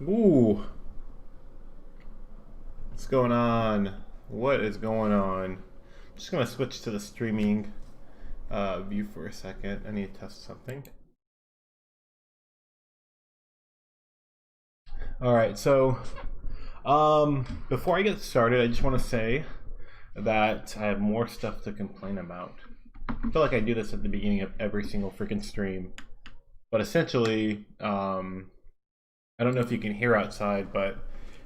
Ooh, what's going on? What is going on? I'm just gonna switch to the streaming view for a second. I need to test something. All right, so before I get started, I just want to say that I have more stuff to complain about. I feel like I do this at the beginning of every single freaking stream, but essentially, I don't know if you can hear outside, but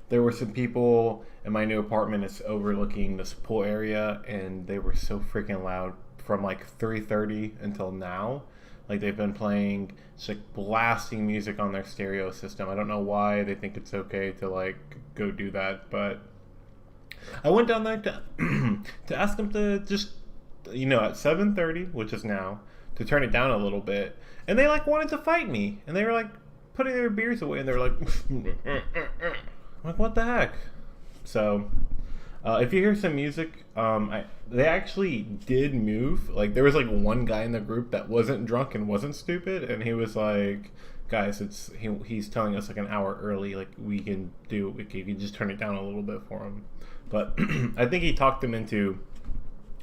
there were some people in my new apartment that's overlooking this pool area, and they were so freaking loud from like 3:30 until now. Like they've been playing just like blasting music on their stereo system. I don't know why they think it's okay to like go do that, but I went down there to to ask them to just at 7:30, which is now, to turn it down a little bit, and they like wanted to fight me, and they were like putting their beers away, and they were like, I'm like, what the heck? So, if you hear some music, they actually did move. Like, there was like one guy in the group that wasn't drunk and wasn't stupid, and he was like, "Guys, he's telling us like an hour early. Like, we can just turn it down a little bit for him." But I think he talked them into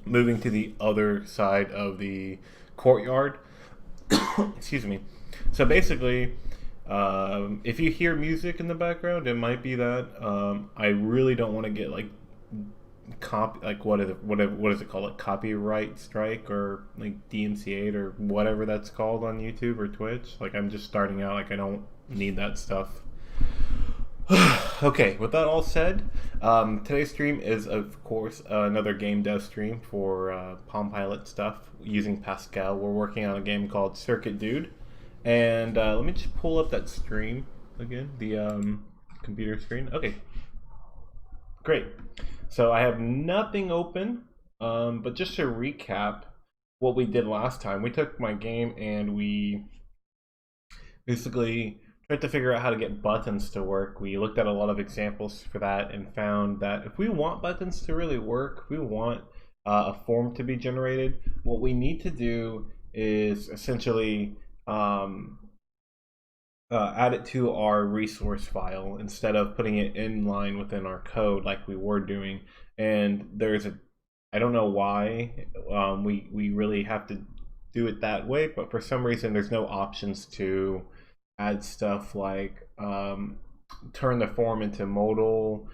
moving to the other side of the courtyard. Excuse me. So basically, if you hear music in the background, it might be that. I really don't want to get like what is it called, like copyright strike or like DMCA or whatever that's called on YouTube or Twitch. Like I'm just starting out, like I don't need that stuff. Okay, with that all said, today's stream is of course another game dev stream for Palm Pilot stuff using Pascal. We're working on a game called Circuit Dude. And let me just pull up that stream again, the computer screen. Okay, great. So I have nothing open, but just to recap what we did last time, we took my game and we basically tried to figure out how to get buttons to work. We looked at a lot of examples for that and found that if we want buttons to really work, if we want a form to be generated, what we need to do is essentially add it to our resource file instead of putting it in line within our code like we were doing. And I don't know why we really have to do it that way, but for some reason there's no options to add stuff like turn the form into modal,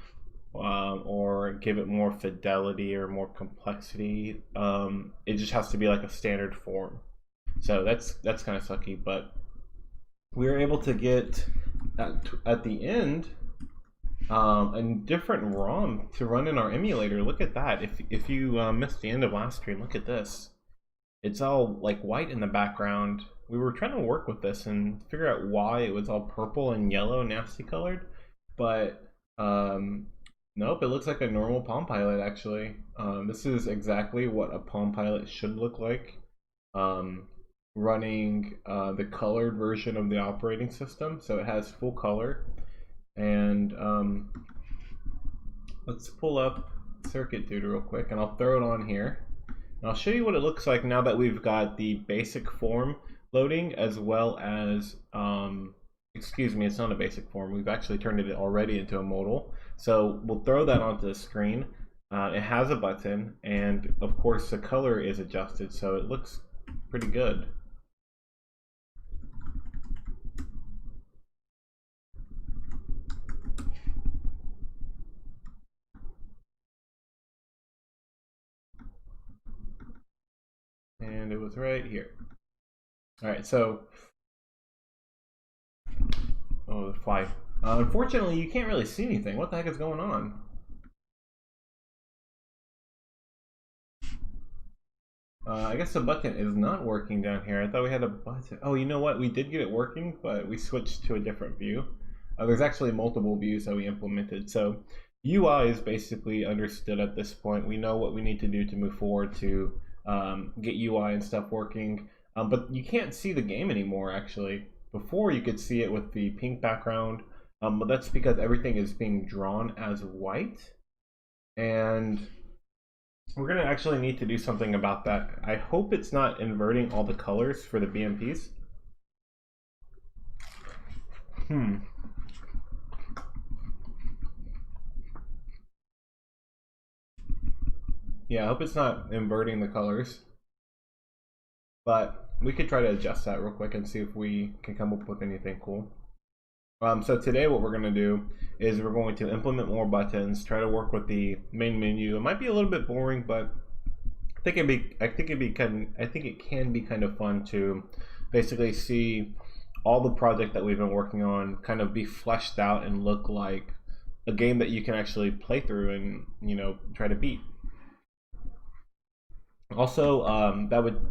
or give it more fidelity or more complexity. It just has to be like a standard form. So that's kind of sucky, but we were able to get at the end a different ROM to run in our emulator. Look at that. If you missed the end of last stream, look at this. It's all like white in the background. We were trying to work with this and figure out why it was all purple and yellow, nasty colored, but nope, it looks like a normal Palm Pilot actually. This is exactly what a Palm Pilot should look like. Running the colored version of the operating system, so it has full color. And let's pull up Circuit Dude real quick, and I'll throw it on here. And I'll show you what it looks like now that we've got the basic form loading, as well as excuse me, it's not a basic form. We've actually turned it already into a modal. So we'll throw that onto the screen. It has a button, and of course the color is adjusted, so it looks pretty good. And it was right here. All right, so the fly. Unfortunately, you can't really see anything. What the heck is going on? I guess the button is not working down here. I thought we had a button. Oh, you know what? We did get it working, but we switched to a different view. There's actually multiple views that we implemented. So UI is basically understood at this point. We know what we need to do to move forward to get UI and stuff working. But you can't see the game anymore, actually. Before, you could see it with the pink background, but that's because everything is being drawn as white. And we're going to actually need to do something about that. I hope it's not inverting all the colors for the BMPs. Yeah, I hope it's not inverting the colors, but we could try to adjust that real quick and see if we can come up with anything cool. So today what we're going to do is we're going to implement more buttons, try to work with the main menu. It might be a little bit boring, but I think it can be kind of fun to basically see all the project that we've been working on kind of be fleshed out and look like a game that you can actually play through and try to beat. Also, that would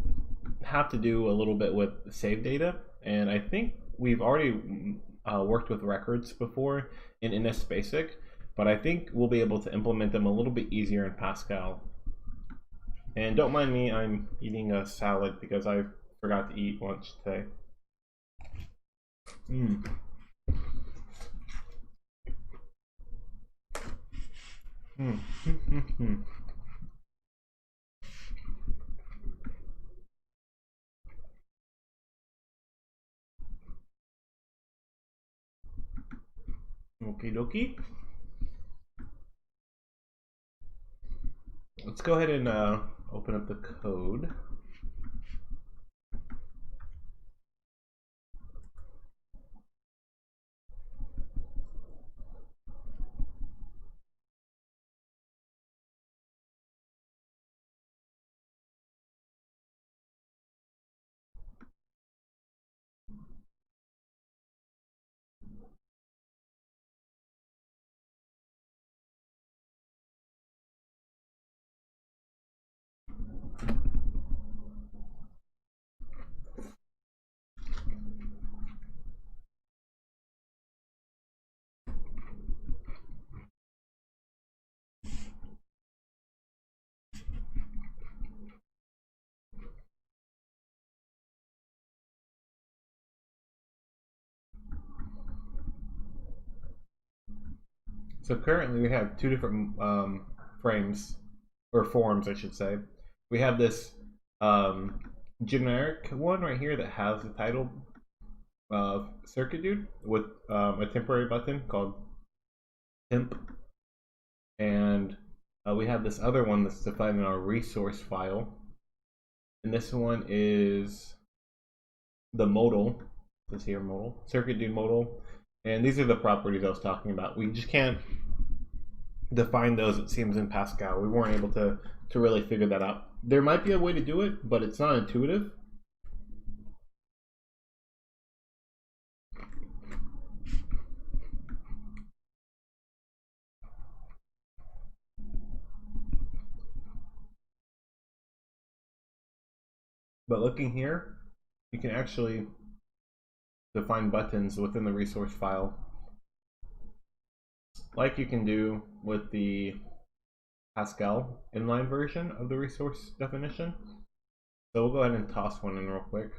have to do a little bit with save data, and I think we've already worked with records before in NS Basic, but I think we'll be able to implement them a little bit easier in Pascal. And don't mind me, I'm eating a salad because I forgot to eat lunch today. Mm. Mm. Okie dokie. Let's go ahead and open up the code. So currently we have two different frames, or forms I should say. We have this um, generic one right here that has the title circuit dude with a temporary button called temp, and we have this other one that's defined in our resource file, and this one is the modal. It says here modal, circuit dude modal, and these are the properties I was talking about. We just can't define those, it seems, in Pascal. We weren't able to really figure that out. There might be a way to do it, but it's not intuitive. But looking here, you can actually define buttons within the resource file, like you can do with the Pascal inline version of the resource definition. So we'll go ahead and toss one in real quick.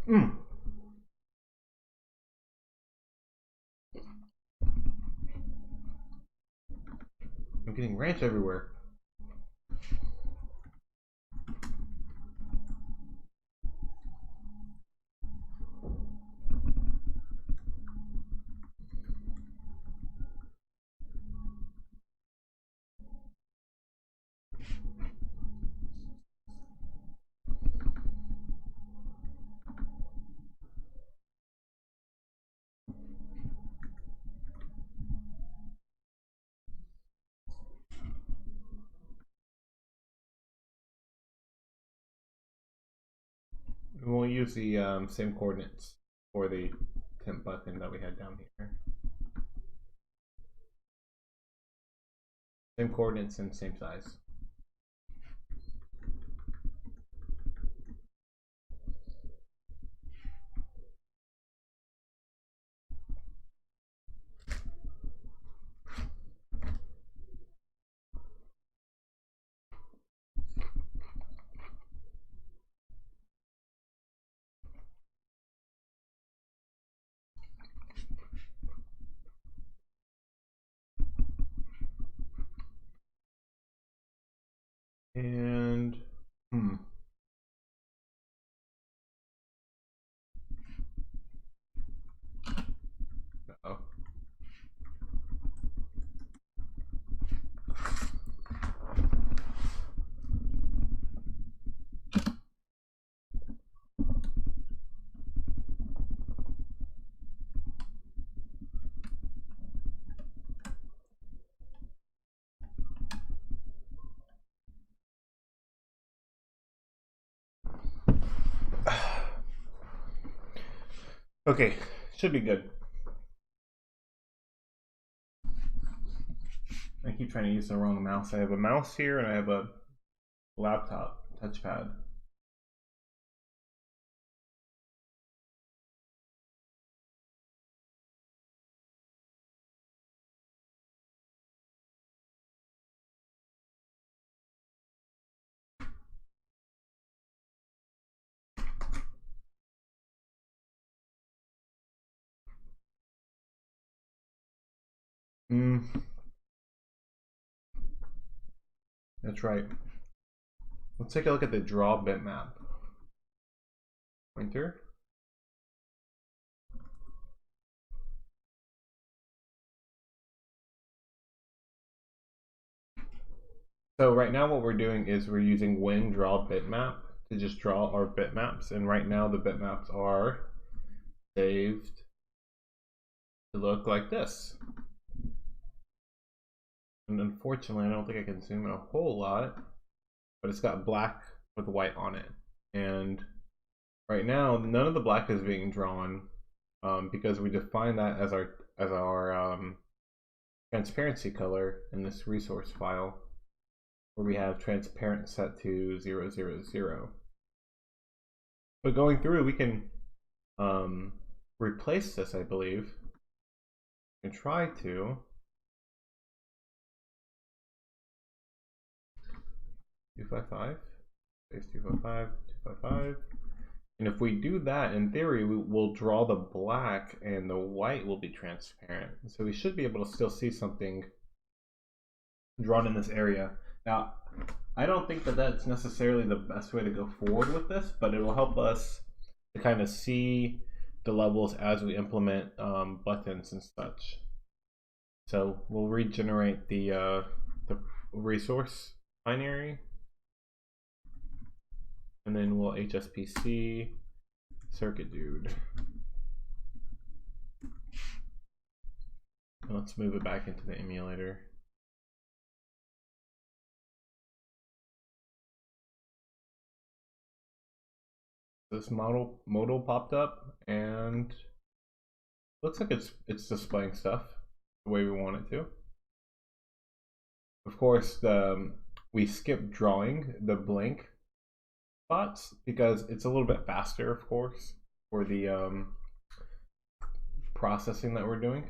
Mm. I'm getting ranch everywhere. And we'll use the same coordinates for the temp button that we had down here. Same coordinates and same size. Okay, should be good. I keep trying to use the wrong mouse. I have a mouse here and I have a laptop touchpad. That's right. Let's take a look at the draw bitmap. Pointer. So right now what we're doing is we're using when draw bitmap to just draw our bitmaps, and right now the bitmaps are saved to look like this. And unfortunately I don't think I can zoom in a whole lot, but it's got black with white on it. And right now none of the black is being drawn because we define that as our transparency color in this resource file, where we have transparent set to 000. But going through, we can replace this, I believe, and try to. 255, space 255, 255. And if we do that, in theory, we'll draw the black and the white will be transparent. So we should be able to still see something drawn in this area. Now, I don't think that that's necessarily the best way to go forward with this, but it will help us to kind of see the levels as we implement buttons and such. So we'll regenerate the resource binary, and then we'll HSPC circuit dude. And let's move it back into the emulator. This modal popped up and looks like it's displaying stuff the way we want it to. Of course, we skipped drawing the blank spots because it's a little bit faster, of course, for the processing that we're doing.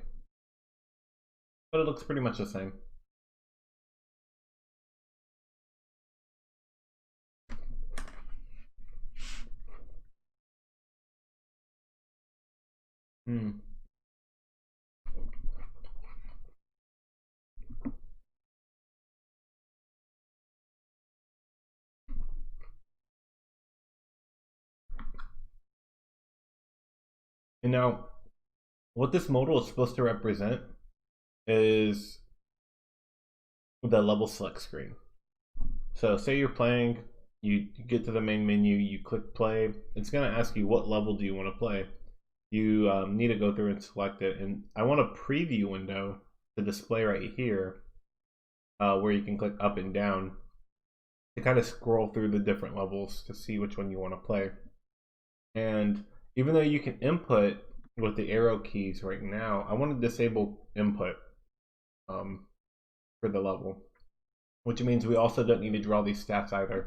But it looks pretty much the same. And now, what this modal is supposed to represent is the level select screen. So say you're playing, you get to the main menu, you click play, it's going to ask you what level do you want to play. You need to go through and select it, and I want a preview window to display right here where you can click up and down to kind of scroll through the different levels to see which one you want to play. And even though you can input with the arrow keys right now, I want to disable input for the level, which means we also don't need to draw these stats either.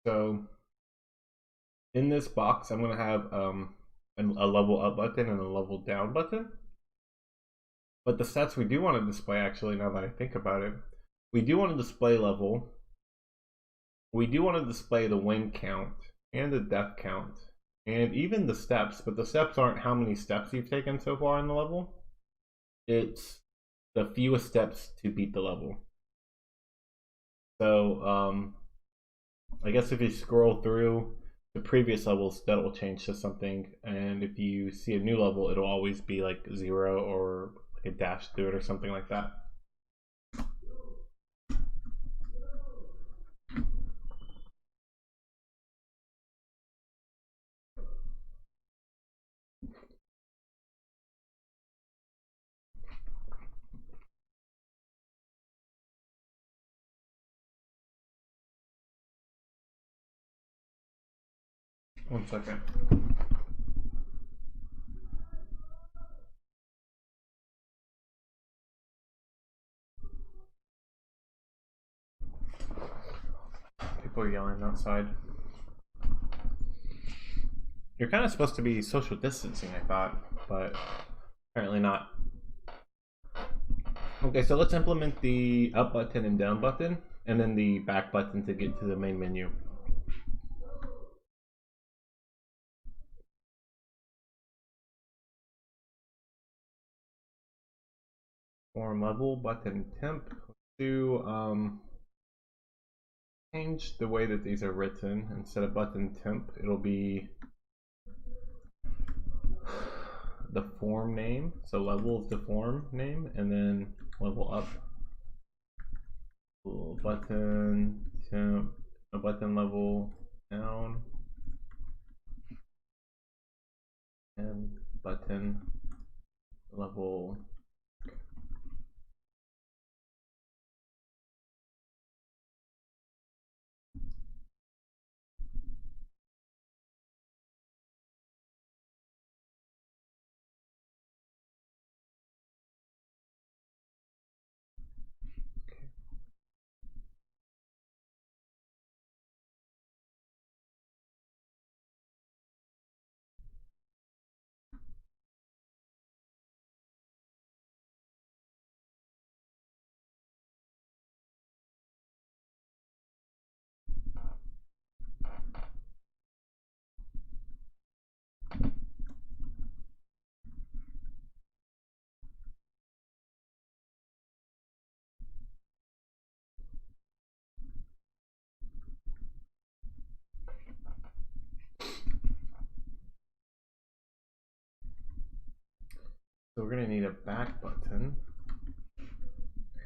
So in this box, I'm going to have a level up button and a level down button. But the stats we do want to display, actually, now that I think about it, we do want to display level. We do want to display the win count and the death count and even the steps, but the steps aren't how many steps you've taken so far in the level. It's the fewest steps to beat the level. So I guess if you scroll through the previous levels, that will change to something, and if you see a new level, it'll always be like 0 or like a dash through it or something like that. One second. People are yelling outside. You're kind of supposed to be social distancing, I thought, but apparently not. Okay, so let's implement the up button and down button, and then the back button to get to the main menu. Form level, button temp. Let's do change the way that these are written. Instead of button temp, it'll be the form name. So level is the form name, and then level up. Button temp, a button level down, and button level. So we're going to need a back button,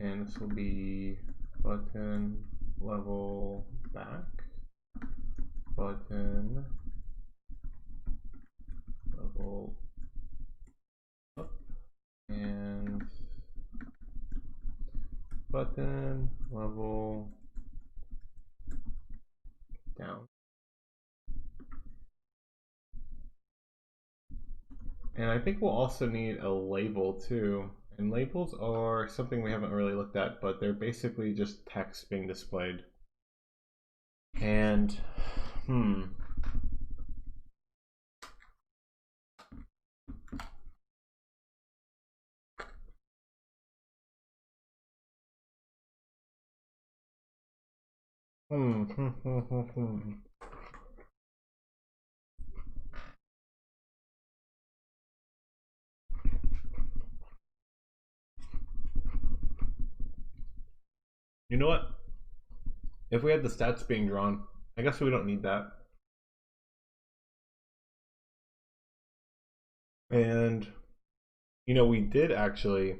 and this will be button level back, button level up, and button level down. And I think we'll also need a label too. And labels are something we haven't really looked at, but they're basically just text being displayed. And, You know what? If we had the stats being drawn, I guess we don't need that. And, you know, we did actually.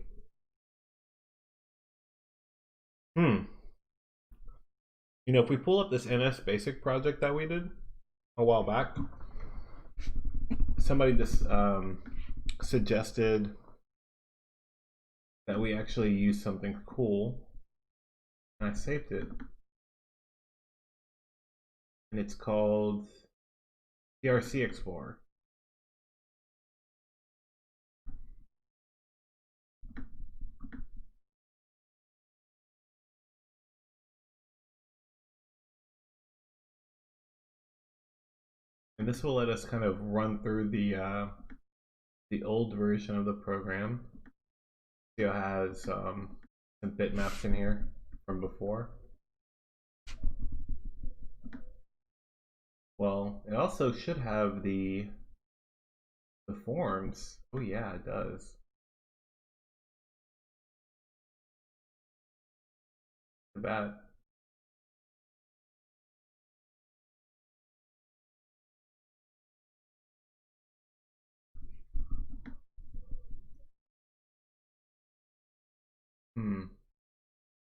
You know, if we pull up this NS Basic project that we did a while back, somebody just suggested that we actually use something cool. And I saved it. And it's called PRC Explorer. And this will let us kind of run through the old version of the program. See, it has some bitmaps in here from before. Well, it also should have the forms. Oh yeah, it does. Too bad.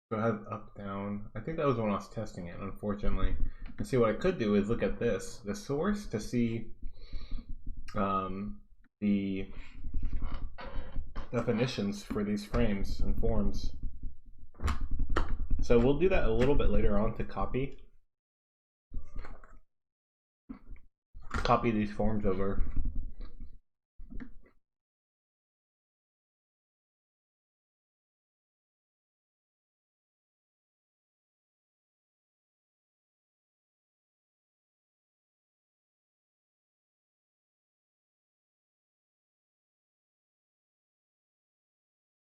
So it has up, down. I think that was when I was testing it, unfortunately. And see, what I could do is look at this, the source, to see the definitions for these frames and forms. So we'll do that a little bit later on to copy. copy these forms over.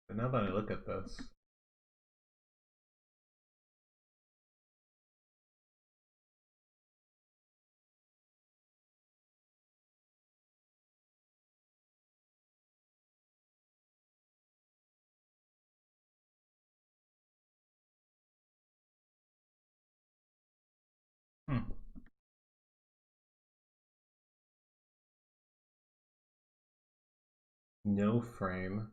But now that I look at this, no frame.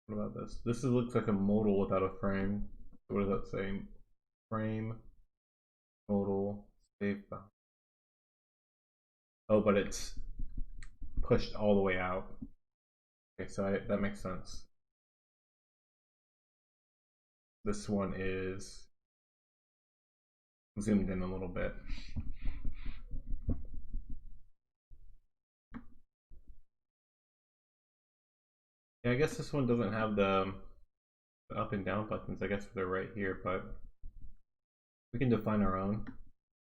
What about this? This looks like a modal without a frame. What does that say? Frame, modal, save bound. Oh, but it's pushed all the way out. Okay, so that makes sense. This one is zoomed in a little bit. Yeah, I guess this one doesn't have the up and down buttons. I guess they're right here, but we can define our own.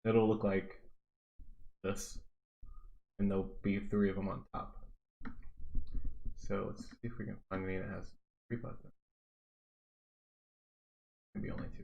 It'll look like this, and there'll be 3 of them on top. So let's see if we can find any that has 3 buttons. Maybe only 2.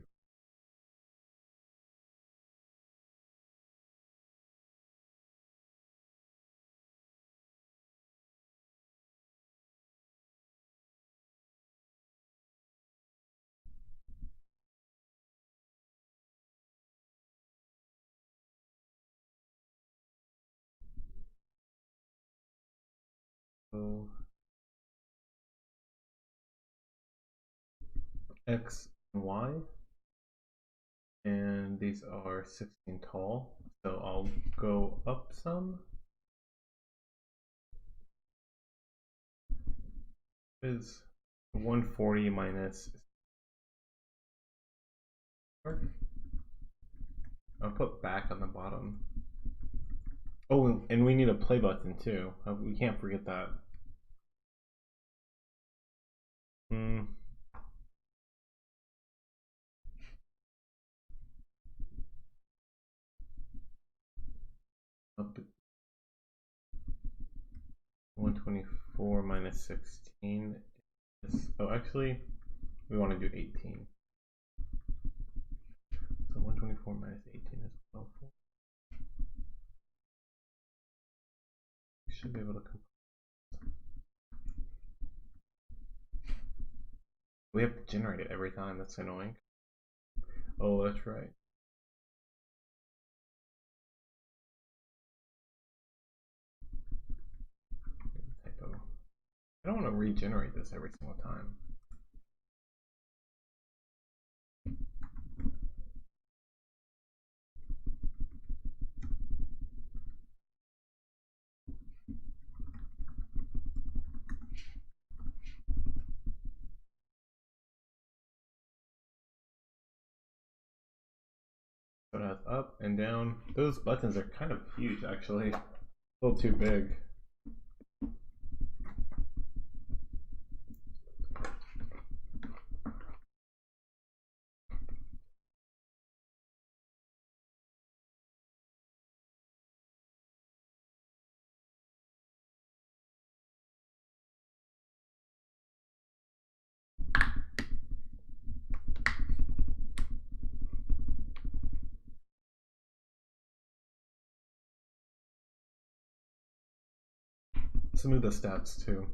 So X and Y, and these are 16 tall. So I'll go up some. Is 140 minus. I'll put back on the bottom. Oh, and we need a play button too. We can't forget that. Up 124 minus 16 is, oh, actually, we want to do 18. So 124 minus 18 is 104. We should be able to complete. We have to generate it every time. That's annoying. Oh, that's right. Typo. I don't want to regenerate this every single time. So it has up and down. Those buttons are kind of huge, actually. A little too big. Smooth the stats too.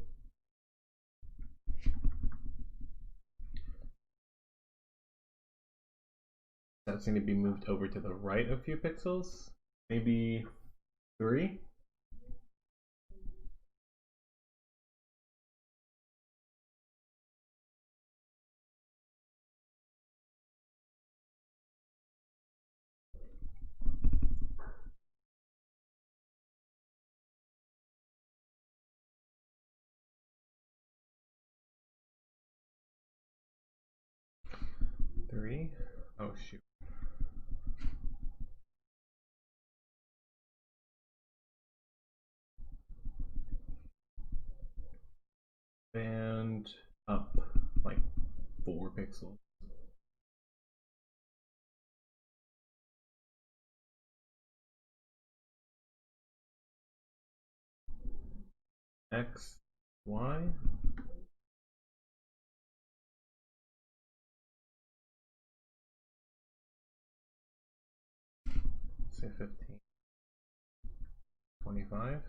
Stats need to be moved over to the right a few pixels, maybe 3. Oh shoot. And up like 4 pixels. X, Y. Say 15. 25.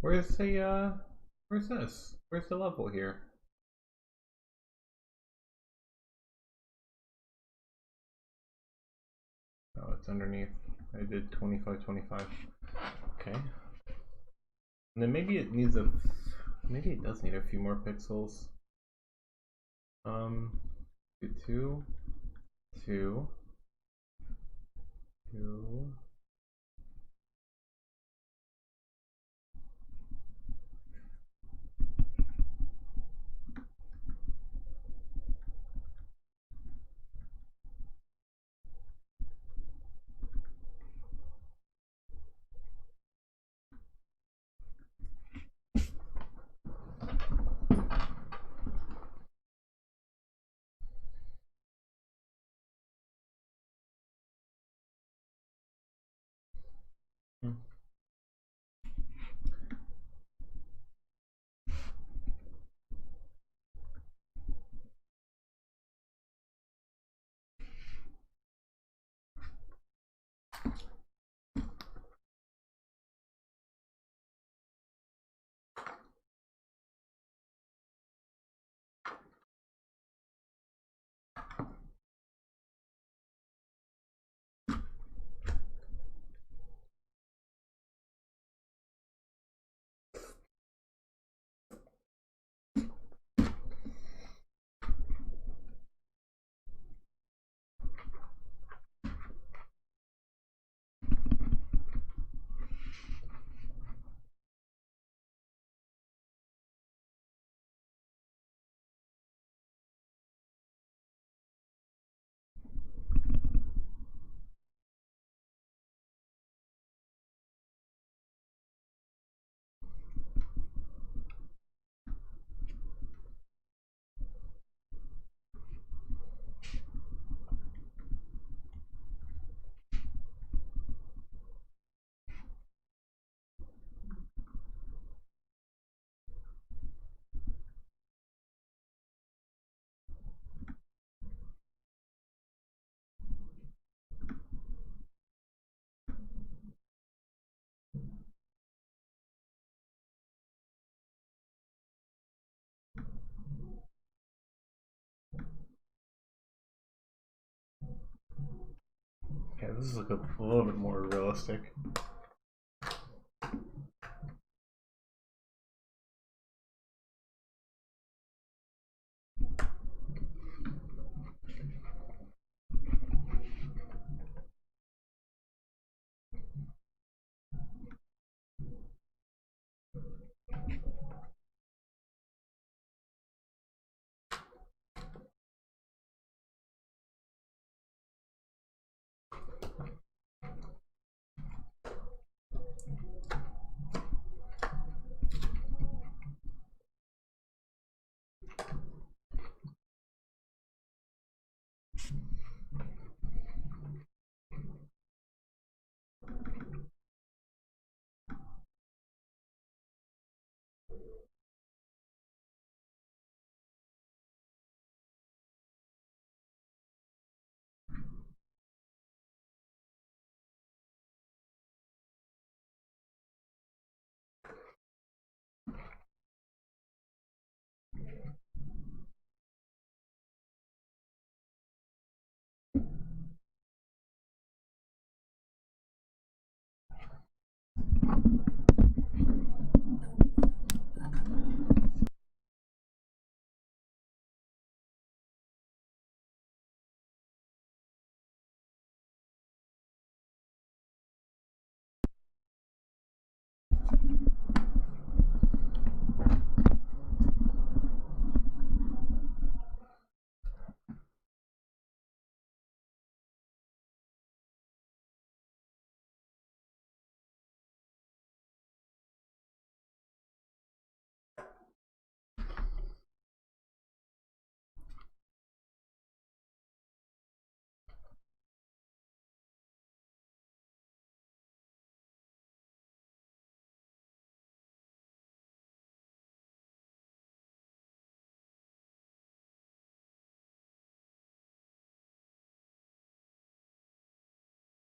Where's the where's this? Where's the level here? Oh, it's underneath. I did 25, 25. Okay. And then maybe it needs a, maybe it does need a few more pixels. 2, 2, 2. Okay, this is like a little bit more realistic.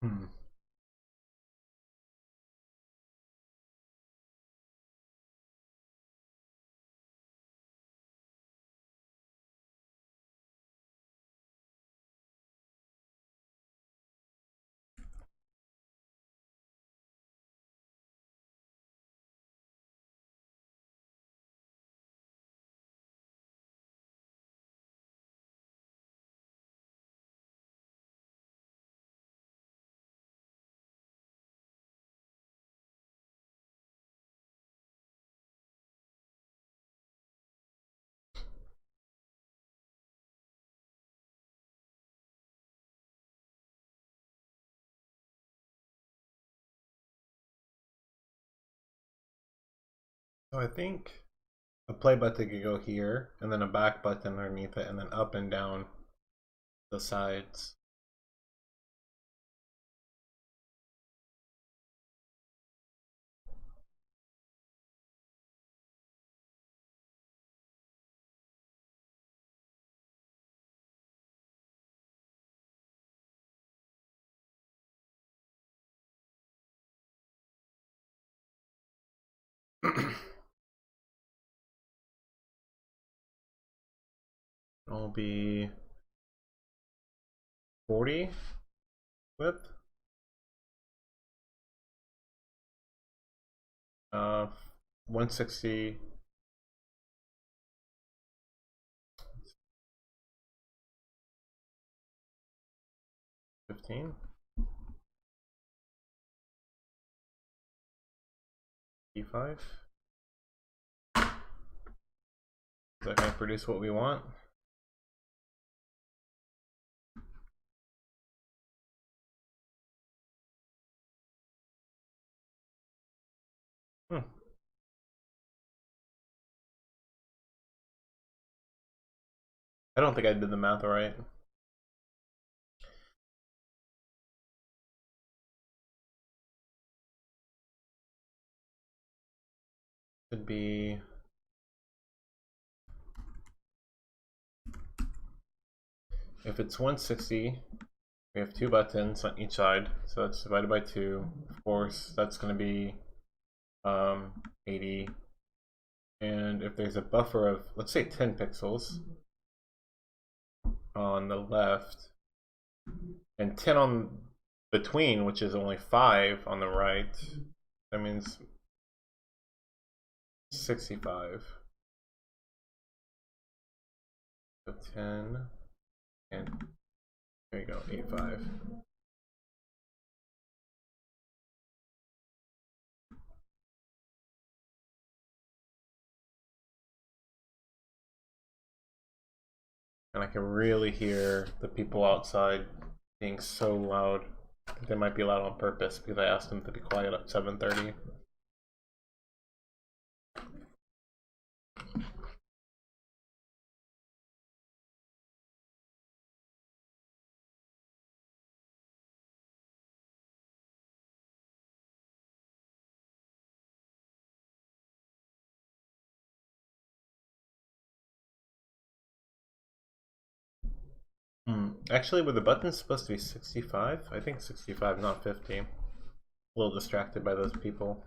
Hmm. So I think a play button could go here, and then a back button underneath it, and then up and down the sides. It'll be 40 width. 160. 15. E5. Is that going to produce what we want? I don't think I did the math right. Should be if it's 160, we have 2 buttons on each side, so that's divided by 2. Of course, that's going to be 80. And if there's a buffer of, let's say, 10 pixels on the left, and 10 on between, which is only 5 on the right, that means 65. So 10, and there you go, 85. And I can really hear the people outside being so loud. I think they might be loud on purpose because I asked them to be quiet at 7:30. Actually, were the buttons supposed to be 65? I think 65, not 50. A little distracted by those people.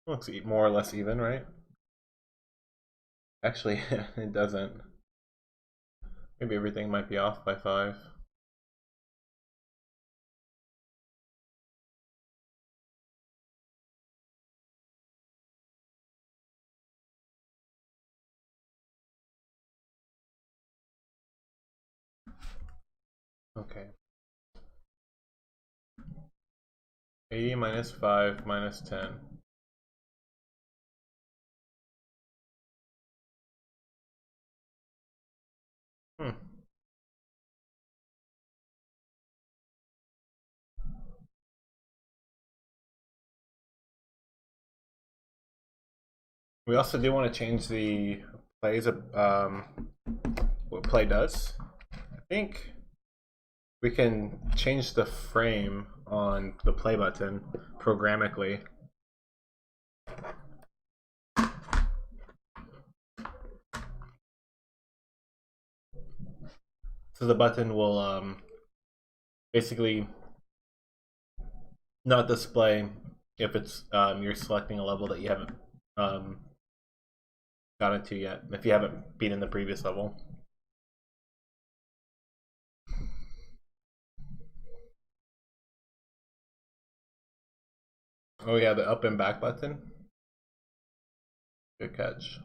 Looks more or less even, right? Actually, it doesn't. Maybe everything might be off by 5. Okay. 80 minus 5 minus 10. We also do want to change the plays what play does. I think we can change the frame on the play button programmatically. So the button will basically not display if it's you're selecting a level that you haven't gotten to yet, if you haven't been in the previous level. Oh yeah, the up and back button. Good catch.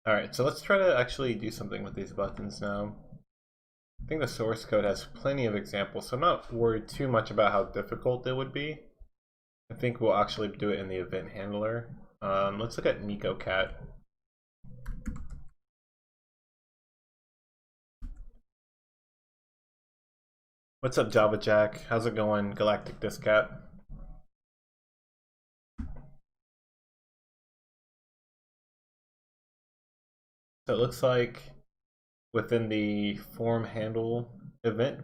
Alright, so let's try to actually do something with these buttons now. I think the source code has plenty of examples, so I'm not worried too much about how difficult it would be. I think we'll actually do it in the event handler. Let's look at NicoCat. What's up, Java Jack? How's it going, Galactic Discat? So it looks like within the form handle event.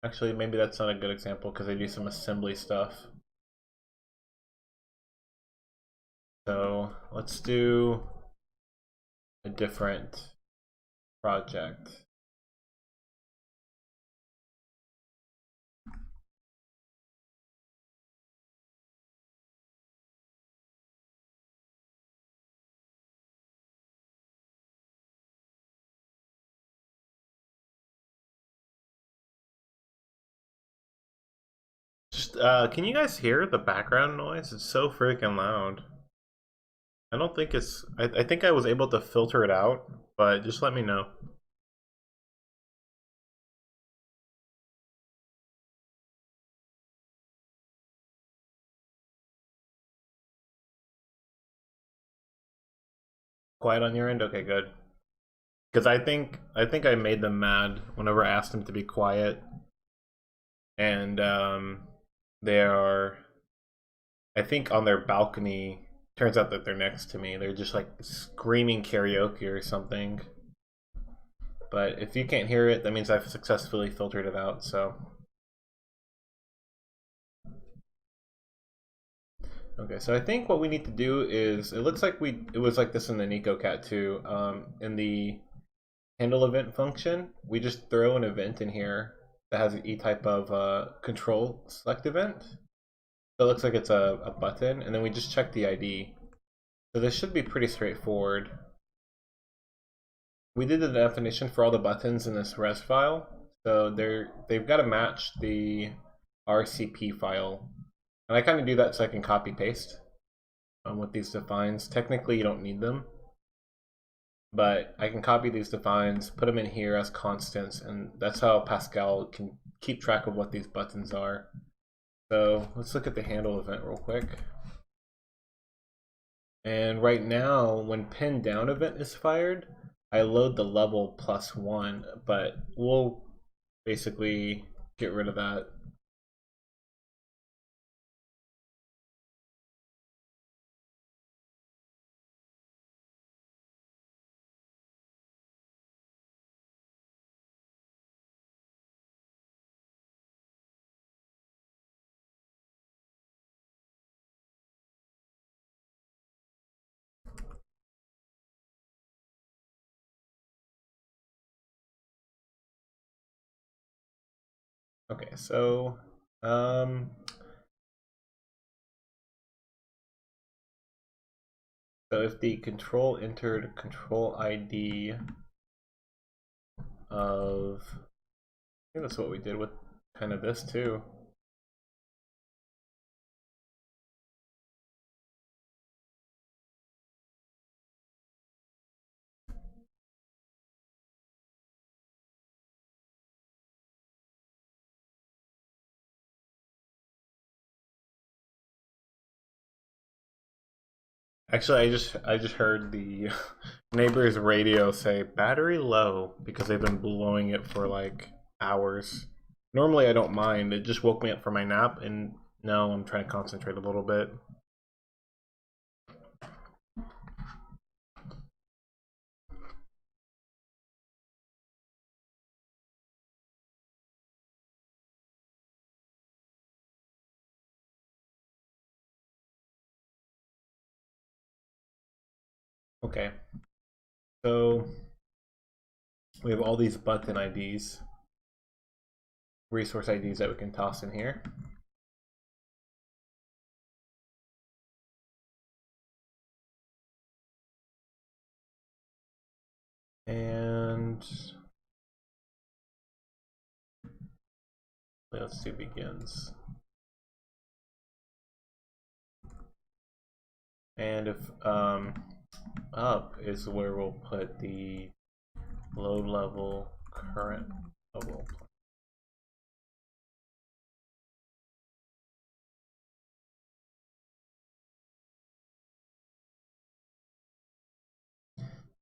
Actually, maybe that's not a good example because they do some assembly stuff. So let's do a different project. Just, can you guys hear the background noise? It's so freaking loud. I don't think it's. I think I was able to filter it out, but just let me know. Quiet on your end? Okay, good. Because I think I made them mad whenever I asked them to be quiet, and they are. I think on their balcony. Turns out that they're next to me. They're just like screaming karaoke or something. But if you can't hear it, that means I've successfully filtered it out. So. Okay, so I think what we need to do is, it looks like it was like this in the NicoCat too. In the handle event function, we just throw an event in here that has an type of control select event. So it looks like it's a button, and then we just check the ID. So this should be pretty straightforward. We did the definition for all the buttons in this res file, so they've got to match the RCP file, and I kind of do that so I can copy paste with these defines. Technically, you don't need them, but I can copy these defines, put them in here as constants, and that's how Pascal can keep track of what these buttons are. So let's look at the handle event real quick. And right now, when pin down event is fired, I load the level +1, but we'll basically get rid of that. Okay, so so if the control entered control ID of, I think that's what we did with kind of this too. Actually, I just heard the neighbor's radio say battery low because they've been blowing it for like hours. Normally I don't mind. It just woke me up from my nap, and now I'm trying to concentrate a little bit. Okay. So we have all these button IDs, resource IDs that we can toss in here. And let's see, begins. And if up is where we'll put the low level, current level.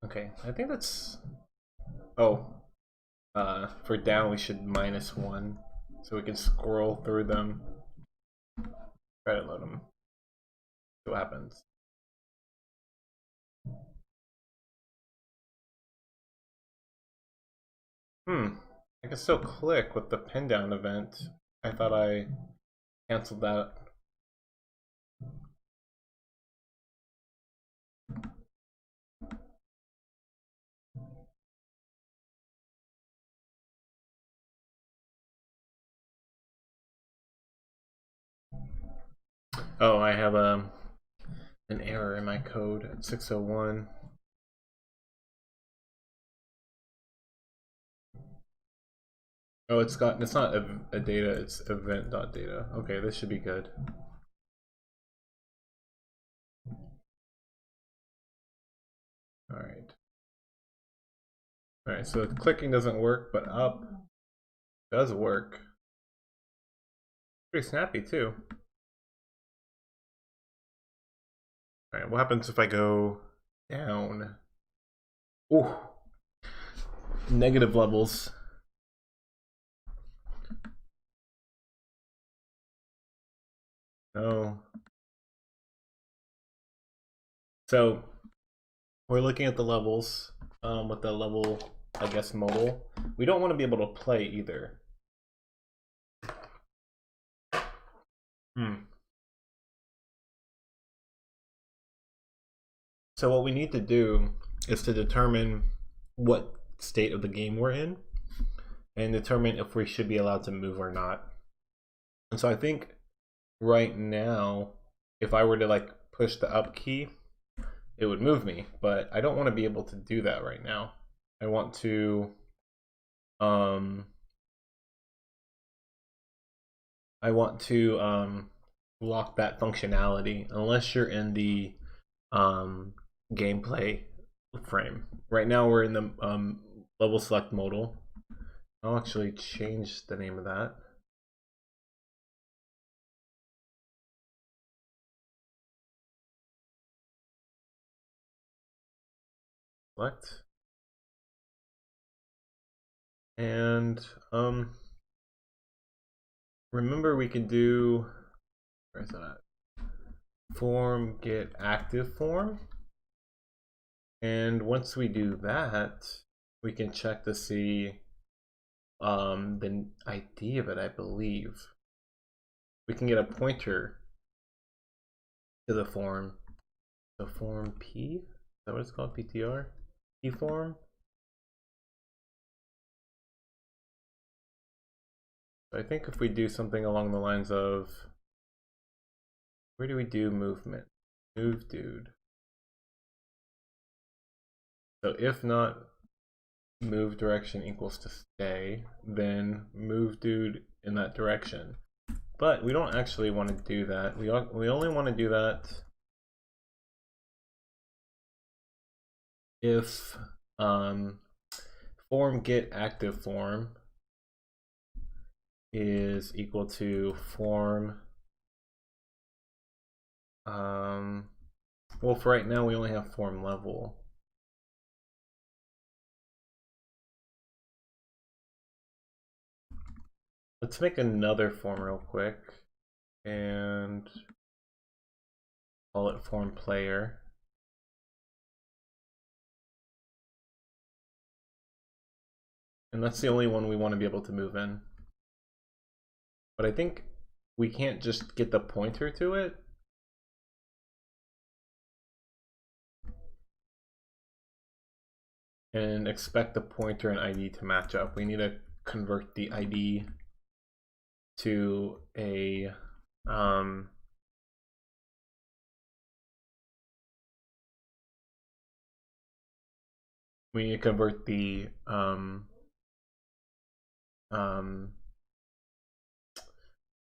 Okay, I think that's, oh, for down we should -1 so we can scroll through them. Try to load them. See what happens. I can still click with the pin down event. I thought I canceled that. Oh, I have an error in my code at 601. Oh, it's not a data, it's event.data. Okay, this should be good. Alright. Alright, so clicking doesn't work, but up does work. Pretty snappy too. Alright, what happens if I go down? Ooh. Negative levels. No. So we're looking at the levels with the level, I guess, modal. We don't want to be able to play either. So what we need to do is to determine what state of the game we're in and determine if we should be allowed to move or not. And so I think right now, if I were to like push the up key, it would move me, but I don't want to be able to do that right now. I want to lock that functionality unless you're in the gameplay frame. Right now we're in the level select modal. I'll actually change the name of that. Select. And remember we can do, where's that? Form get active form. And once we do that, we can check to see the ID of it, I believe. We can get a pointer to the form. The form P? Is that what it's called? PTR? P form? I think if we do something along the lines of, where do we do movement? Move dude. So if not move direction equals to stay, then move dude in that direction. But we don't actually want to do that. We only want to do that if form get active form is equal to form Well, for right now, we only have form level. Let's make another form real quick and call it form player. And that's the only one we want to be able to move in. But I think we can't just get the pointer to it. And expect the pointer and ID to match up. We need to convert the ID to a we need to convert the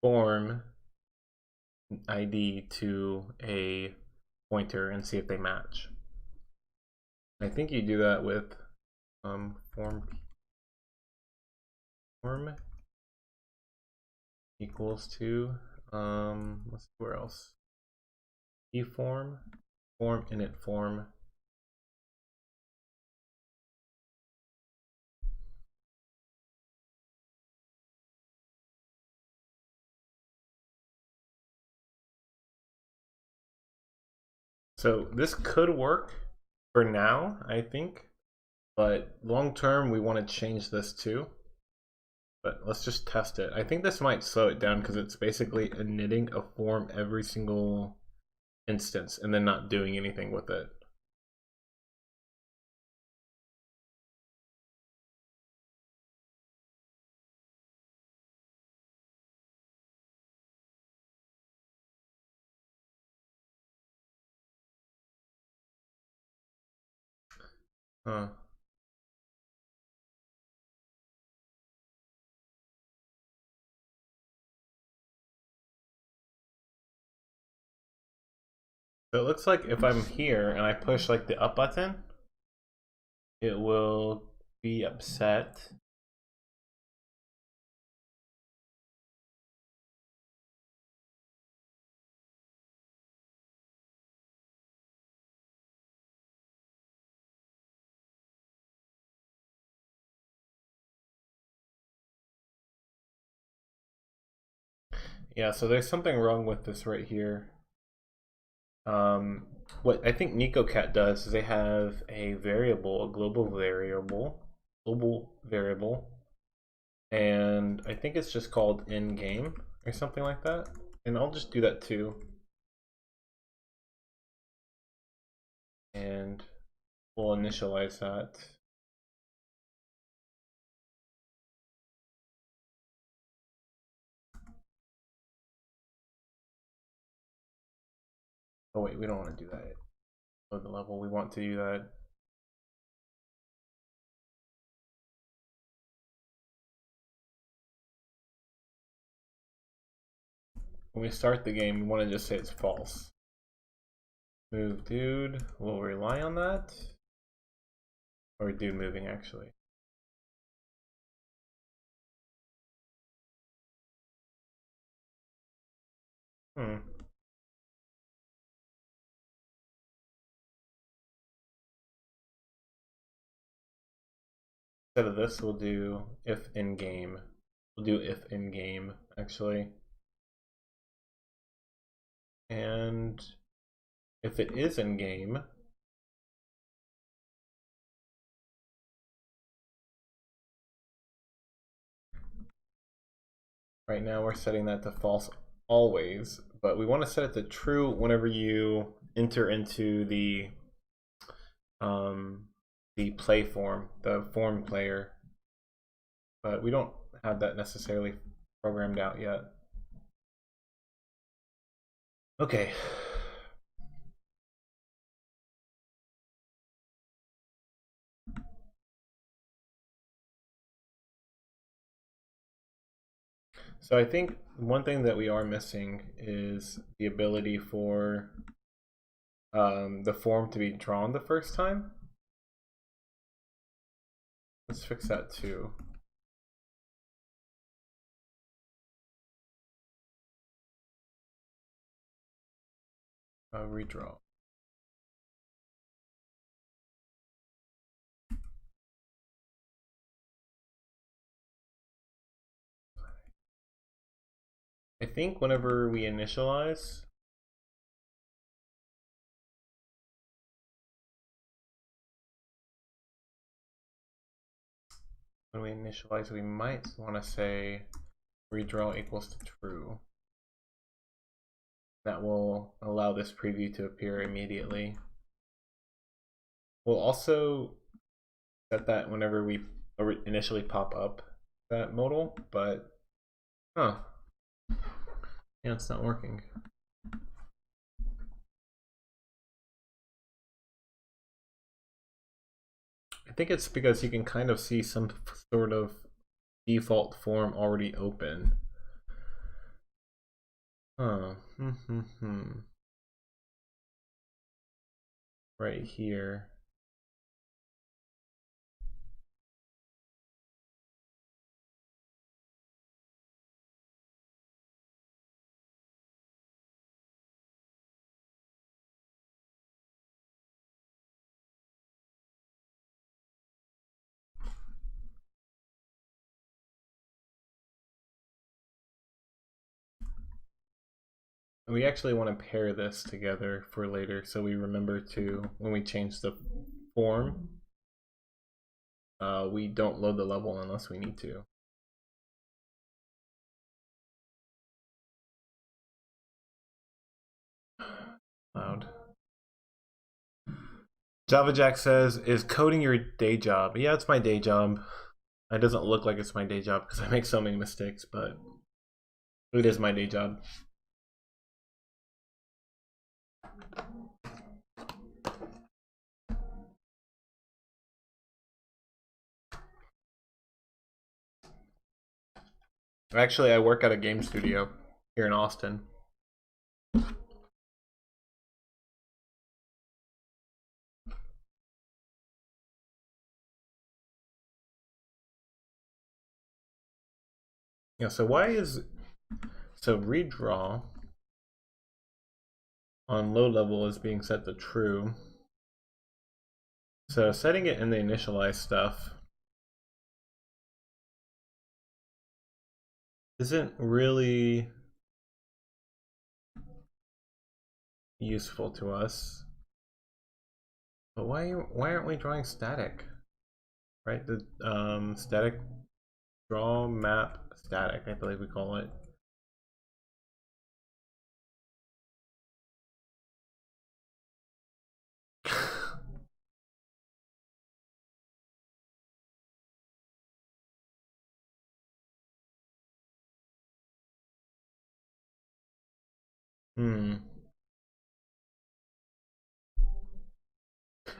form ID to a pointer and see if they match. I think you do that with form equals to let's see where else. Form init form. So this could work for now, I think, but long term we want to change this too. But let's just test it. I think this might slow it down because it's basically initting a form every single instance and then not doing anything with it. Huh. So it looks like if I'm here and I push like the up button, it will be upset. Yeah, so there's something wrong with this right here. What I think NicoCat does is they have a variable, a global variable, and I think it's just called in-game or something like that. And I'll just do that too. And we'll initialize that. Oh wait, we don't want to do that. Load the level, we want to do that. When we start the game, we want to just say it's false. Move dude, we'll rely on that. Or dude moving actually. Hmm. Instead of this, we'll do if in game. We'll do if in game actually. And if it is in game, right now we're setting that to false always, but we want to set it to true whenever you enter into the play form, the form player. But we don't have that necessarily programmed out yet. Okay. So I think one thing that we are missing is the ability for the form to be drawn the first time. Let's fix that too. Redraw. I think whenever we initialize, we might want to say redraw equals to true. That will allow this preview to appear immediately. We'll also set that whenever we initially pop up that modal, but yeah, it's not working. I think it's because you can kind of see some sort of default form already open. Huh. Right here. We actually want to pair this together for later, so we remember to, when we change the form, we don't load the level unless we need to. Loud. Java Jack says, is coding your day job? Yeah, it's my day job. It doesn't look like it's my day job because I make so many mistakes, but it is my day job. Actually, I work at a game studio here in Austin. Yeah, so redraw on low level is being set to true. So setting it in the initialize stuff isn't really useful to us. But why aren't we drawing static? Right, the static draw map static, I believe we call it.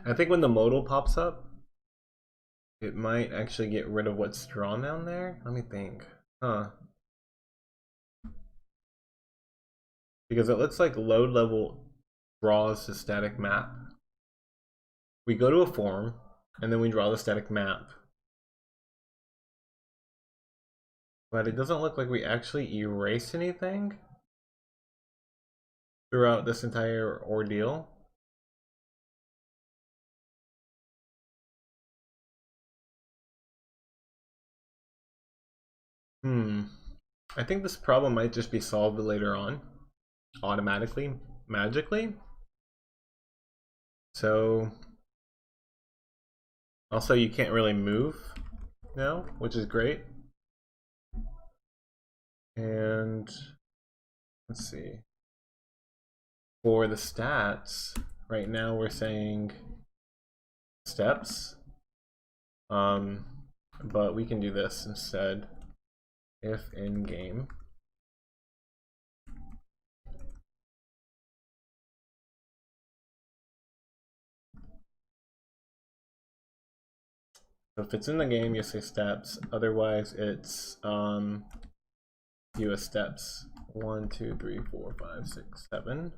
I think when the modal pops up, it might actually get rid of what's drawn down there. Let me think. Because it looks like load level draws the static map. We go to a form, and then we draw the static map. But it doesn't look like we actually erase anything throughout this entire ordeal. I think this problem might just be solved later on, automatically, magically. So, also you can't really move now, which is great. And let's see. For the stats, right now we're saying steps. But we can do this instead. If in game. So if it's in the game, you say steps. Otherwise, it's US steps. 1, 2, 3, 4, 5, 6, 7.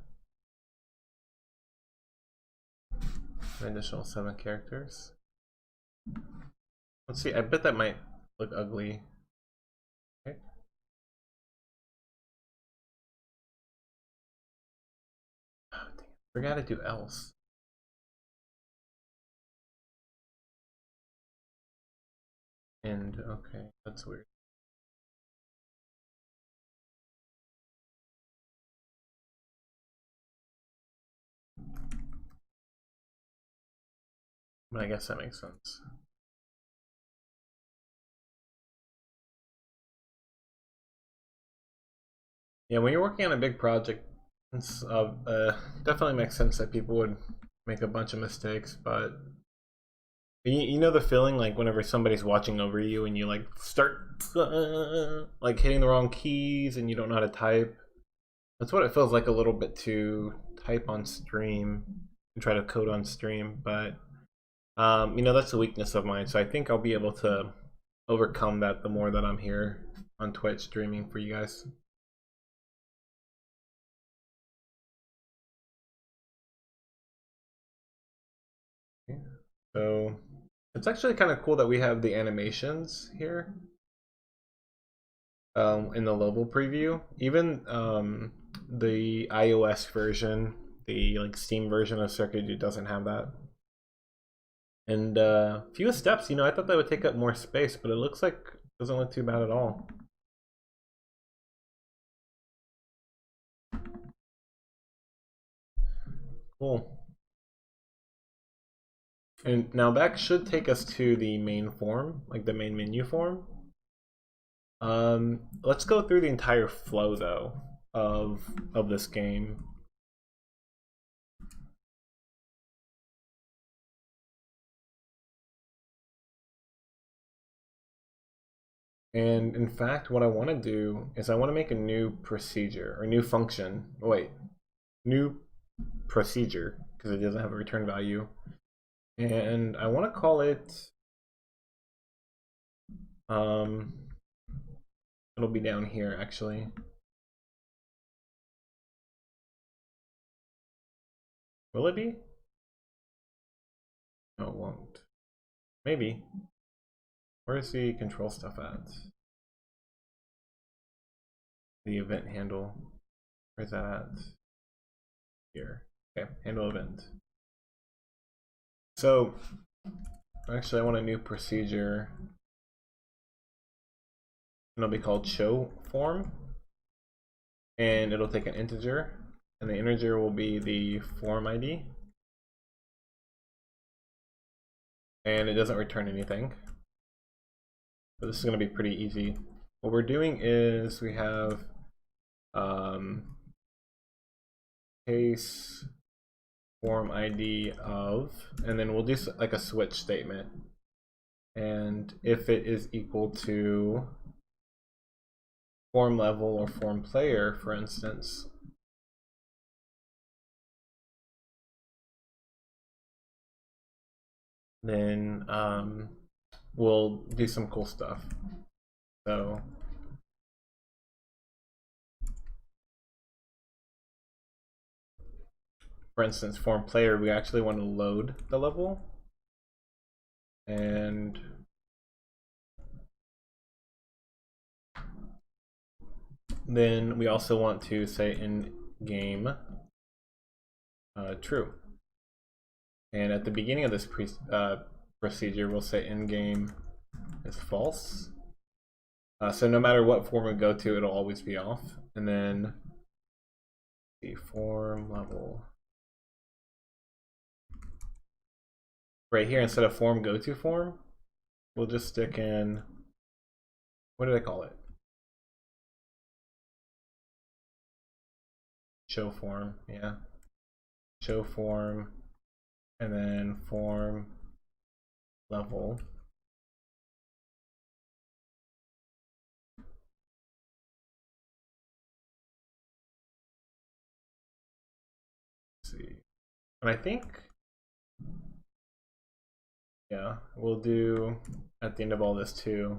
An additional 7 characters. Let's see. I bet that might look ugly. Okay. Oh, dang it. Forgot to do else. And okay, that's weird. I guess that makes sense. Yeah, when you're working on a big project, it's definitely makes sense that people would make a bunch of mistakes, but you know the feeling like whenever somebody's watching over you and you like start like hitting the wrong keys and you don't know how to type. That's what it feels like a little bit to type on stream and try to code on stream, but you know, that's a weakness of mine, so I think I'll be able to overcome that the more that I'm here on Twitch streaming for you guys. So it's actually kind of cool that we have the animations here in the level preview. Even the iOS version, the like Steam version of Circuit doesn't have that. And few steps, you know, I thought that would take up more space, but it looks like it doesn't look too bad at all. Cool. And now that should take us to the main form, like the main menu form. Let's go through the entire flow though of this game. And in fact, what I want to do is I want to make a new procedure or new function. Oh, wait, new procedure because it doesn't have a return value. And I want to call it, it'll be down here actually. Will it be? No, it won't. Maybe. Where's the control stuff at? The event handle. Where's that at? Here. Okay, handle event. So, actually, I want a new procedure. And it'll be called show form. And it'll take an integer. And the integer will be the form ID. And it doesn't return anything. So this is going to be pretty easy. What we're doing is we have case form ID of, and then we'll do like a switch statement. And if it is equal to form level or form player, for instance, then we'll do some cool stuff. So for instance, form player, we actually want to load the level. And then we also want to say in game true. And at the beginning of this procedure, we'll say in game is false. So no matter what form we go to, it'll always be off. And then the form level. Right here, instead of form go to form, we'll just stick in, what did I call it? Show form, yeah. Show form, and then form level. Let's see. And I think, yeah, we'll do at the end of all this too,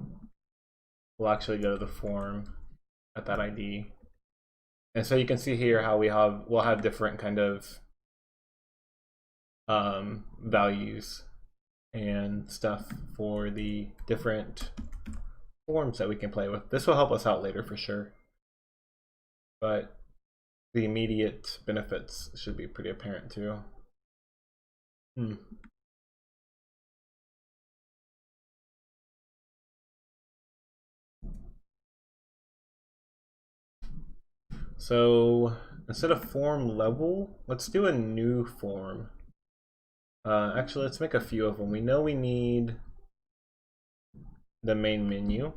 we'll actually go to the form at that ID. And so you can see here how we'll have different kind of values and stuff for the different forms that we can play with. This will help us out later for sure, but the immediate benefits should be pretty apparent too. So instead of form level, let's do a new form. Actually, let's make a few of them. We know we need the main menu.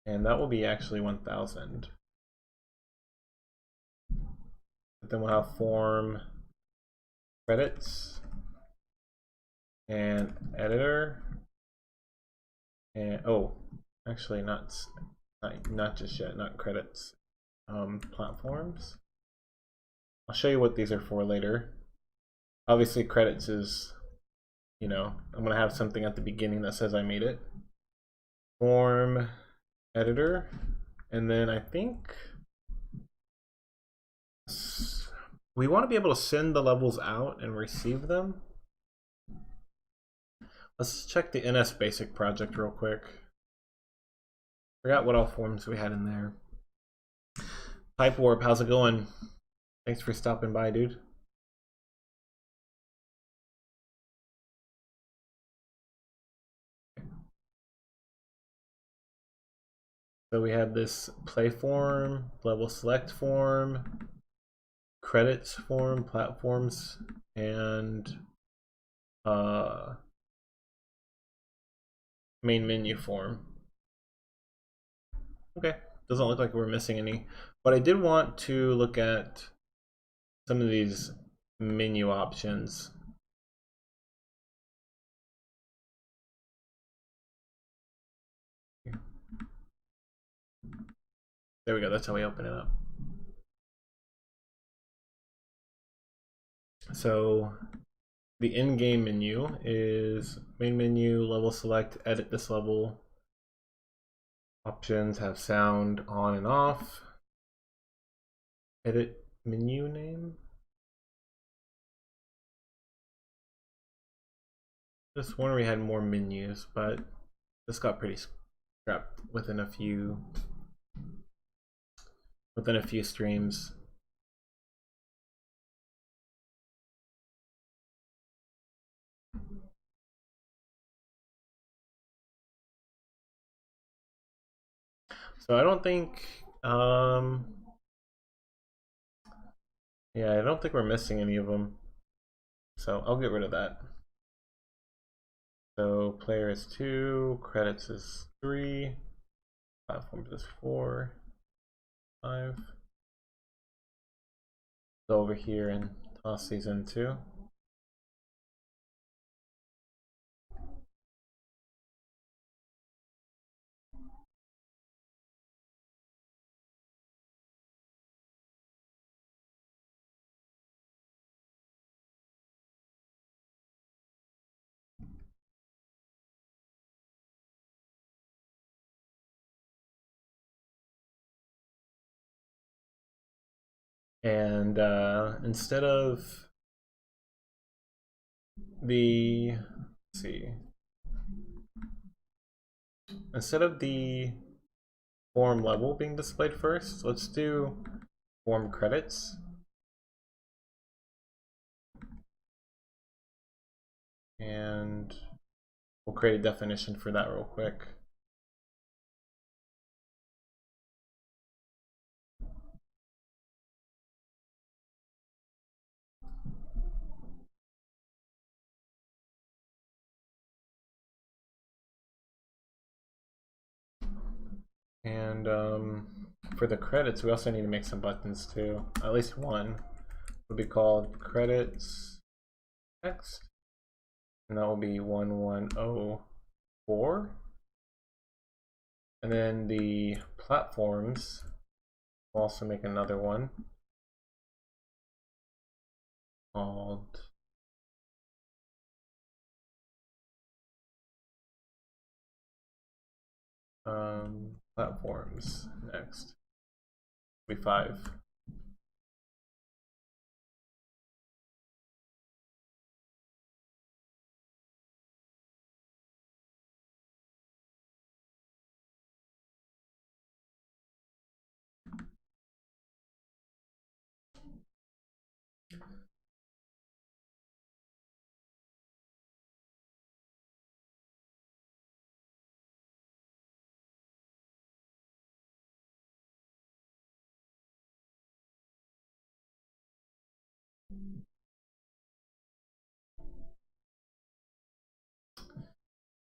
And that will be actually 1000. But then we'll have form, credits, and editor. And oh, actually not just yet, not credits. Platforms. I'll show you what these are for later. Obviously credits is, you know, I'm gonna have something at the beginning that says I made it. Form, editor, and then I think we want to be able to send the levels out and receive them. Let's check the NS Basic project real quick. Forgot what all forms we had in there. Pipe Warp, how's it going? Thanks for stopping by, dude. So we have this play form, level select form, credits form, platforms, and main menu form. Okay, doesn't look like we're missing any, but I did want to look at some of these menu options. There we go, that's how we open it up. So the in-game menu is main menu, level select, edit this level. Options have sound on and off. Edit menu name. This one we had more menus, but this got pretty scrapped within a few streams. So I don't think yeah, I don't think we're missing any of them. So I'll get rid of that. So player is 2, credits is 3, platforms is 4, 5. Go over here and toss these in too. And instead of the, let's see, instead of the form level being displayed first, let's do form credits. And we'll create a definition for that real quick. And for the credits, we also need to make some buttons too. At least one will be called credits text, and that will be 1104. And then the platforms, we'll also make another one called platforms next. Be 5.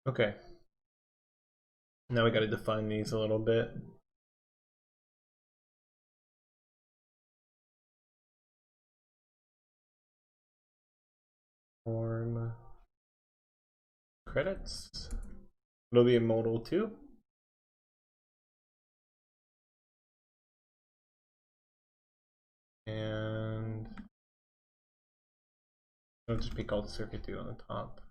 Okay. Now we got to define these a little bit. Form credits. It'll be a modal too. And it'll just be called circuit 2 on the top.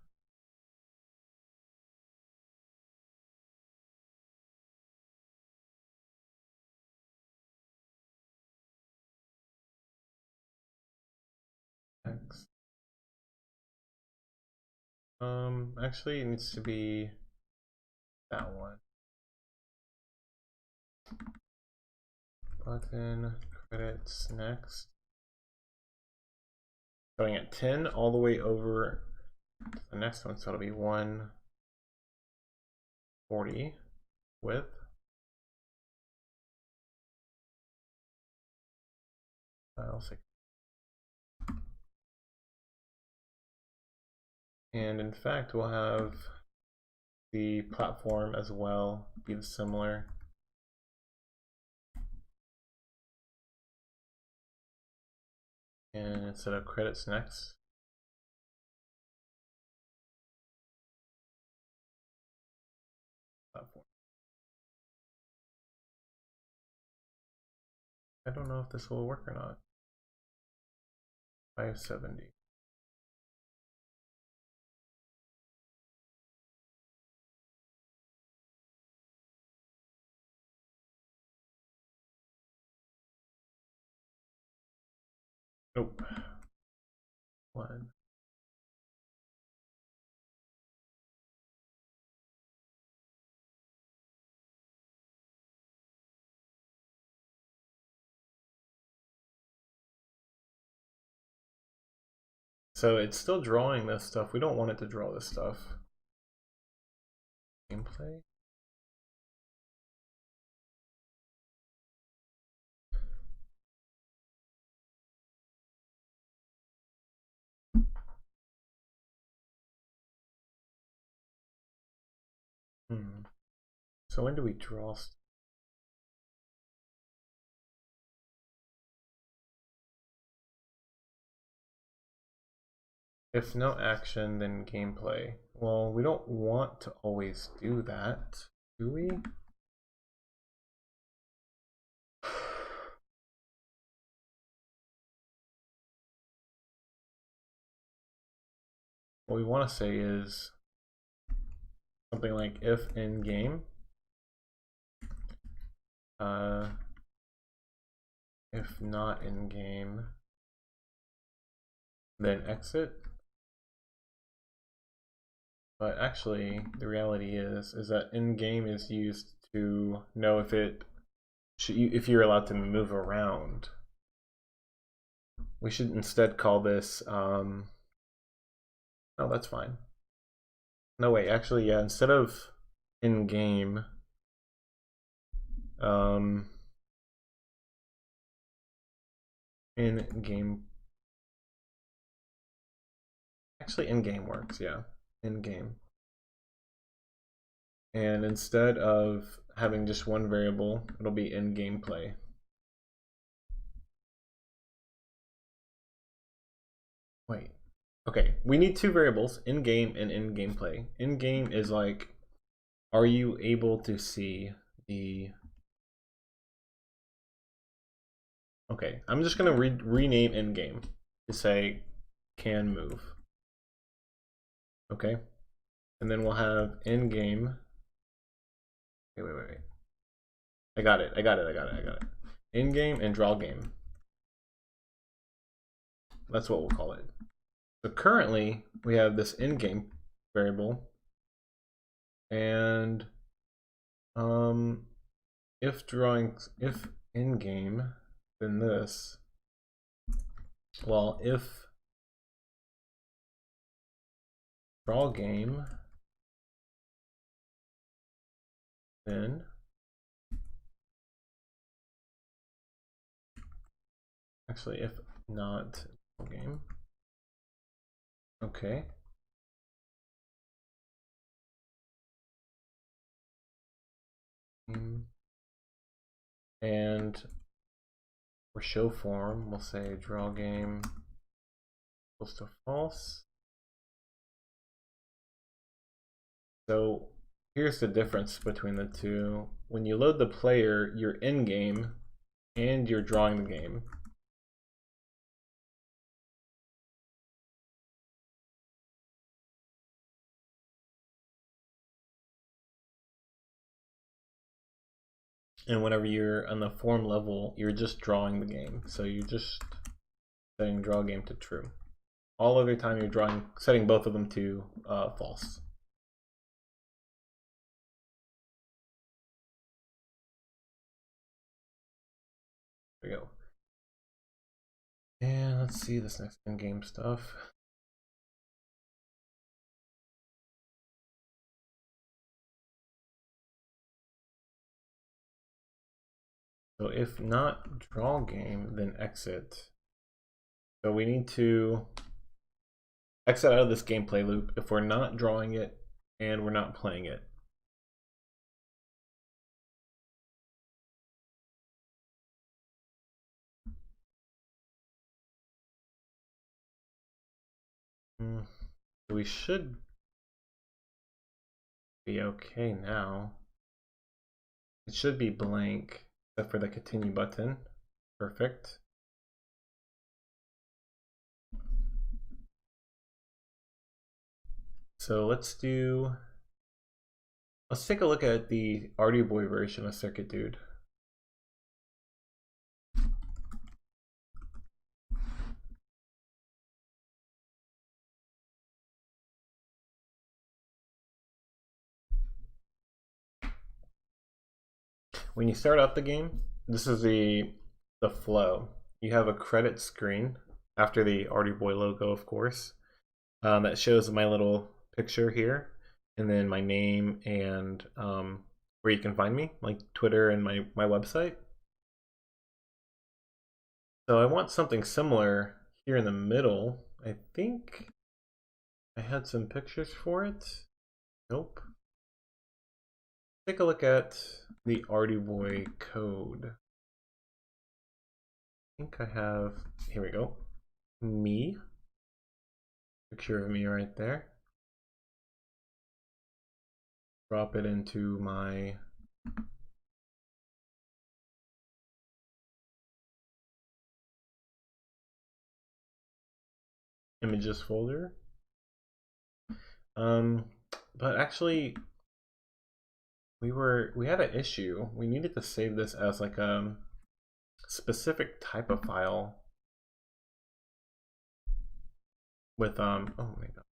X. Actually it needs to be that one. Button credits next. Starting at 10 all the way over to the next one, so it'll be 140 width. I'll say. And in fact, we'll have the platform as well be similar. And instead of credits next, platform. I don't know if this will work or not. 570. Nope. One. So it's still drawing this stuff. We don't want it to draw this stuff. Gameplay. So when do we draw stuff? If no action, then gameplay. Well, we don't want to always do that, do we? What we want to say is something like if in game, if not in game, then exit. But actually, the reality is that in game is used to know if if you're allowed to move around. We should instead call this. Oh, that's fine. No, wait, actually, yeah, instead of in game, in game, actually, in game works, yeah, in game. And instead of having just one variable, it'll be in gameplay. Wait, okay, we need two variables, in game and in gameplay. In game is like, are you able to see the... Okay, I'm just gonna rename in game to say can move. Okay, and then we'll have in game. Wait. I got it. In game and draw game. That's what we'll call it. So currently we have this in game variable, and if in game, then this. Well, if draw game, then actually if not Game. Okay. And for show form, we'll say draw game equals to false. So here's the difference between the two. When you load the player, you're in game and you're drawing the game. And whenever you're on the form level, you're just drawing the game. So you're just setting draw game to true. All other time you're drawing, setting both of them to false. There we go. And let's see this next in-game stuff. So if not draw game, then exit. So we need to exit out of this gameplay loop if we're not drawing it and we're not playing it. We should be okay now. It should be blank except for the continue button. Perfect. So let's take a look at the Artie Boy version of Circuit Dude. When you start up the game, this is the flow. You have a credit screen after the Artie Boy logo, of course, that shows my little picture here, and then my name and where you can find me, like Twitter and my website. So I want something similar here in the middle. I think I had some pictures for it. Nope. Take a look at the Artie Boy code. I think I have, here we go, me. Picture of me right there. Drop it into my images folder. But actually we had an issue. We needed to save this as like a specific type of file with oh my god.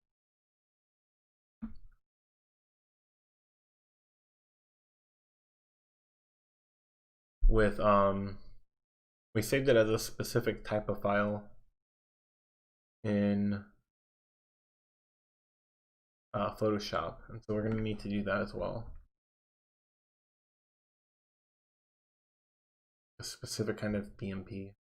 With we saved it as a specific type of file in Photoshop, and so we're going to need to do that as well. A specific kind of BMP.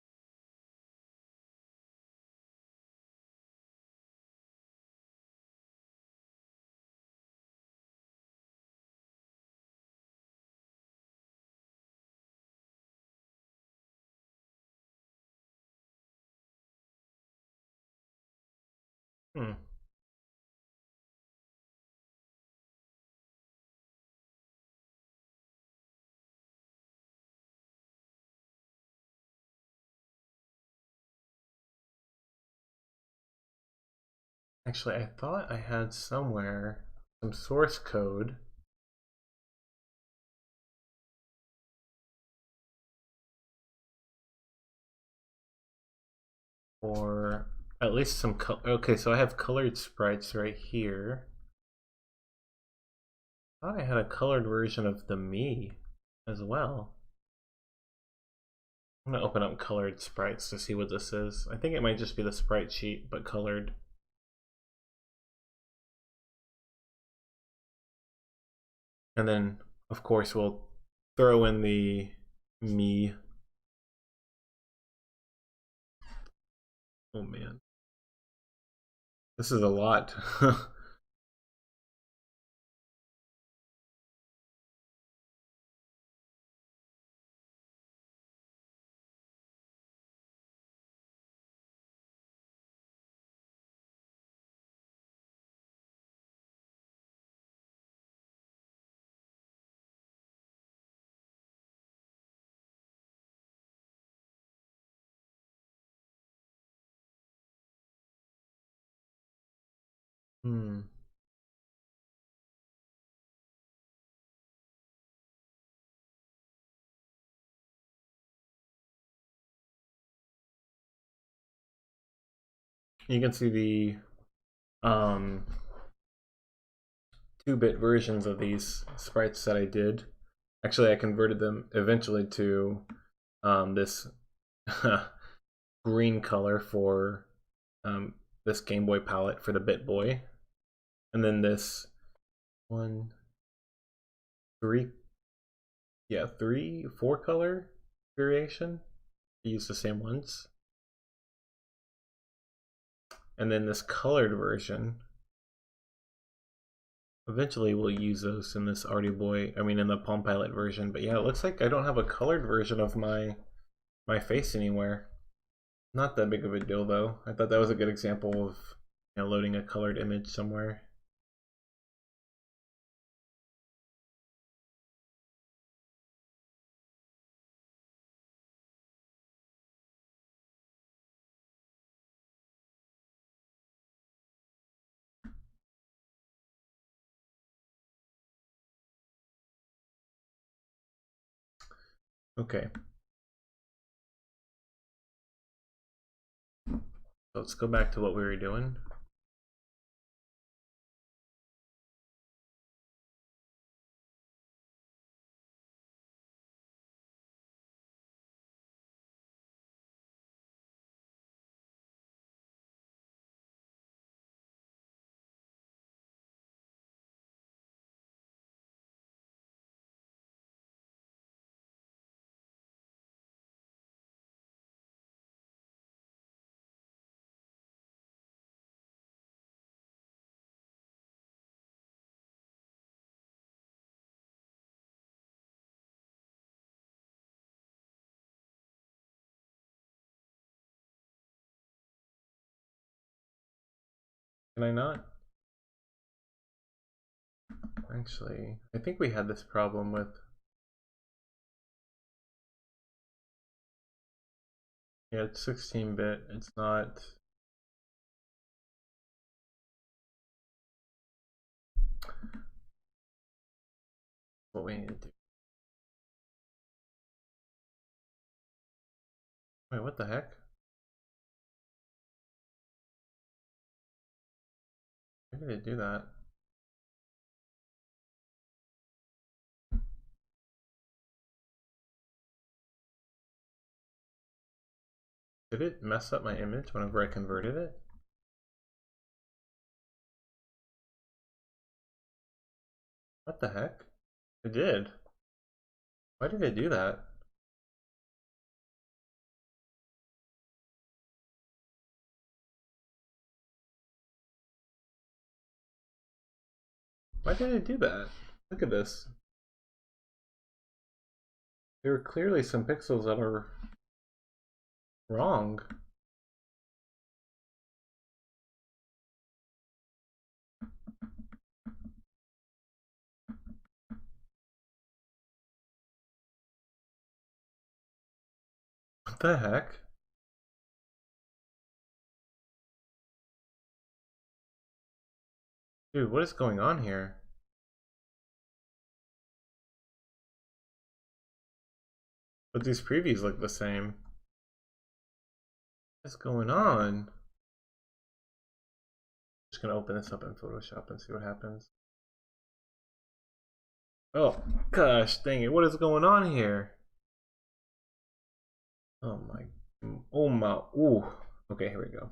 Actually, I thought I had somewhere some source code or at least some okay, so I have colored sprites right here. I thought I had a colored version of the me as well. I'm gonna open up colored sprites to see what this is. I think it might just be the sprite sheet, but colored. And then, of course, we'll throw in the me Oh man. This is a lot. Hmm. You can see the 2-bit versions of these sprites that I did. Actually, I converted them eventually to this green color for this Game Boy palette for the Bit Boy, and then this 1, 3, yeah, 3, 4 color variation. I use the same ones, and then this colored version. Eventually, we'll use those in this Arty Boy. I mean, in the Palm Pilot version. But yeah, it looks like I don't have a colored version of my face anywhere. Not that big of a deal though. I thought that was a good example of, you know, loading a colored image somewhere. Okay. So let's go back to what we were doing. Can I not? Actually, I think we had this problem with... Yeah, it's 16-bit. It's not... what we need to do. Wait, what the heck? Why did it do that? Did it mess up my image whenever I converted it? What the heck? It did. Why did it do that? Why did it do that? Look at this. There are clearly some pixels that are wrong. What the heck? Dude, what is going on here? But these previews look the same. What's going on? Just gonna open this up in Photoshop and see what happens. Oh gosh, dang it! What is going on here? Oh my! Oh my! Ooh. Okay, here we go.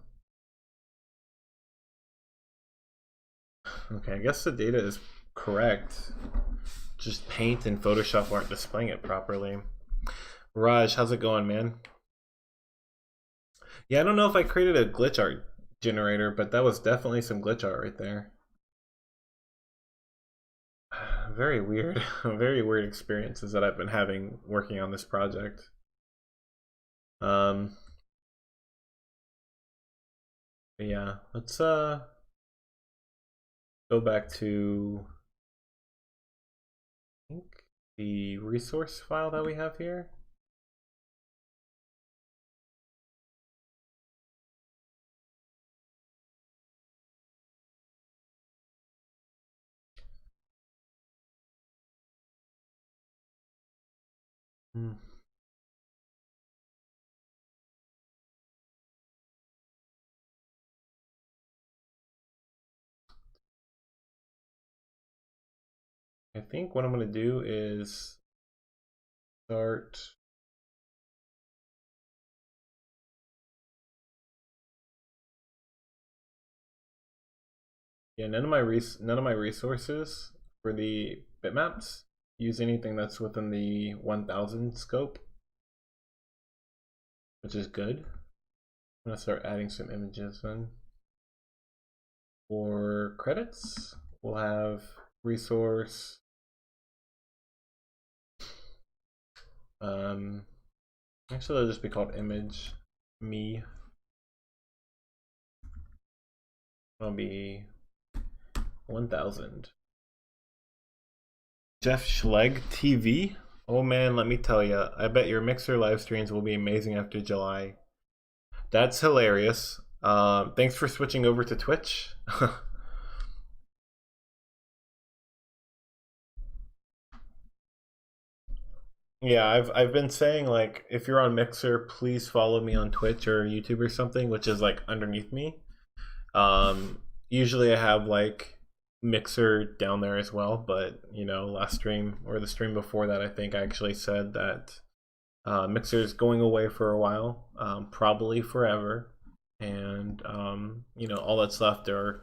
Okay, I guess the data is correct. Just Paint and Photoshop aren't displaying it properly. Raj, how's it going, man? Yeah, I don't know if I created a glitch art generator, but that was definitely some glitch art right there. Very weird, very weird experiences that I've been having working on this project. Um, yeah, let's go back to, I think, the resource file that we have here. Hmm. I think what I'm going to do is start. Yeah, none of my resources for the bitmaps use anything that's within the 1000 scope, which is good. I'm gonna start adding some images then. For credits, we'll have resource. Actually, it'll just be called image me. It'll be 1000. Jeff Schleg TV. Oh man, let me tell you, I bet your Mixer live streams will be amazing after July. That's hilarious. Thanks for switching over to Twitch. Yeah, I've been saying like if you're on Mixer, please follow me on Twitch or YouTube or something, which is like underneath me. Usually I have like Mixer down there as well, but you know, last stream or the stream before that, I think I actually said that Mixer is going away for a while, probably forever, and you know, all that's left are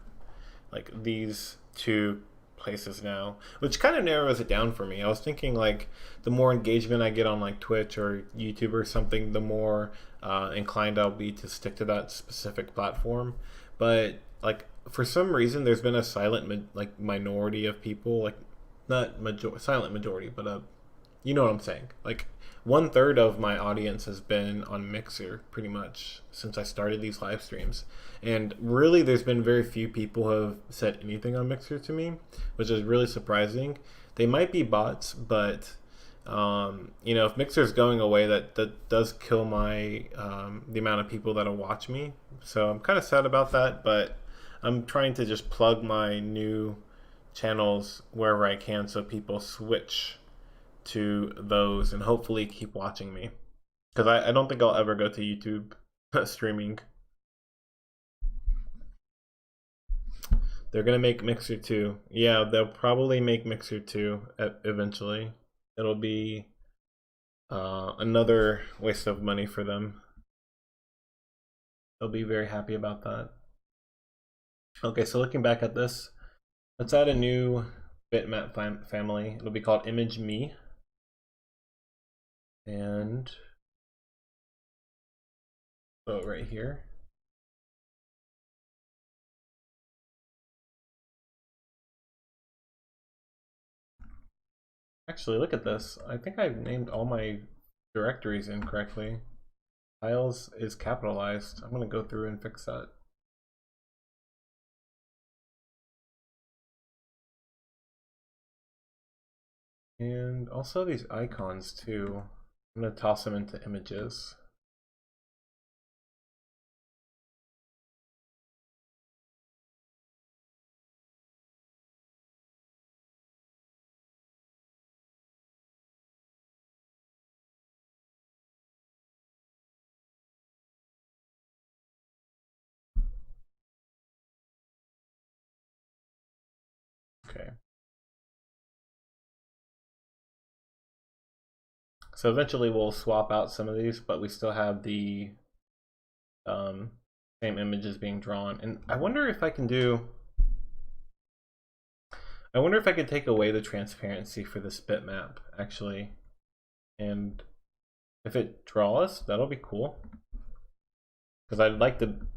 like these two places now, which kind of narrows it down for me. I was thinking like the more engagement I get on like Twitch or YouTube or something, the more inclined I'll be to stick to that specific platform. But like for some reason, there's been a silent like minority of people, like not silent majority, but you know what I'm saying, like 1/3 of my audience has been on Mixer pretty much since I started these live streams. And really, there's been very few people who have said anything on Mixer to me, which is really surprising. They might be bots, but you know, if Mixer is going away, that does kill my the amount of people that'll watch me. So I'm kind of sad about that, but I'm trying to just plug my new channels wherever I can so people switch to those and hopefully keep watching me, because I don't think I'll ever go to YouTube streaming. They're gonna make Mixer 2. Yeah, they'll probably make Mixer 2 eventually. It'll be another waste of money for them. They'll be very happy about that. Okay, so looking back at this, let's add a new bitmap family. It'll be called image me. And oh, right here. Actually, look at this. I think I've named all my directories incorrectly. Files is capitalized. I'm going to go through and fix that. And also these icons too. I'm going to toss them into images. Okay. So eventually we'll swap out some of these, but we still have the same images being drawn. And I wonder if I can do... I wonder if I could take away the transparency for this bitmap, actually. And if it draws, that'll be cool. because I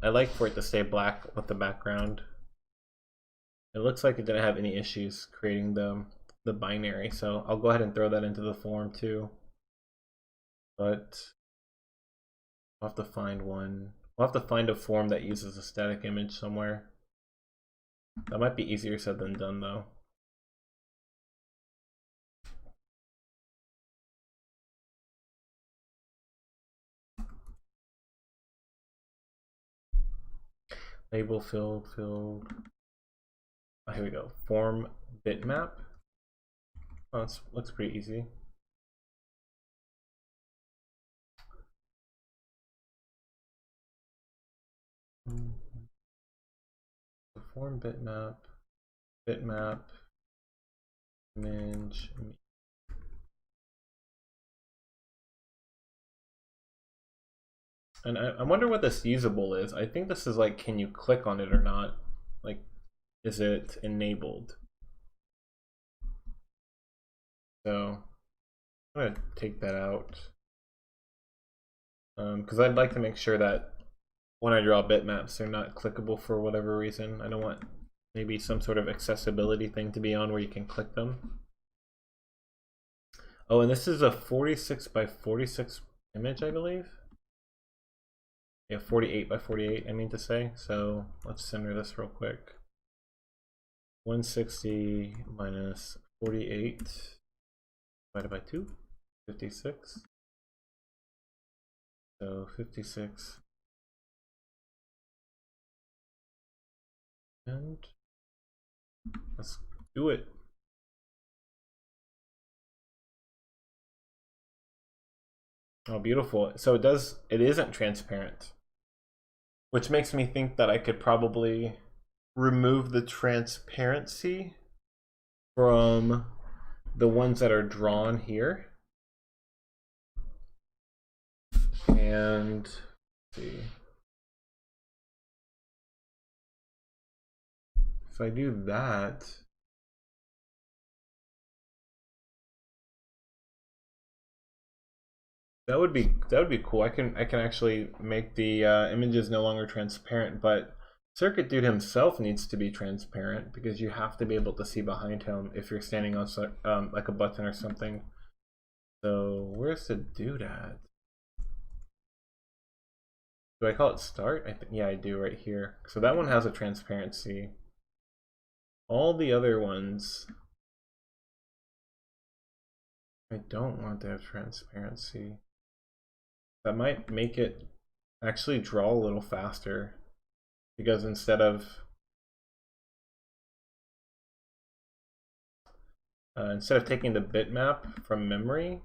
like for it to stay black with the background. It looks like it didn't have any issues creating the binary, so I'll go ahead and throw that into the form too. But I'll have to find one. We'll have to find a form that uses a static image somewhere. That might be easier said than done though. Label field. Oh, here we go. Form bitmap. Oh, it looks pretty easy. Form bitmap, image. And I wonder what this usable is. I think this is like, can you click on it or not? Like, is it enabled? So I'm gonna take that out because I'd like to make sure that when I draw bitmaps, they're not clickable for whatever reason. I don't want maybe some sort of accessibility thing to be on where you can click them. Oh, and this is a 46 by 46 image, I believe. Yeah, 48 by 48, I mean to say. So let's center this real quick. 160 minus 48 divided by 2, 56. So 56. And let's do it. Oh, beautiful. So it isn't transparent, which makes me think that I could probably remove the transparency from the ones that are drawn here. And let's see. If I do that, that would be cool. I can actually make the images no longer transparent, but Circuit Dude himself needs to be transparent because you have to be able to see behind him if you're standing on like a button or something. So where's the dude at? Do I call it start? I think, yeah, I do right here. So that one has a transparency. All the other ones, I don't want to have transparency. That might make it actually draw a little faster, because instead of taking the bitmap from memory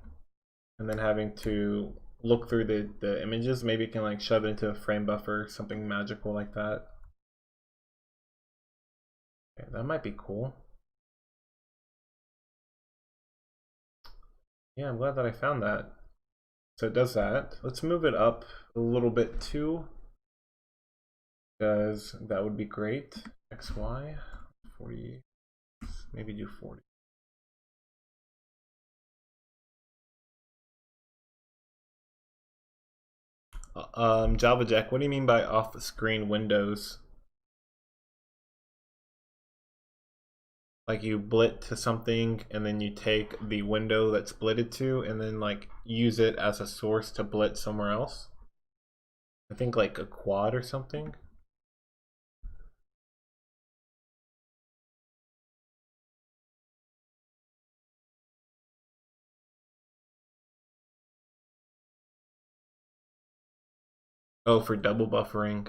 and then having to look through the images, maybe it can like shove it into a frame buffer, something magical like that. Okay, that might be cool. Yeah, I'm glad that I found that. So it does that. Let's move it up a little bit too, because that would be great. XY 40, maybe do 40. Java Jack, what do you mean by off-screen windows? Like you blit to something and then you take the window that's blitted to and then like use it as a source to blit somewhere else? I think like a quad or something. Oh, for double buffering.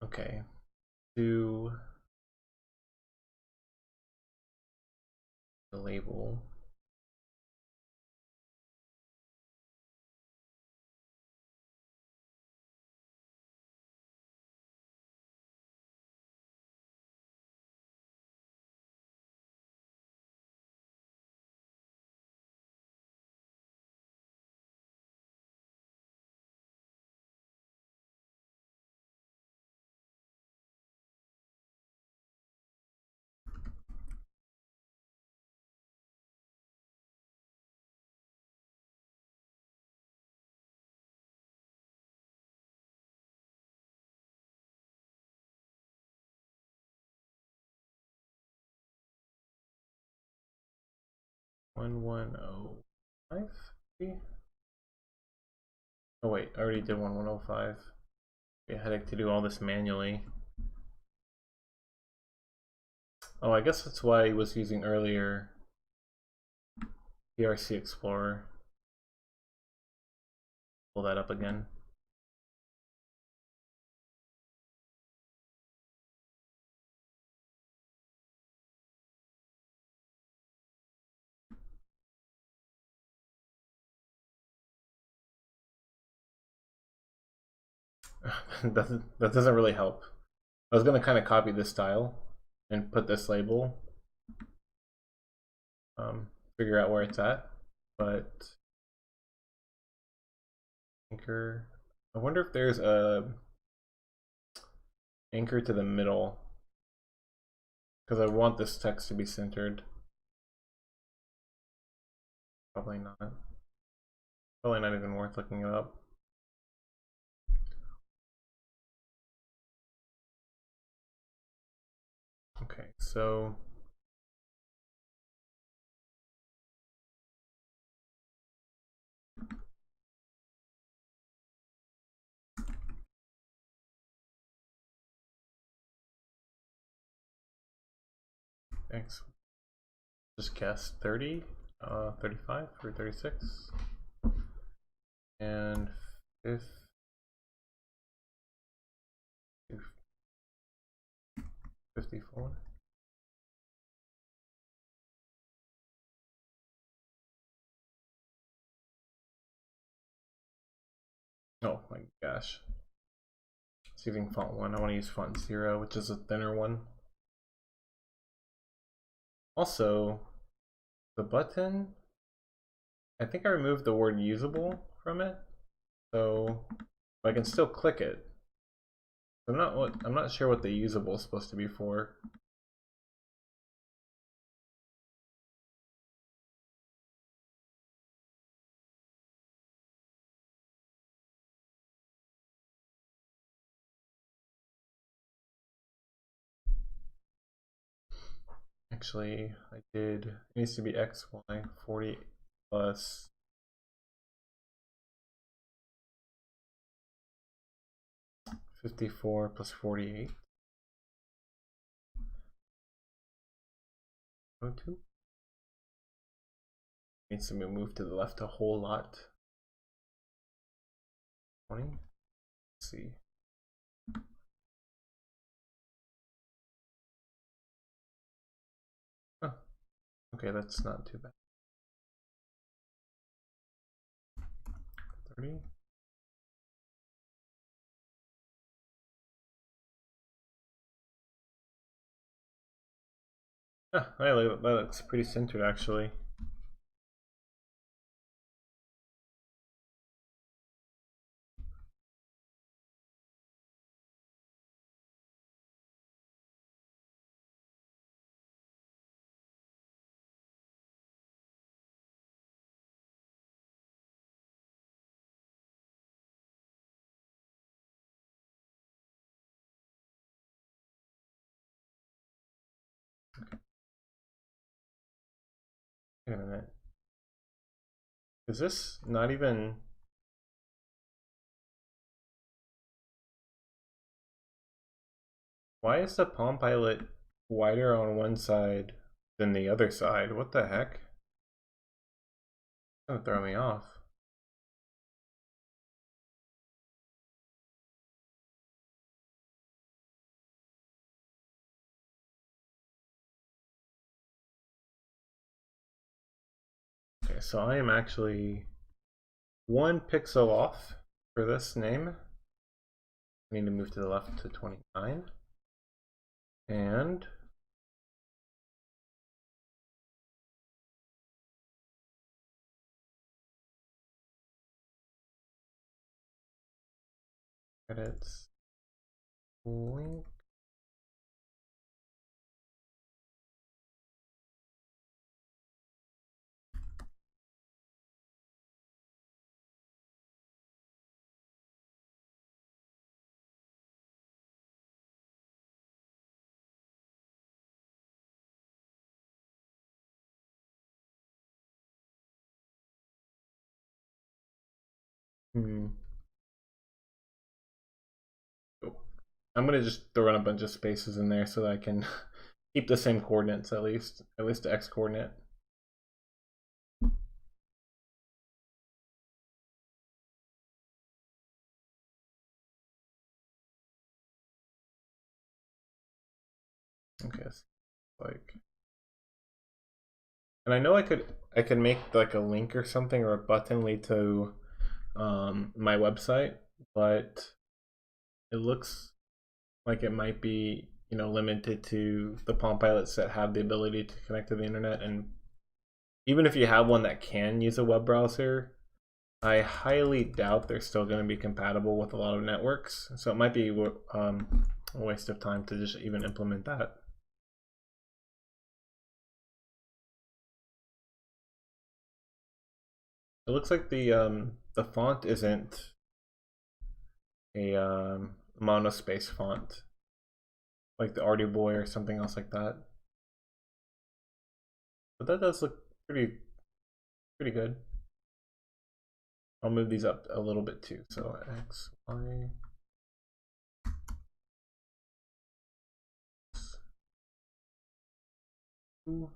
Okay. Do the label. 1105. Oh wait, I already did 1105. I had to do all this manually. Oh, I guess that's why I was using earlier PRC Explorer. Pull that up again. that doesn't really help. I was gonna kind of copy this style and put this label, figure out where it's at, but anchor. I wonder if there's a anchor to the middle, because I want this text to be centered. Probably not. Probably not even worth looking it up. Okay, so thanks. Just guess 30, 35 or 36, and 54. Oh my gosh. It's using font 1. I want to use font 0, which is a thinner one. Also, the button, I think I removed the word usable from it, so I can still click it. I'm not sure what the usable is supposed to be for. Actually, it needs to be XY 40 plus 54 plus 48. 02. Needs to be moved to the left a whole lot. 20. Let's see. Oh, okay, that's not too bad. 30. Ah, that looks pretty centered actually. Wait a minute. Is this not even... Why is the Palm Pilot wider on one side than the other side? What the heck? It's gonna throw me off. Okay, so I am actually 1 pixel off for this name. I need to move to the left to 29. And edits, link. Hmm. I'm gonna just throw in a bunch of spaces in there so that I can keep the same coordinates at least the x coordinate. Okay, like, and I know I could make like a link or something or a button lead to my website, but it looks like it might be, you know, limited to the Palm Pilots that have the ability to connect to the internet. And even if you have one that can use a web browser, I highly doubt they're still going to be compatible with a lot of networks. So it might be a waste of time to just even implement that. It looks like the font isn't a monospace font, like the Artie Boy or something else like that. But that does look pretty good. I'll move these up a little bit too. So X, Y, the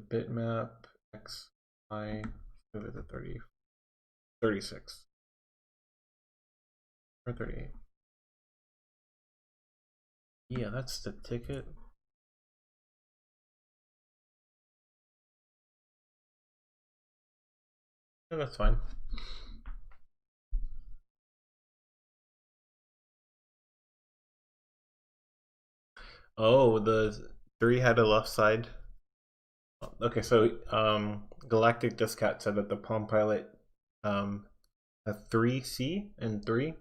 bitmap, X, Y, move it to 30, 36, or 38. Yeah, that's the ticket. Yeah, that's fine. Oh, the 3 had a left side. Okay, so Galactic Discat said that the Palm Pilot a 3C and 3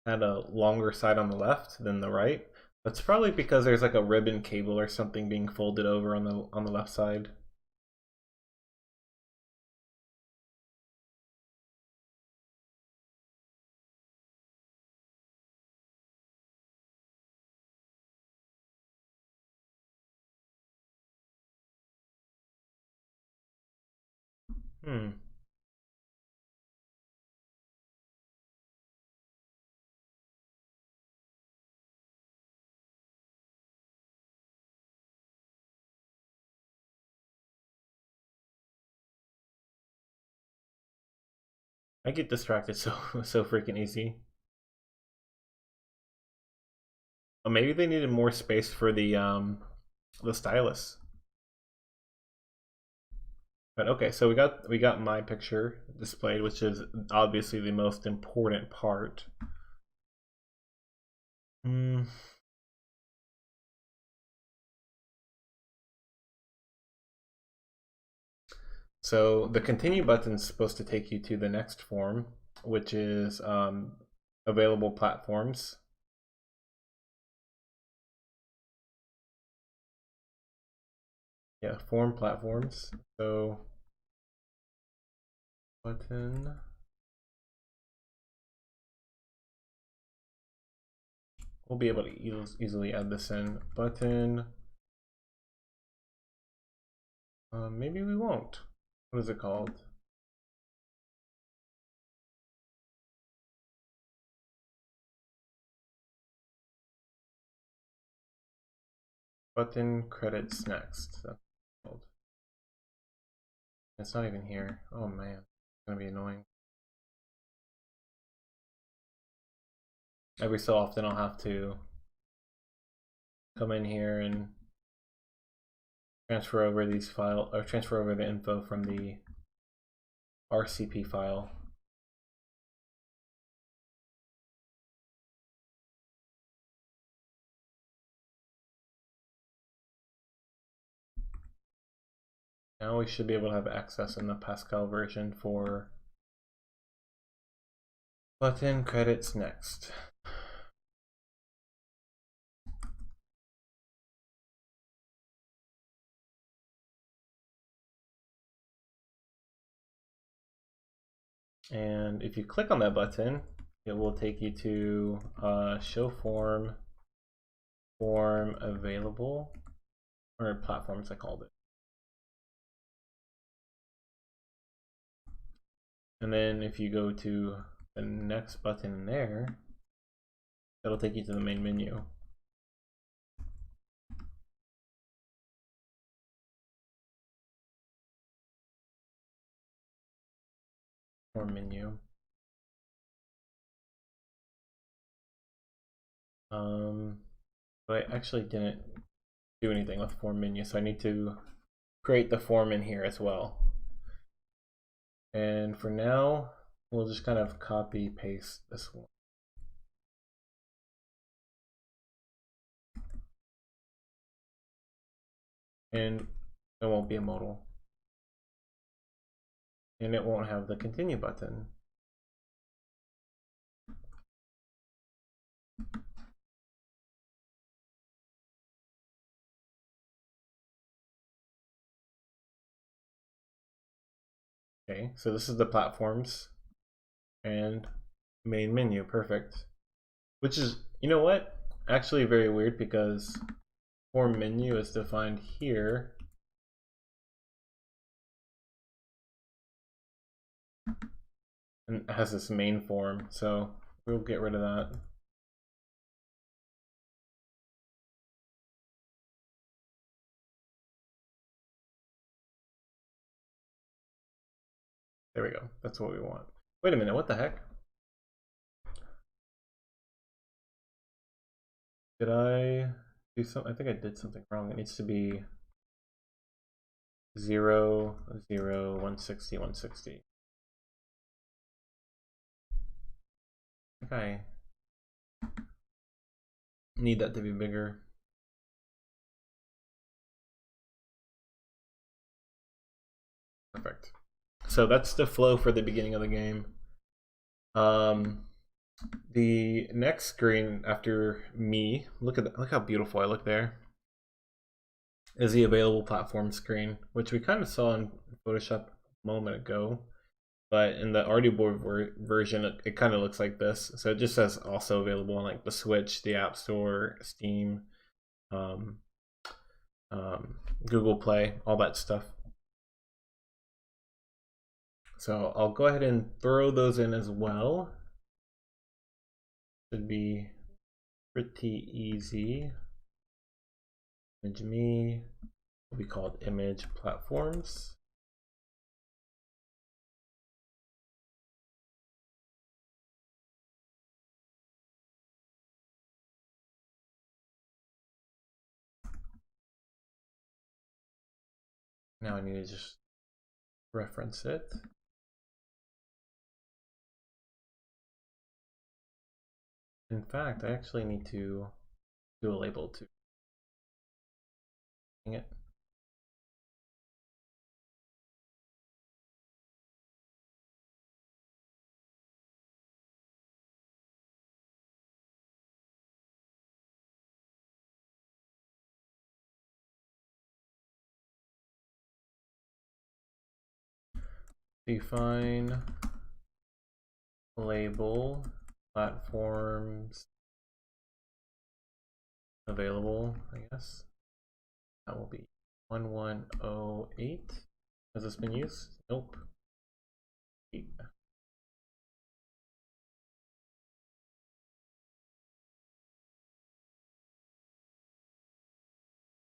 had a longer side on the left than the right. That's probably because there's like a ribbon cable or something being folded over on the left side. Hmm. I get distracted so freaking easy. Or maybe they needed more space for the stylus. But okay, so we got my picture displayed, which is obviously the most important part. Hmm. So the continue button is supposed to take you to the next form, which is available platforms. Yeah, form platforms. So button. We'll be able to easily add this in. Button. Maybe we won't. What is it called? Button credits next. That's called. It's not even here. Oh man, it's gonna be annoying. Every so often I'll have to come in here and transfer over these file or transfer over the info from the RCP file. Now we should be able to have access in the Pascal version for button credits next. And if you click on that button, it will take you to show form available, or platforms I called it. And then if you go to the next button there, that'll take you to the main menu. Or menu. But I actually didn't do anything with form menu, so I need to create the form in here as well. And for now, we'll just kind of copy paste this one. And it won't be a modal. And it won't have the continue button. Okay, so this is the platforms and main menu, perfect. Which is, you know what? Actually very weird because form menu is defined here. And it has this main form, so we'll get rid of that. There we go, that's what we want. Wait a minute, what the heck? Did I do something? I think I did something wrong. It needs to be 0, 0, 160, 160. I need that to be bigger. Perfect. So that's the flow for the beginning of the game. The next screen after me, look how beautiful I look there, is the available platform screen, which we kind of saw in Photoshop a moment ago. But in the Artboard version, it kind of looks like this. So it just says also available on like the Switch, the App Store, Steam, Google Play, all that stuff. So I'll go ahead and throw those in as well. Should be pretty easy. Image me will be called image platforms. Now I need to just reference it. In fact, I actually need to do a label too. Dang it. Define label platforms available, I guess. That will be 1108. Has this been used? Nope. 8.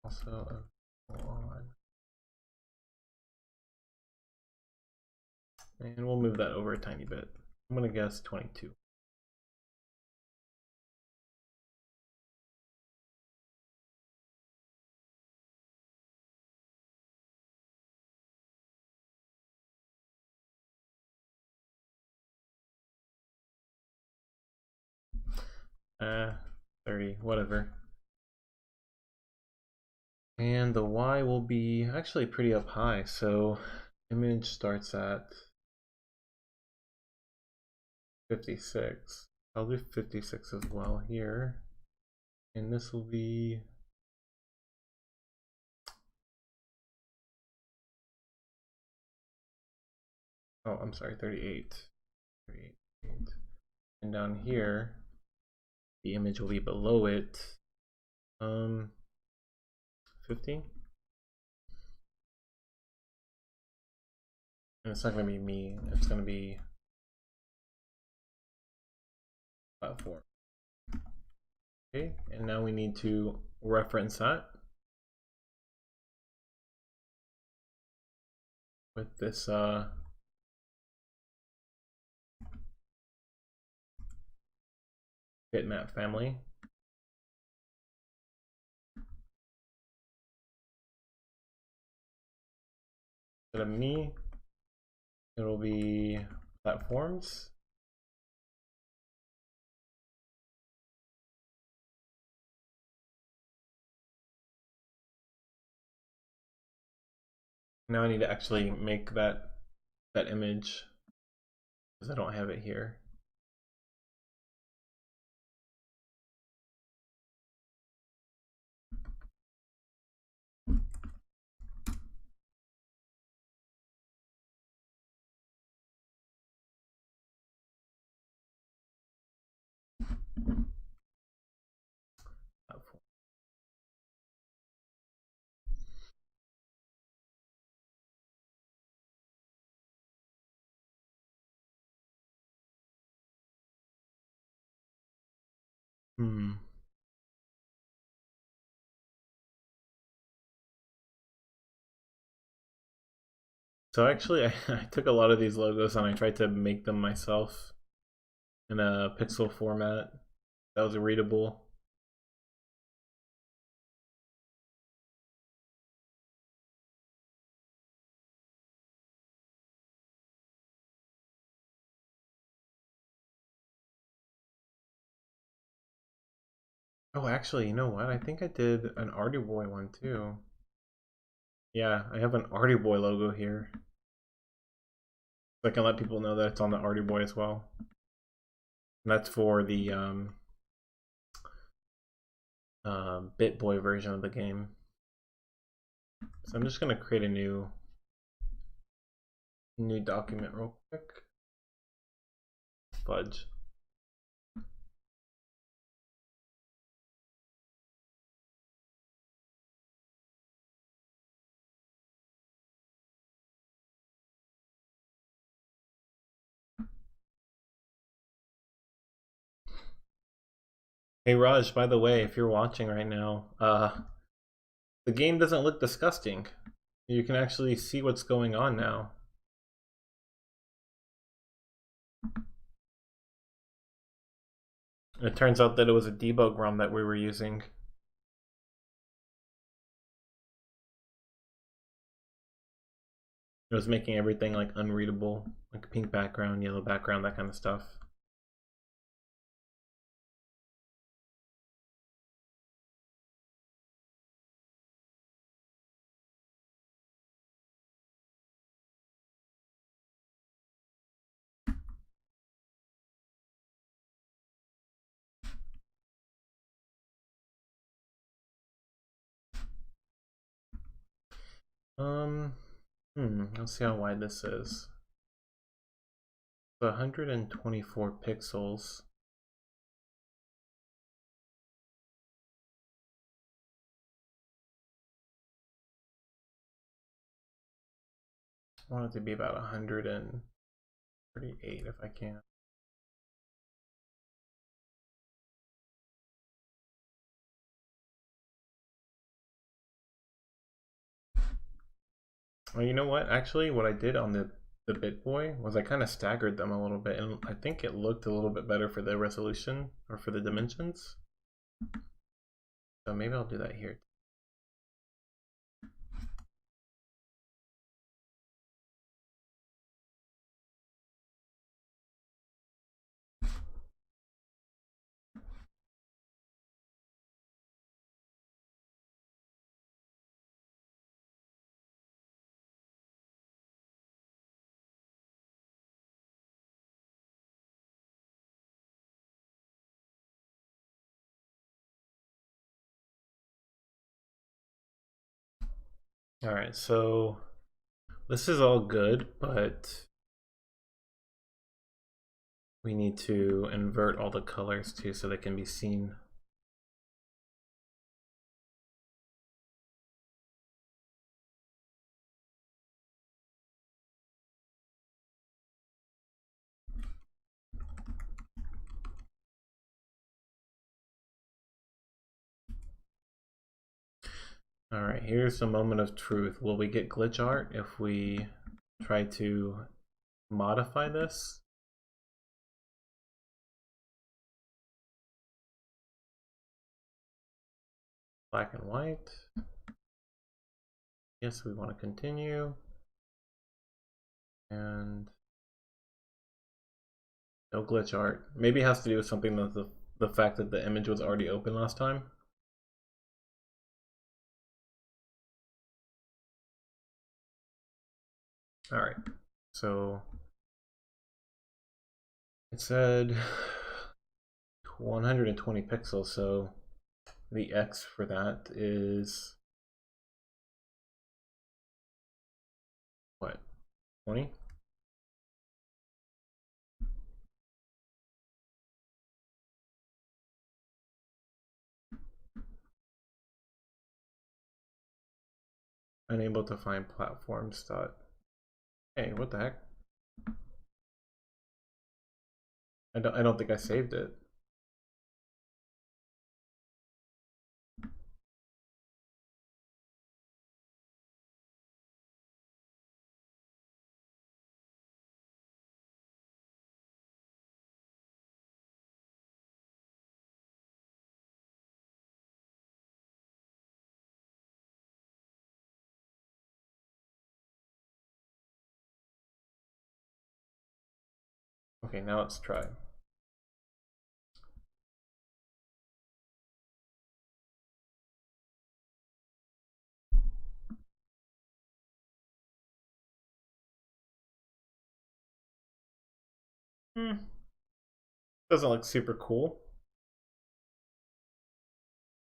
Also on. And we'll move that over a tiny bit. I'm gonna guess 22. Uh, 30, whatever. And the Y will be actually pretty up high, so image starts at 56. I'll do 56 as well here. And this will be I'm sorry, 38. 38. And down here, the image will be below it. 15. And it's not going to be me, it's going to be platform. Okay, and now we need to reference that with this bitmap family. Instead of me, it'll be platforms. Now I need to actually make that image because I don't have it here. So actually, I took a lot of these logos and I tried to make them myself in a pixel format that was readable. Oh, actually, you know what? I think I did an Artie Boy one too. Yeah, I have an Artie Boy logo here. So I can let people know that it's on the Artie Boy as well. And that's for the BitBoy version of the game. So I'm just gonna create a new document real quick. Fudge. Hey Raj, by the way, if you're watching right now, the game doesn't look disgusting. You can actually see what's going on now. It turns out that it was a debug ROM that we were using. It was making everything like unreadable, like pink background, yellow background, that kind of stuff. Let's see how wide this is. 124 pixels. I want it to be about 138 if I can. Well, you know what? Actually, what I did on the BitBoy was I kind of staggered them a little bit, and I think it looked a little bit better for the resolution or for the dimensions. So maybe I'll do that here. All right, so this is all good, but we need to invert all the colors too so they can be seen. All right, here's the moment of truth. Will we get glitch art if we try to modify this? Black and white. Yes, we want to continue. And no glitch art. Maybe it has to do with something with the fact that the image was already open last time. All right, so it said 120 pixels, so the X for that is what, 20? Unable to find platforms dot. Hey, what the heck? I don't think I saved it. Okay, now let's try. Doesn't look super cool,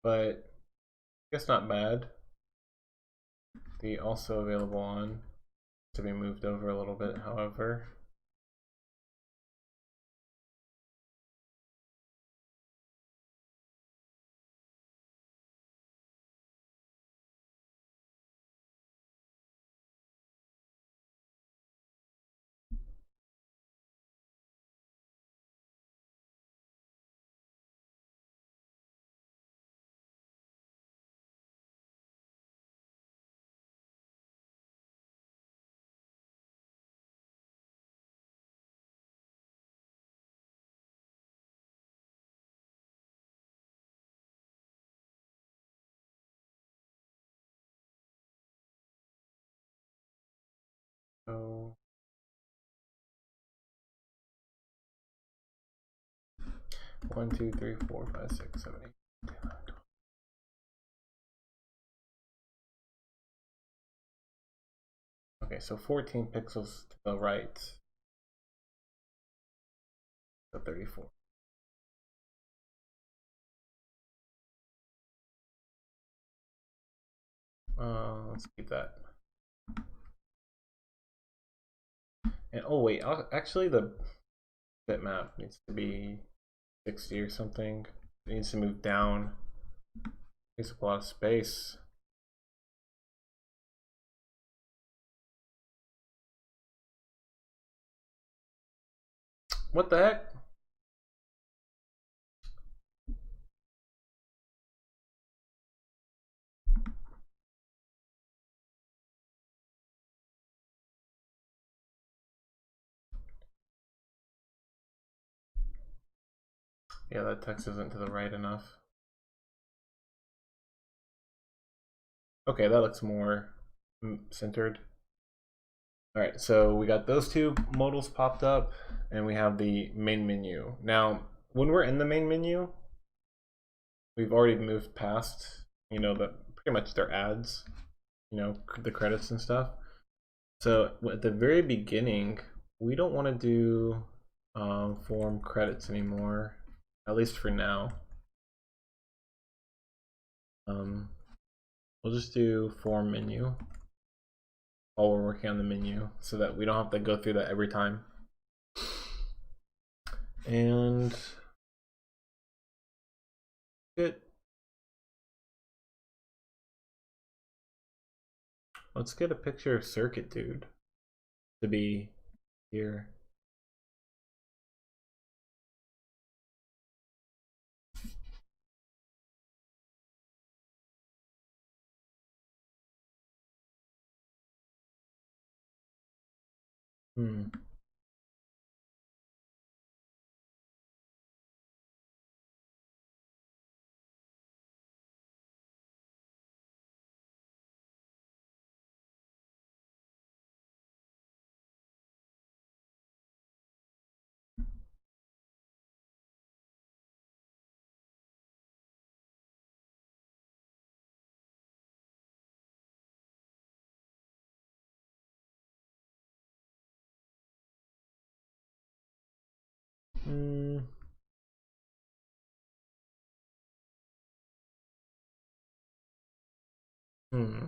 but I guess not bad. The also available on to be moved over a little bit, however. So 1, 2, 3, 4, 5, 6, 7, 8, 9, 10. Okay, so 14 pixels to the right. So 34. Let's keep that. And oh wait, actually the bitmap needs to be 60 or something. It needs to move down. Takes up a lot of space. What the heck? Yeah, that text isn't to the right enough. Okay, that looks more centered. All right, so we got those two modals popped up, and we have the main menu. Now, when we're in the main menu, we've already moved past, you know, pretty much their ads, you know, the credits and stuff. So at the very beginning, we don't want to do form credits anymore, at least for now. We'll just do form menu while we're working on the menu so that we don't have to go through that every time. And good. Let's get a picture of Circuit Dude to be here. Hmm. Hmm. Hmm.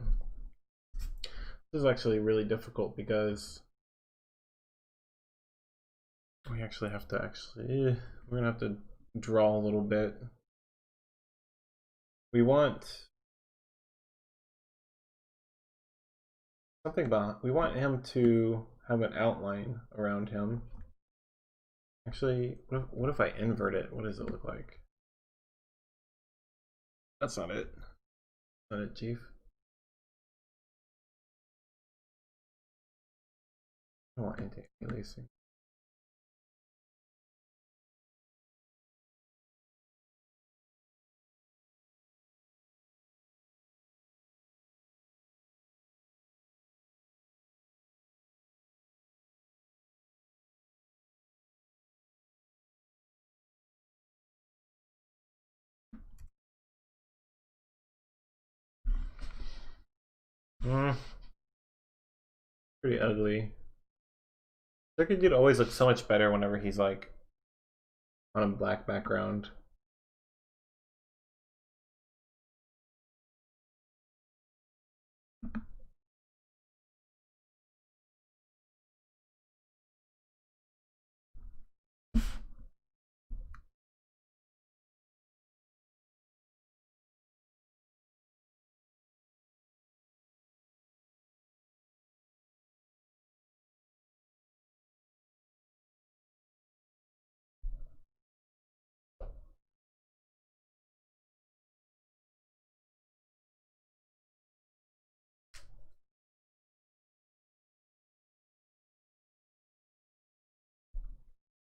This is actually really difficult because we actually have to we're gonna have to draw a little bit. We want something about, we want him to have an outline around him. Actually, what if I invert it? What does it look like? That's not it. Not it, Chief. I don't want anti-aliasing. Pretty ugly. Circuit Dude always looks so much better whenever he's like on a black background.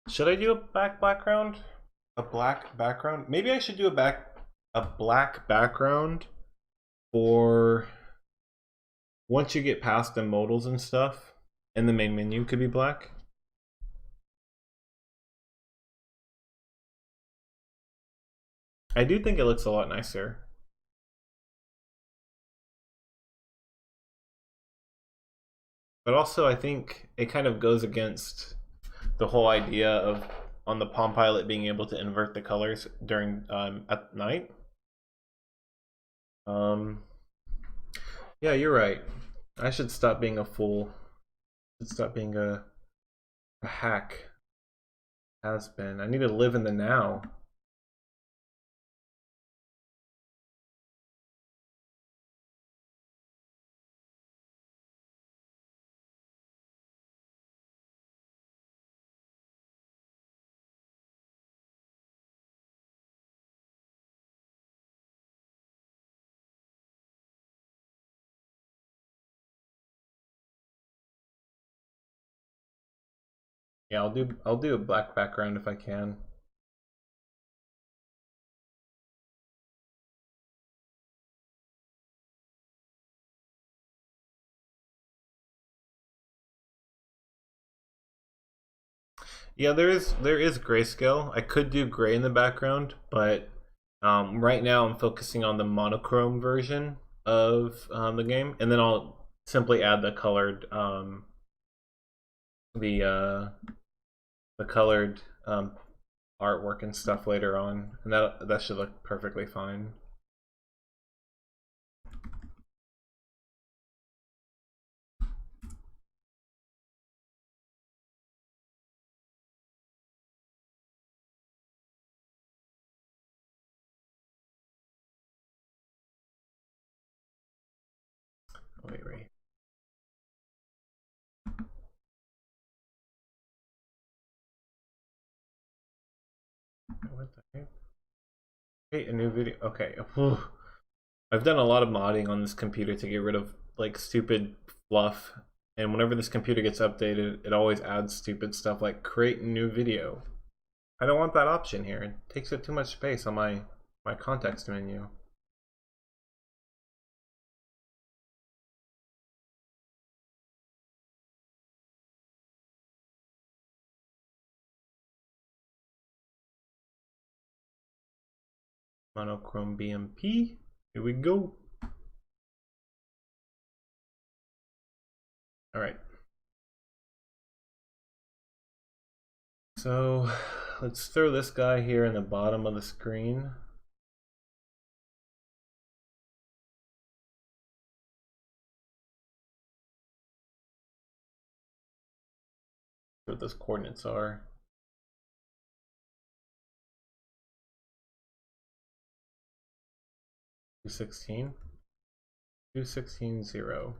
Should I do a background? A black background? Maybe I should do a black background for once you get past the modals and stuff, and the main menu could be black. I do think it looks a lot nicer. But also I think it kind of goes against the whole idea of on the Palm Pilot being able to invert the colors during at night. Um, yeah, you're right. I should stop being a fool. I should stop being a hack. Has been. I need to live in the now. Yeah, I'll do a black background if I can. Yeah, there is grayscale. I could do gray in the background, but right now I'm focusing on the monochrome version of the game, and then I'll simply add the uh, the colored artwork and stuff later on, and that should look perfectly fine. Wait. What the heck? Hey, a new video. Okay. I've done a lot of modding on this computer to get rid of like stupid fluff And whenever this computer gets updated, it always adds stupid stuff like create new video. I don't want that option here. It takes up too much space on my context menu. Monochrome BMP. Here we go. All right. So let's throw this guy here in the bottom of the screen. What those coordinates are. 216. 216, 0.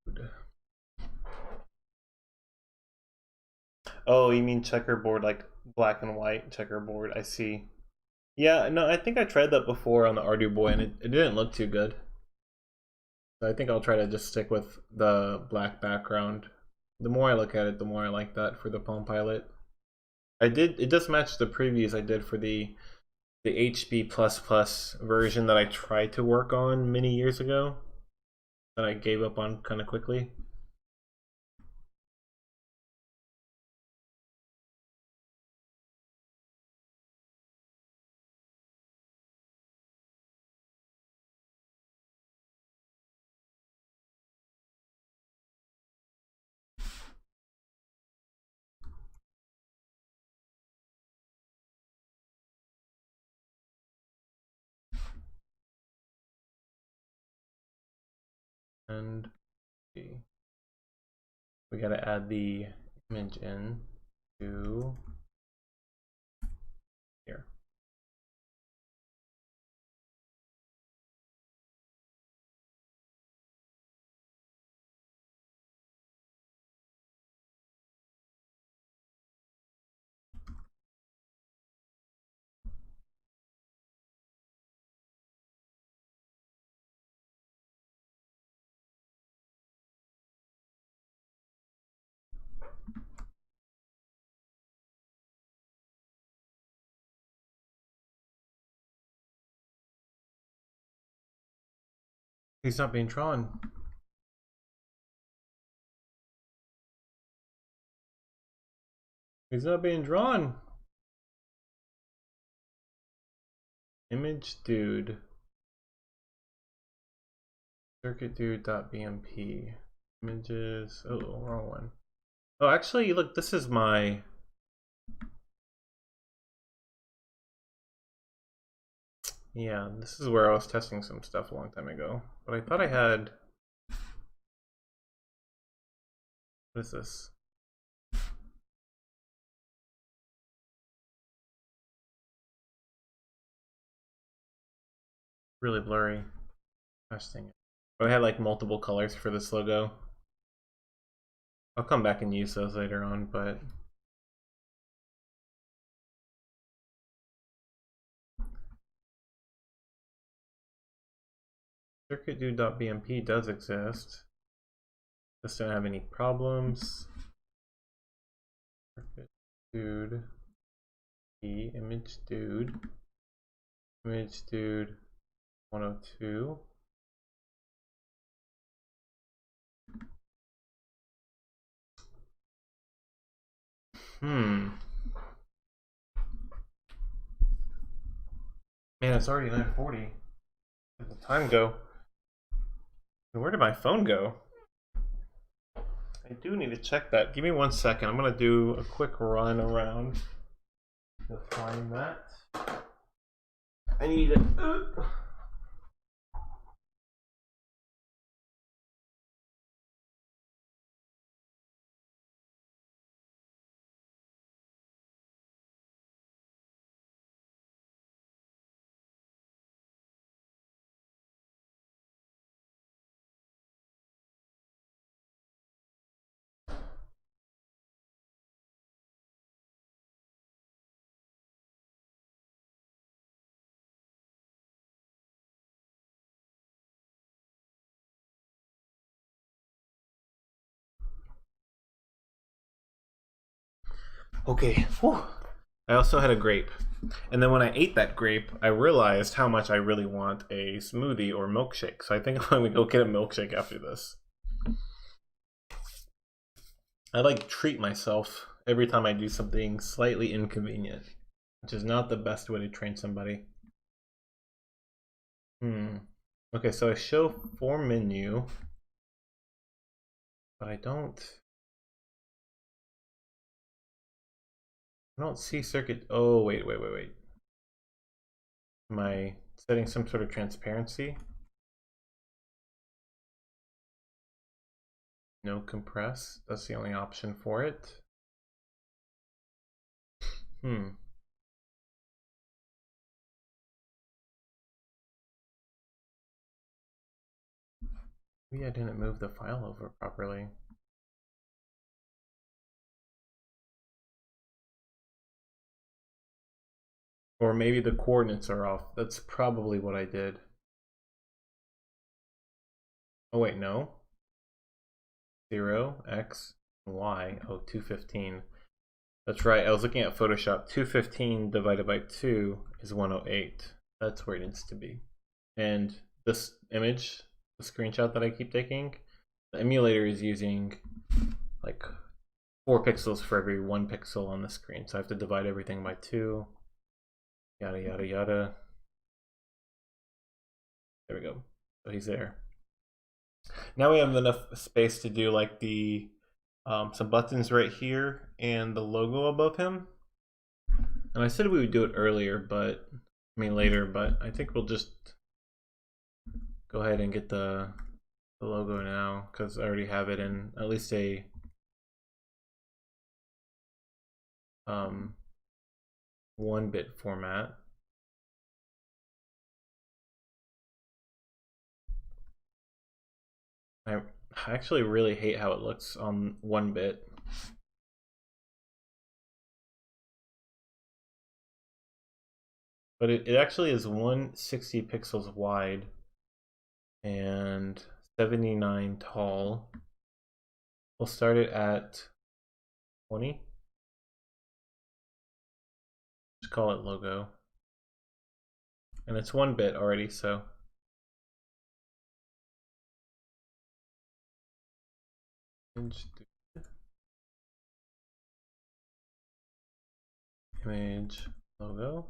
Dude. Oh, you mean checkerboard, like black and white checkerboard? I see. Yeah, no, I think I tried that before on the Arduboy and it didn't look too good. So I think I'll try to just stick with the black background. The more I look at it, the more I like that for the Palm Pilot. It does match the previews I did for the HB++ version that I tried to work on many years ago that I gave up on kind of quickly. And we gotta add the image in to here. He's not being drawn. He's not being drawn. Image dude. Circuit dude.bmp. Images. Oh, wrong one. Oh, actually, look, this is my. Yeah, this is where I was testing some stuff a long time ago. But I thought I had. What is this? Really blurry. Gosh dang it. But I had like multiple colors for this logo. I'll come back and use those later on, but. CircuitDude.bmp does exist. Just don't have any problems. Circuit dude. Image dude. Image dude 102. Man, it's already 9:40. Where'd the time go? Where did my phone go? I do need to check that. Give me 1 second. I'm gonna do a quick run around to find that. I need it. Okay. Whew. I also had a grape. And then when I ate that grape, I realized how much I really want a smoothie or milkshake. So I think I'm going to go get a milkshake after this. I like treat myself every time I do something slightly inconvenient, which is not the best way to train somebody. Okay, so I show form menu, but I don't see circuit. Oh, wait. Am I setting some sort of transparency? No compress. That's the only option for it. Maybe I didn't move the file over properly. Or maybe the coordinates are off. That's probably what I did. Oh wait, no. 0, x, y. Oh, 215. That's right, I was looking at Photoshop. 215 divided by 2 is 108. That's where it needs to be. And this image, the screenshot that I keep taking, the emulator is using like 4 pixels for every 1 pixel on the screen. So I have to divide everything by 2. Yada, yada, yada. There we go. So he's there. Now we have enough space to do like the some buttons right here and the logo above him. And I said we would do it earlier, but I mean later, but I think we'll just go ahead and get the logo now because I already have it in at least a 1-bit format. I actually really hate how it looks on 1-bit. But it actually is 160 pixels wide and 79 tall. We'll start it at 20. Just call it logo. And it's 1-bit already, so. Image logo.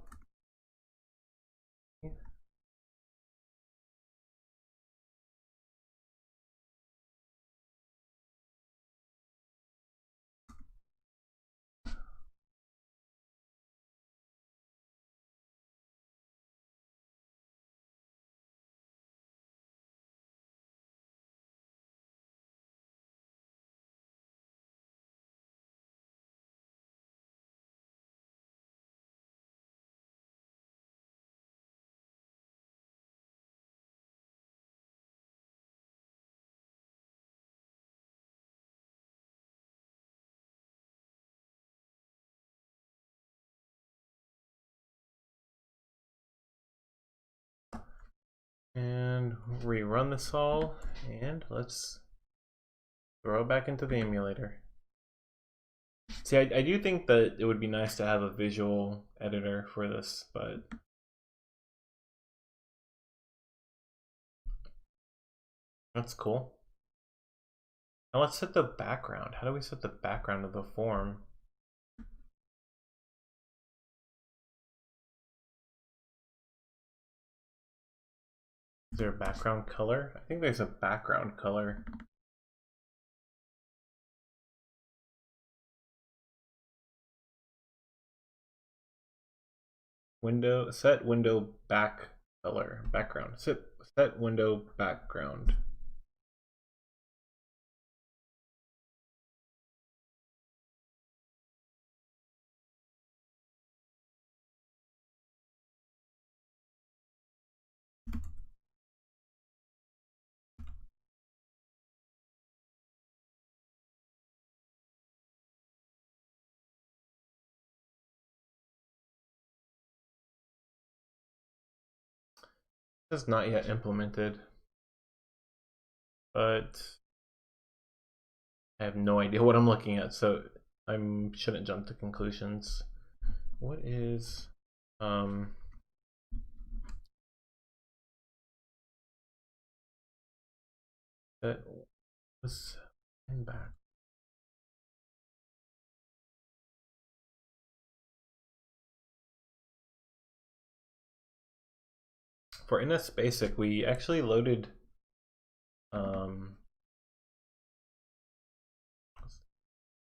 And rerun this all, and let's throw it back into the emulator. See, I do think that it would be nice to have a visual editor for this, but that's cool. Now let's set the background. How do we set the background of the form? Is there a background color? I think there's a background color. Set window back color, background. Set window background. It's not yet implemented, but I have no idea what I'm looking at, so I shouldn't jump to conclusions. What is that was back? For NS Basic, we actually loaded here,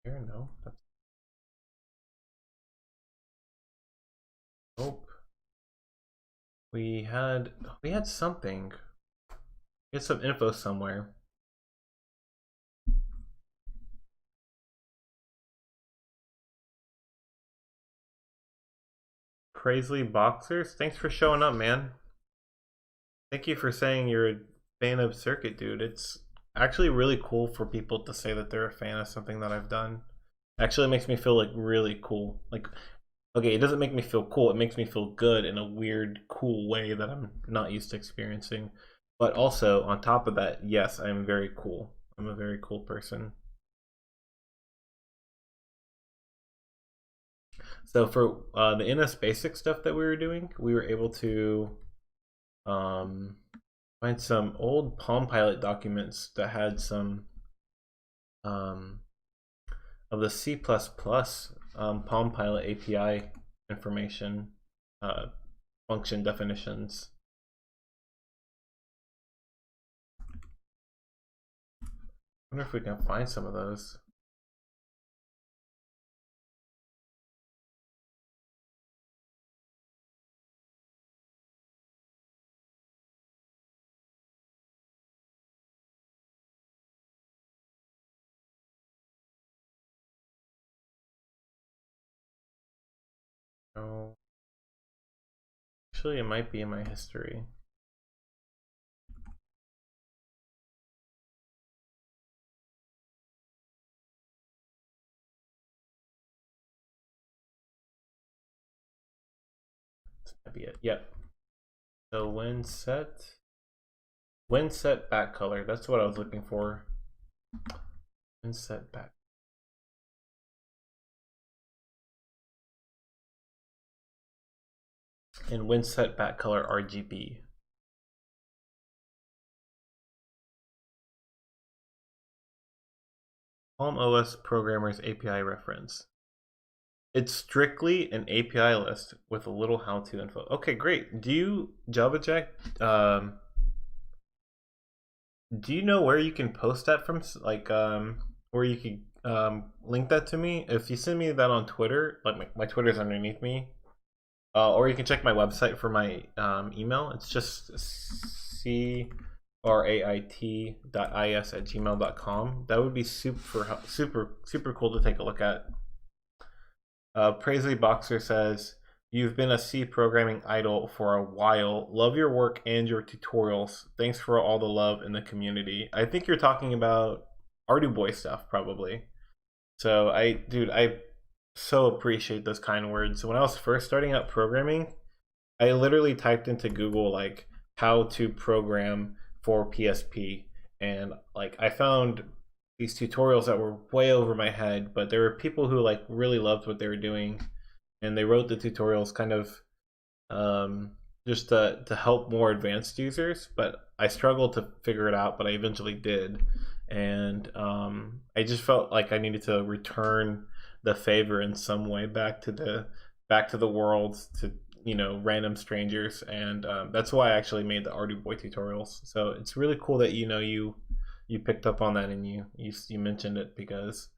no, that's nope. We had something. We had some info somewhere. Crazily Boxers, thanks for showing up, man. Thank you for saying you're a fan of Circuit, dude. It's actually really cool for people to say that they're a fan of something that I've done. Actually makes me feel like really cool. Like, okay, it doesn't make me feel cool, it makes me feel good in a weird, cool way that I'm not used to experiencing. But also, on top of that, yes, I'm very cool. I'm a very cool person. So for the NS Basic stuff that we were doing, we were able to find some old Palm Pilot documents that had some of the C++ Palm Pilot API information, function definitions. I wonder if we can find some of those. No. Actually, it might be in my history. This might be it. Yep. So when set back color, that's what I was looking for. When set back. And when set back color RGB. Palm OS Programmers API reference. It's strictly an API list with a little how-to info. Okay, great. Do you, Java Jack, do you know where you can post that from? Like, where you could link that to me? If you send me that on Twitter, like my Twitter's underneath me, or you can check my website for my email. It's just crait.is@gmail.com. That would be super cool to take a look at. Paisley Boxer says, "You've been a C programming idol for a while. Love your work and your tutorials. Thanks for all the love in the community." I think you're talking about ArduBoy stuff, probably. So I so appreciate those kind words. When I was first starting out programming, I literally typed into Google like how to program for PSP, and like I found these tutorials that were way over my head, but there were people who like really loved what they were doing, and they wrote the tutorials kind of just to help more advanced users. But I struggled to figure it out, but I eventually did, and I just felt like I needed to return the favor in some way back to the world, to you know, random strangers, and that's why I actually made the Arduboy tutorials. So it's really cool that, you know, you picked up on that and you mentioned it, because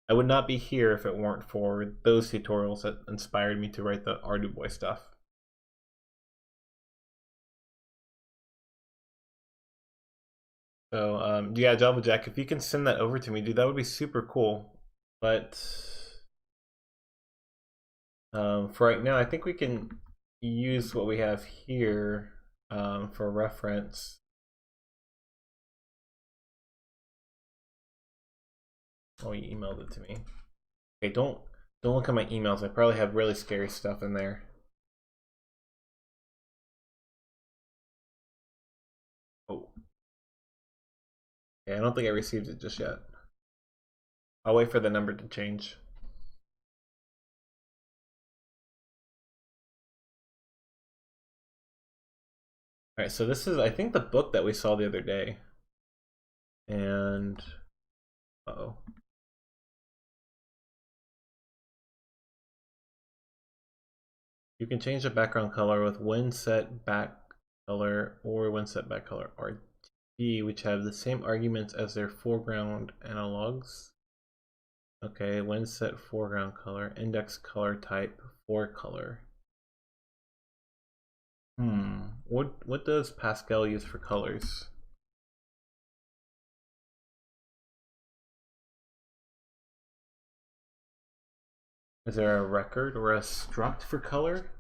I would not be here if it weren't for those tutorials that inspired me to write the Arduboy stuff. So yeah, Java Jack, if you can send that over to me, dude, that would be super cool. But for right now, I think we can use what we have here for reference. Oh, you emailed it to me. Okay, don't look at my emails. I probably have really scary stuff in there. Oh, yeah, I don't think I received it just yet. I'll wait for the number to change. All right, so this is, I think, the book that we saw the other day. And uh-oh. You can change the background color with when set back color or when set back color RGB, which have the same arguments as their foreground analogs. Okay, when set foreground color, index color type, for color. What does Pascal use for colors? Is there a record or a struct for color?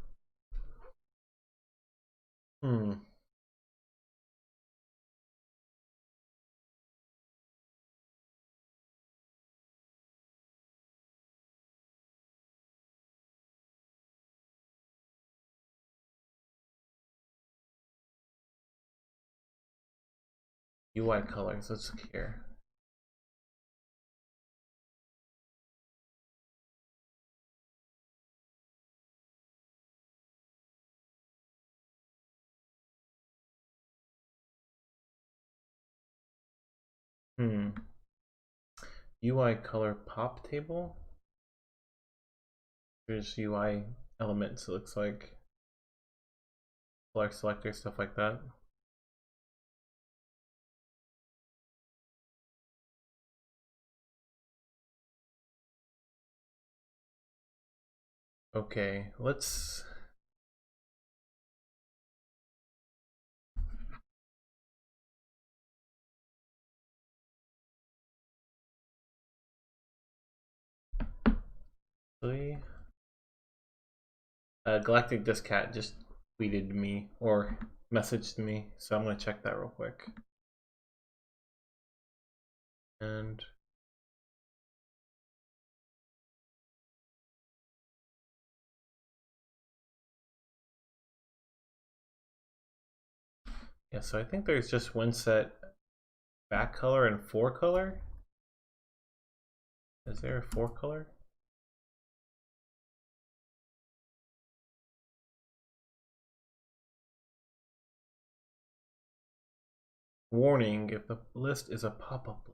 UI colors, let's look here. UI color pop table. There's UI elements, it looks like. Color selector, stuff like that. Okay, let's Galactic Disc Cat just tweeted me or messaged me, so I'm gonna check that real quick. And yeah, so I think there's just one set back color and fore color. Is there a fore color? Warning, if the list is a pop-up.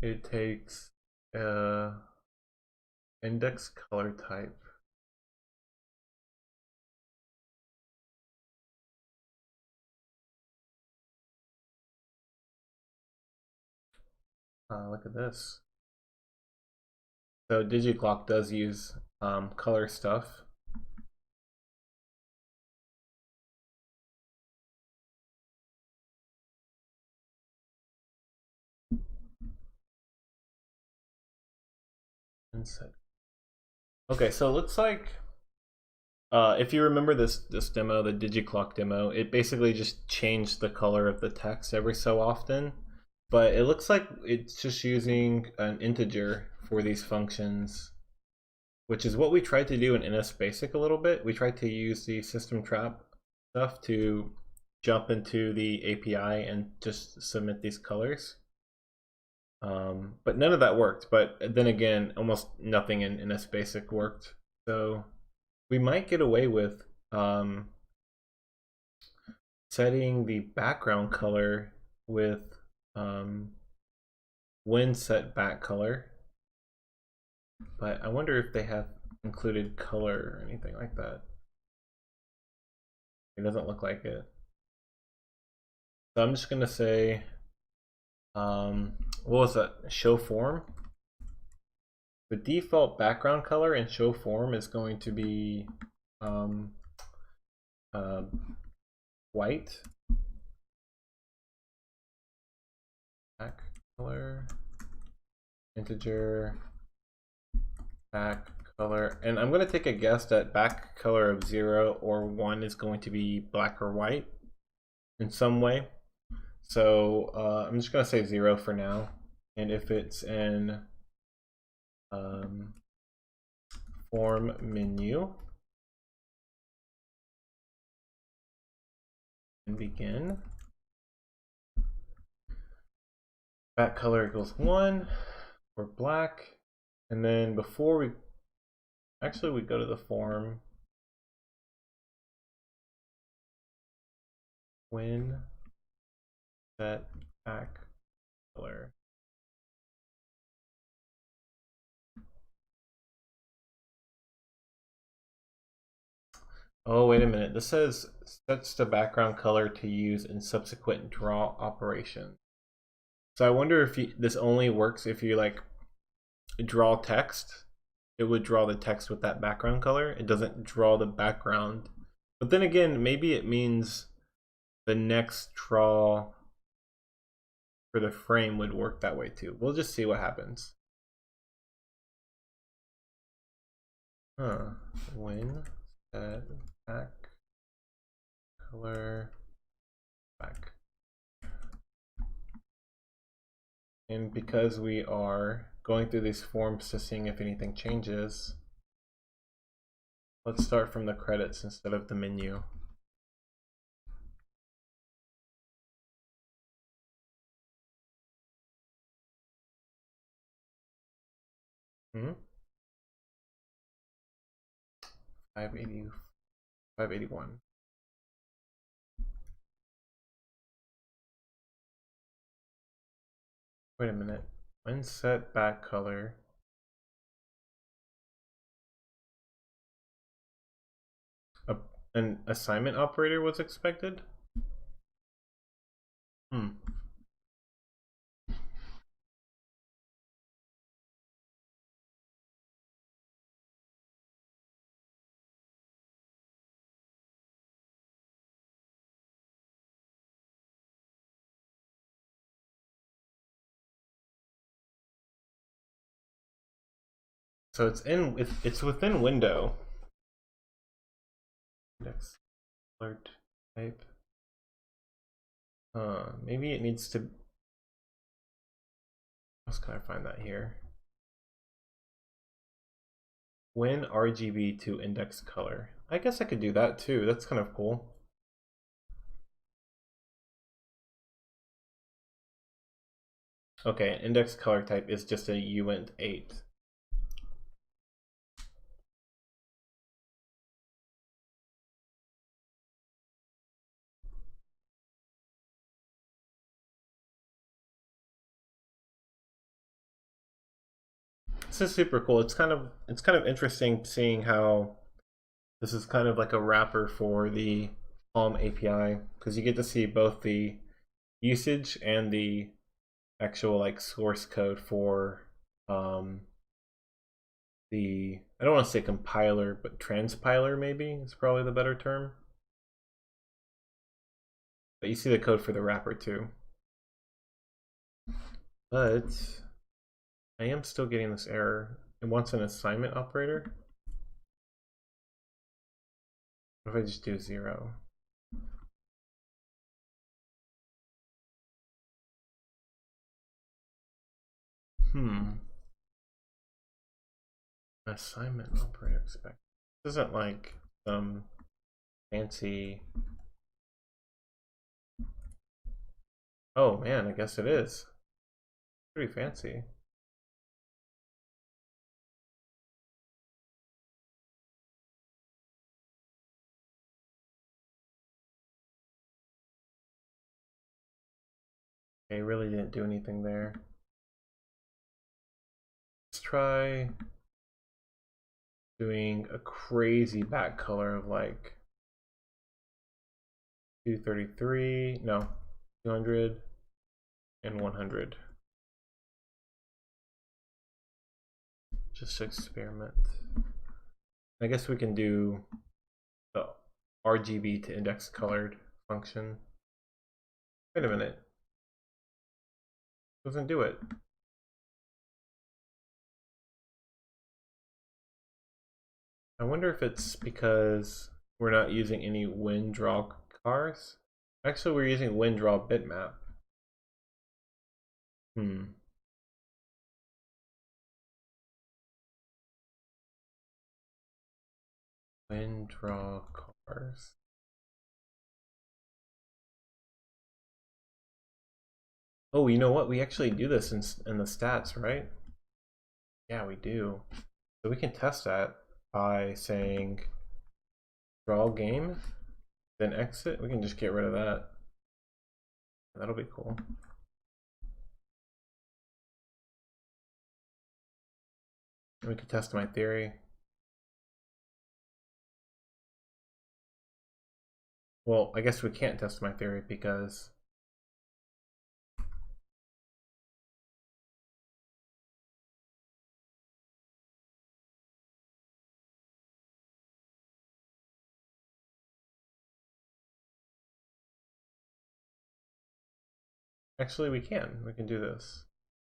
It takes index color type. Look at this. So DigiClock does use color stuff. Okay, so it looks like if you remember this demo, the DigiClock demo, it basically just changed the color of the text every so often. But it looks like it's just using an integer for these functions, which is what we tried to do in NS Basic a little bit. We tried to use the system trap stuff to jump into the API and just submit these colors. But none of that worked. But then again, almost nothing in NS Basic worked. So we might get away with setting the background color with when set back color, but I wonder if they have included color or anything like that. It doesn't look like it. So I'm just gonna say, what was that? Show form. The default background color in show form is going to be white. Back color, integer, back color, and I'm going to take a guess that back color of 0 or 1 is going to be black or white in some way. So I'm just going to say 0 for now, and if it's in form menu and begin, back color equals 1 for black, and then before we go to the form when set back color. Oh, wait a minute. This says sets the background color to use in subsequent draw operations. So I wonder if this only works if you like draw text. It would draw the text with that background color. It doesn't draw the background. But then again, maybe it means the next draw for the frame would work that way too. We'll just see what happens. When set back color back. And because we are going through these forms to seeing if anything changes, let's start from the credits instead of the menu. Hmm? 581. Wait a minute. When set back color. An assignment operator was expected? So it's within window. Index color type. Maybe it needs to. How else can I find that here? When RGB to index color. I guess I could do that too. That's kind of cool. Okay, index color type is just a uint8. This is super cool. It's kind of interesting seeing how this is kind of like a wrapper for the Palm API, because you get to see both the usage and the actual like source code for the, I don't want to say compiler, but transpiler maybe is probably the better term. But you see the code for the wrapper too. But I am still getting this error. It wants an assignment operator. What if I just do 0? Assignment operator expect. This isn't like some fancy. Oh man, I guess it is. Pretty fancy. Okay, really didn't do anything there. Let's try doing a crazy back color of like 233, no, 200 and 100. Just to experiment. I guess we can do the RGB to index colored function. Wait a minute. Doesn't do it. I wonder if it's because we're not using any WinDraw cars. Actually, we're using WinDraw Bitmap. WinDraw cars. Oh, you know what? We actually do this in the stats, right? Yeah, we do. So we can test that by saying draw game, then exit. We can just get rid of that. That'll be cool. We can test my theory. Well, I guess we can't test my theory because actually we can. We can do this.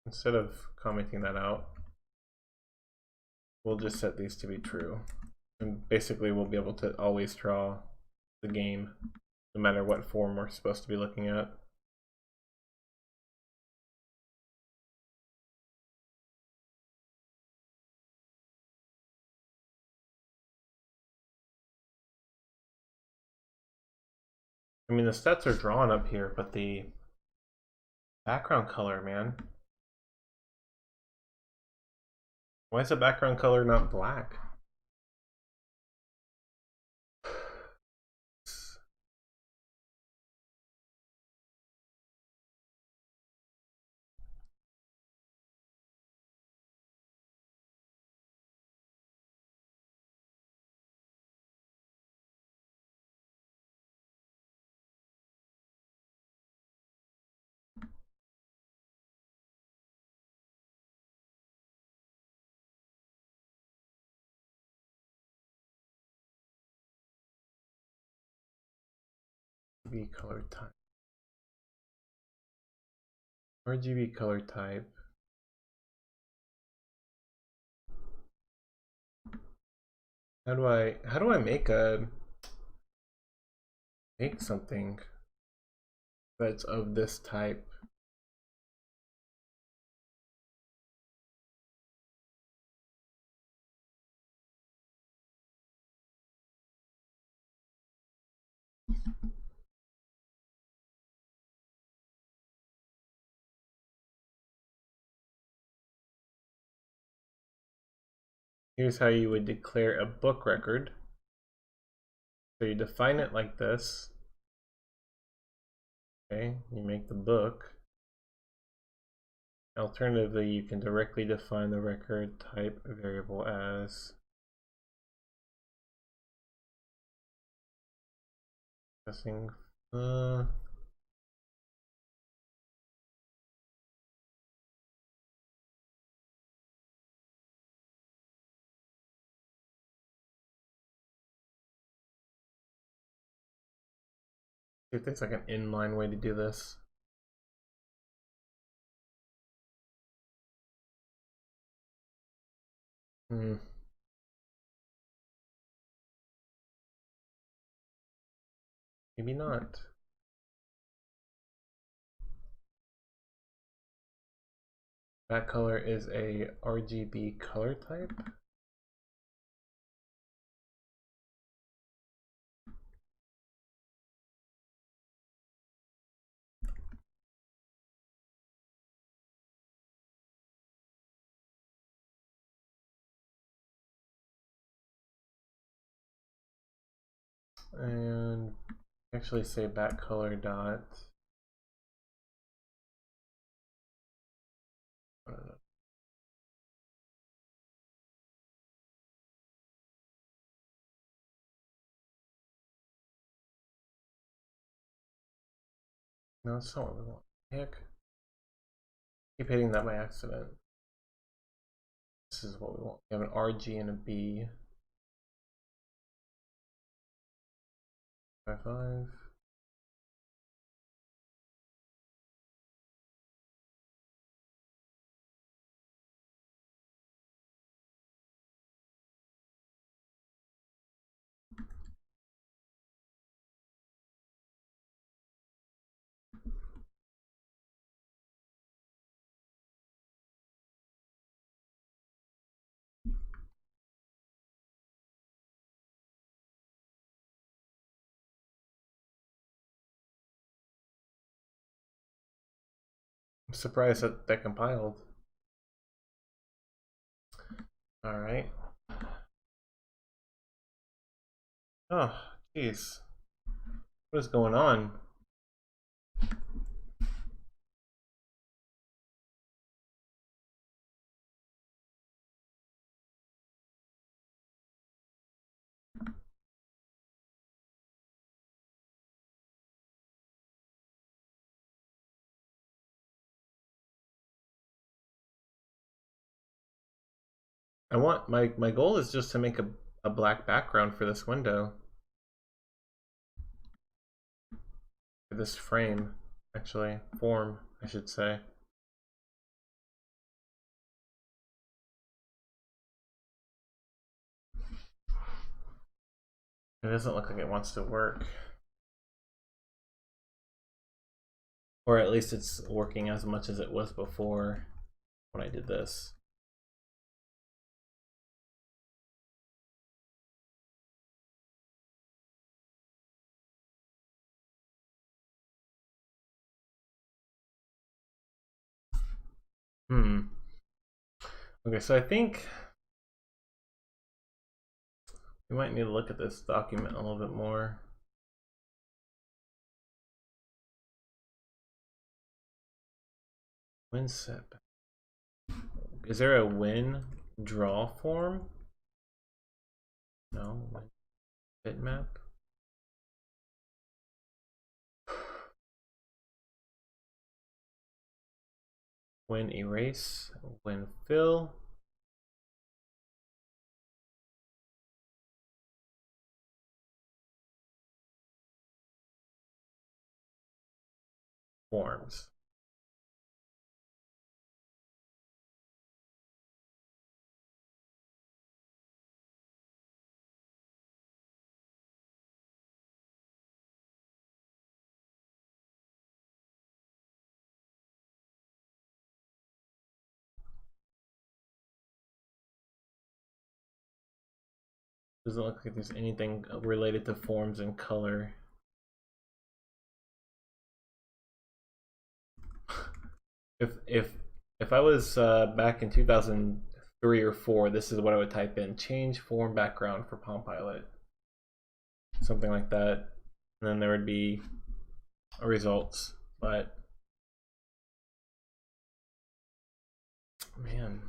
Instead of commenting that out, we'll just set these to be true. And basically we'll be able to always draw the game, no matter what form we're supposed to be looking at. I mean, the stats are drawn up here, but the background color, man. Why is the background color not black? RGB color type. RGB color type. How do I make something that's of this type? Here's how you would declare a book record. So you define it like this. Okay, you make the book. Alternatively, you can directly define the record type variable as guessing. See if there's like an inline way to do this. Maybe not. That color is a RGB color type. And actually say back color dot No, that's not what we want. Heck. Keep hitting that by accident. This is what we want. We have an RG and a B. 5, 5. I'm surprised that compiled. All right. Oh, jeez. What is going on? I want my goal is just to make a black background for this window. For this frame, actually. Form, I should say. It doesn't look like it wants to work. Or at least it's working as much as it was before when I did this. Okay, so I think we might need to look at this document a little bit more. Win setback. Is there a win draw form? No. Bitmap. Win erase. Win fill. Forms. Doesn't look like there's anything related to forms and color. If I was back in 2003 or 4, this is what I would type in: change form background for Palm Pilot, something like that, and then there would be results. But man,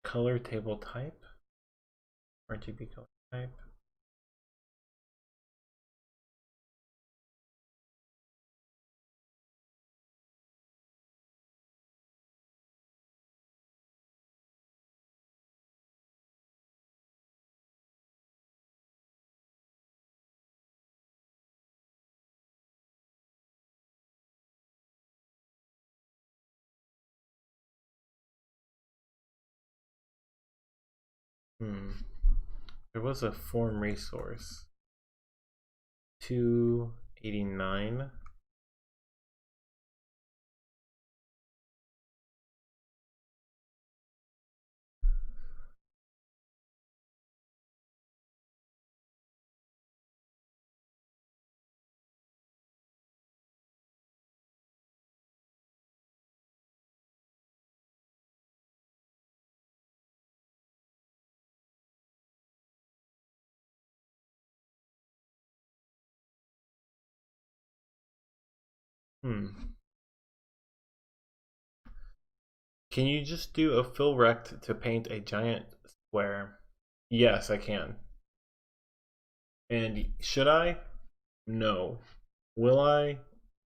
color table type, RGB color type. There was a form resource. 289. Can you just do a fill rect to paint a giant square? Yes, I can. And should I? No. Will I?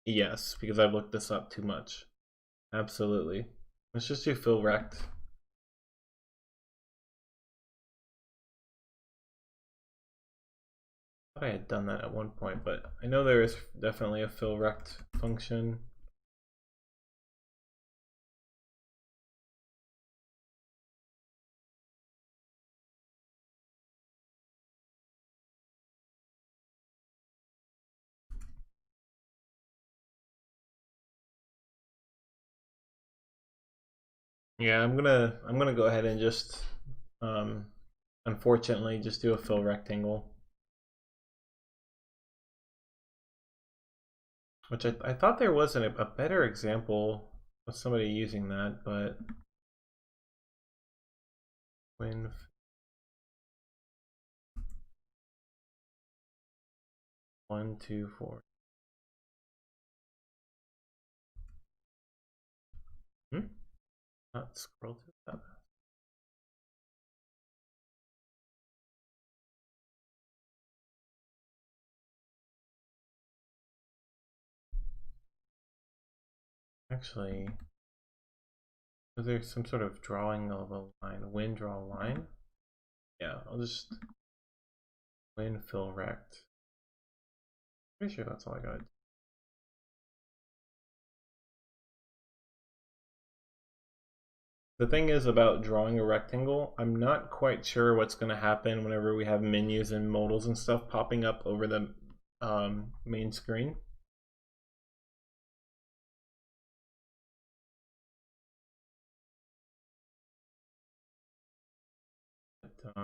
Yes, because I've looked this up too much. Absolutely. Let's just do fill rect. I thought I had done that at one point, but I know there is definitely a fill rect function. Yeah, I'm gonna go ahead and just unfortunately just do a fill rectangle. Which I thought there was a better example of somebody using that, but when 1, 2, 4. Not scroll to that. Actually, is there some sort of drawing of a line? When draw a line? Yeah, I'll just when fill rect. Pretty sure that's all I got. The thing is about drawing a rectangle, I'm not quite sure what's going to happen whenever we have menus and modals and stuff popping up over the main screen. But,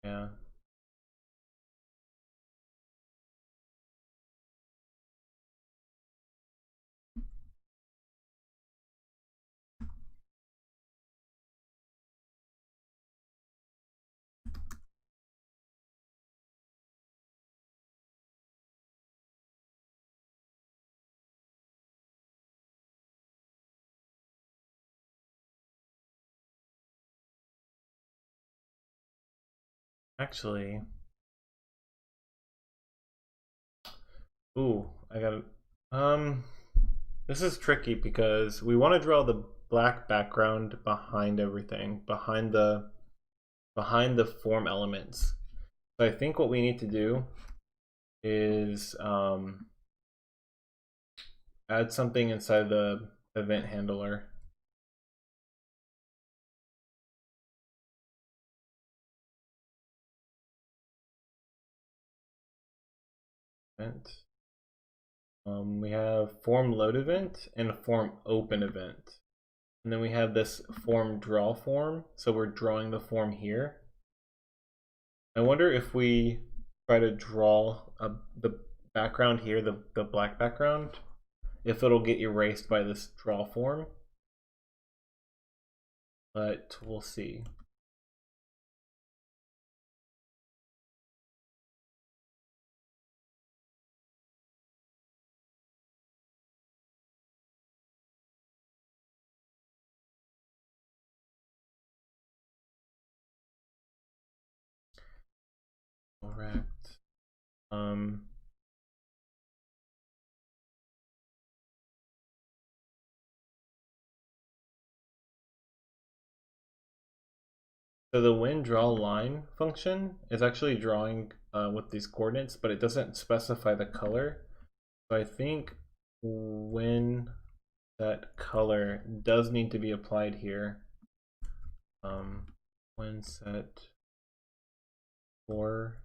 yeah. Actually, ooh, I got this is tricky because we want to draw the black background behind everything, behind the form elements. So I think what we need to do is add something inside the event handler. Event. We have form load event and a form open event. And then we have this form draw form. So we're drawing the form here. I wonder if we try to draw the background here, the black background, if it'll get erased by this draw form. But we'll see. Correct. So the when draw line function is actually drawing with these coordinates, but it doesn't specify the color. So I think when that color does need to be applied here. When set foreground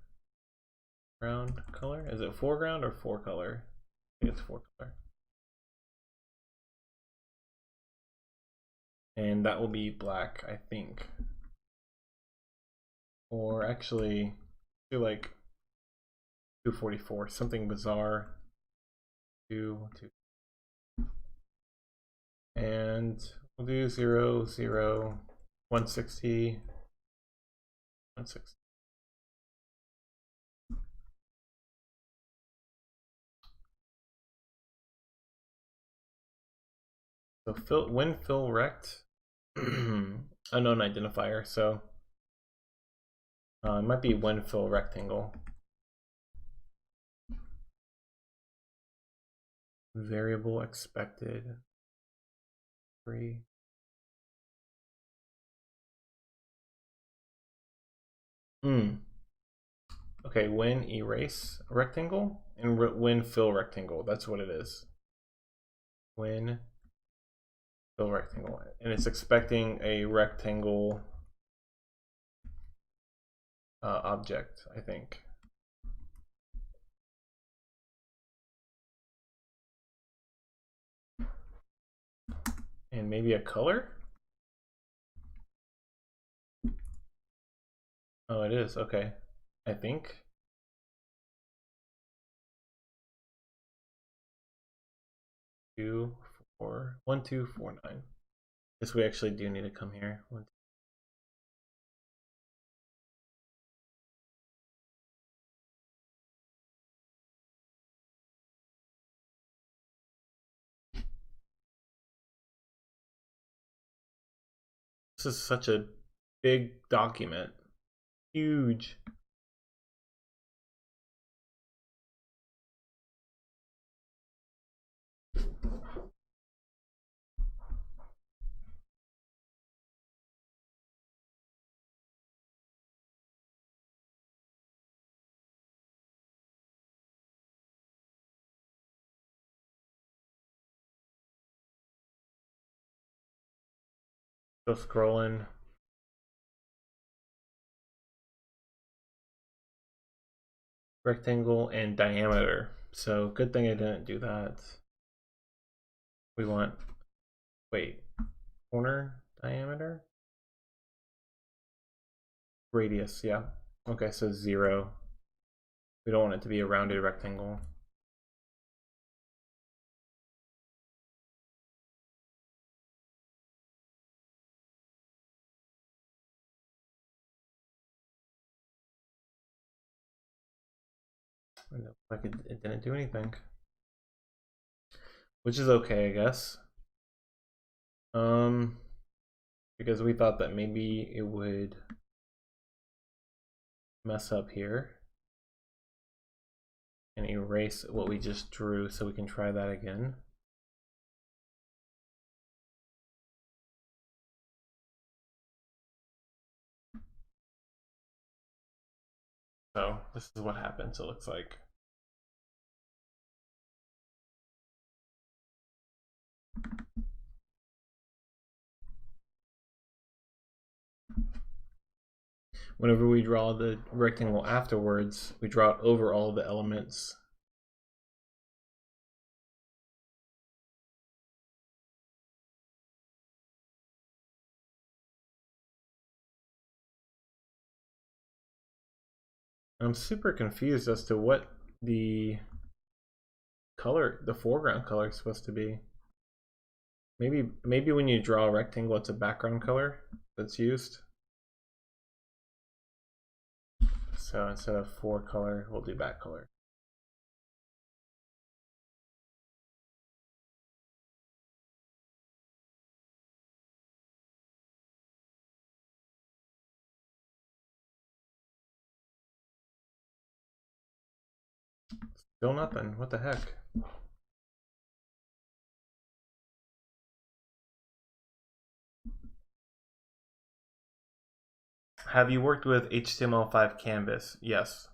color, is it foreground or four color? I think it's four color. And that will be black, I think. Or actually, do like 244, something bizarre. 2. And we'll do 0, 0, 160, 160. So when fill rect, unknown identifier. So it might be when fill rectangle. Variable expected. 3. Okay, when erase rectangle and when fill rectangle. That's what it is. When fill rectangle, and it's expecting a rectangle object, I think. And maybe a color. Oh, it is. Okay, I think. Two, 4, 1, 2, 4, 9. Guess we actually do need to come here. 1, 2. This is such a big document. Huge. So scrolling. Rectangle and diameter. So good thing I didn't do that. We want, wait, corner diameter? Radius, yeah. Okay, so 0. We don't want it to be a rounded rectangle. Like it didn't do anything, which is okay, I guess. Because we thought that maybe it would mess up here and erase what we just drew, so we can try that again. So this is what happens, it looks like. Whenever we draw the rectangle afterwards, we draw it over all the elements. I'm super confused as to what the color, the foreground color is supposed to be. Maybe when you draw a rectangle, it's a background color that's used. So instead of fore color, we'll do back color. Still nothing. What the heck? Have you worked with HTML5 Canvas? Yes.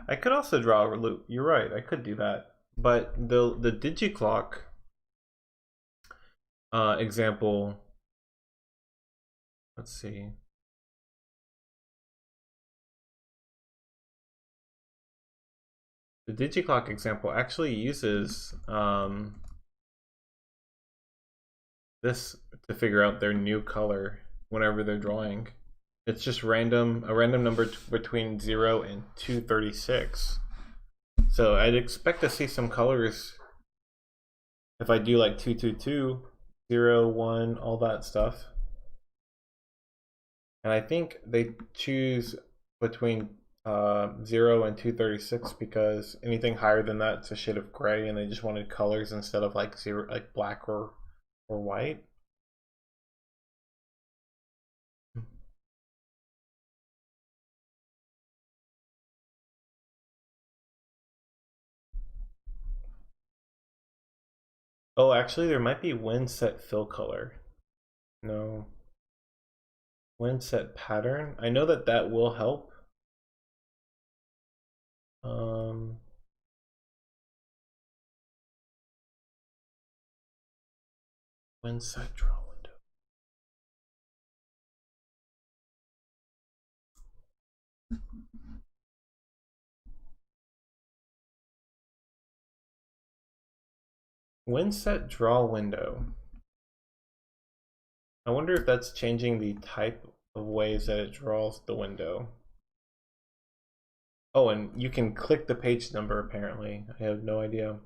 I could also draw a loop. You're right. I could do that. But the digiclock example, let's see. The digiclock example actually uses this to figure out their new color whenever they're drawing. It's just random, a random number between 0 and 236. So I'd expect to see some colors if I do like 222, 0, 1, all that stuff. And I think they choose between 0 and 236 because anything higher than that's a shade of gray, and they just wanted colors instead of like zero, like black or white. Oh, actually, there might be wind set fill color. No, wind set pattern. I know that that will help. Um, wind set draw window. Wind set draw window. I wonder if that's changing the type of ways that it draws the window. Oh, and you can click the page number apparently. I have no idea.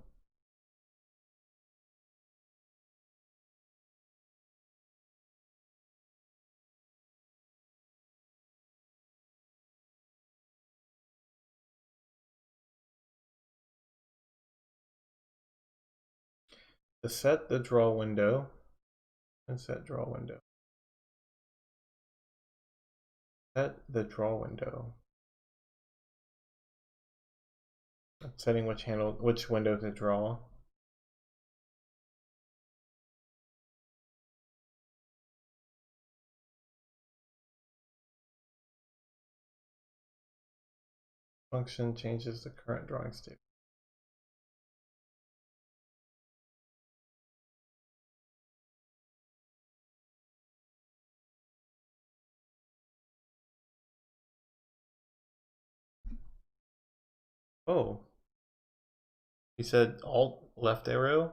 To set the draw window, and set draw window. Set the draw window. Setting which window to draw. Function changes the current drawing state. Oh, you said Alt left arrow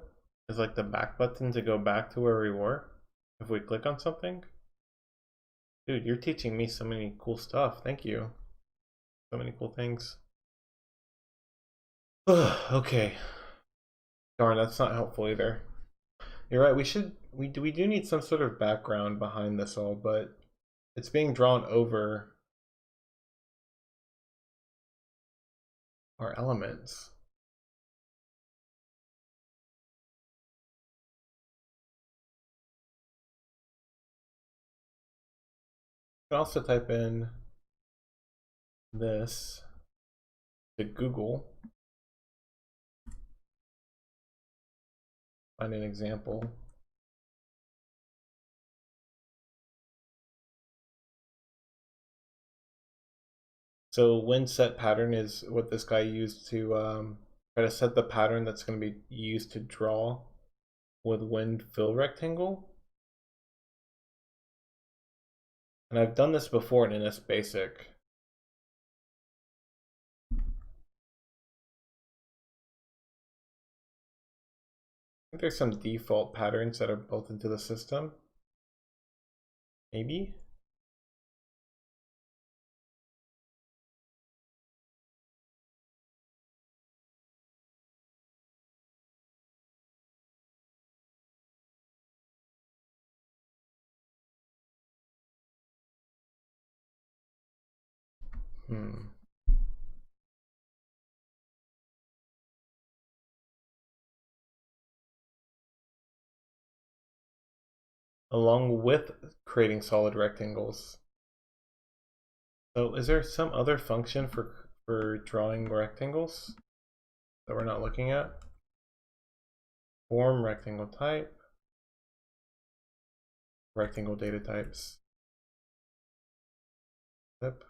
is like the back button to go back to where we were if we click on something? Dude, you're teaching me so many cool stuff. Thank you. So many cool things. Okay. Darn, that's not helpful either. You're right, we do need some sort of background behind this all, but it's being drawn over our elements. You can also type in this to Google, find an example. So wind set pattern is what this guy used to try to set the pattern that's going to be used to draw with wind fill rectangle. And I've done this before in NS Basic. I think there's some default patterns that are built into the system. Maybe? Along with creating solid rectangles. So is there some other function for drawing rectangles that we're not looking at? Form rectangle type, rectangle data types. Yep.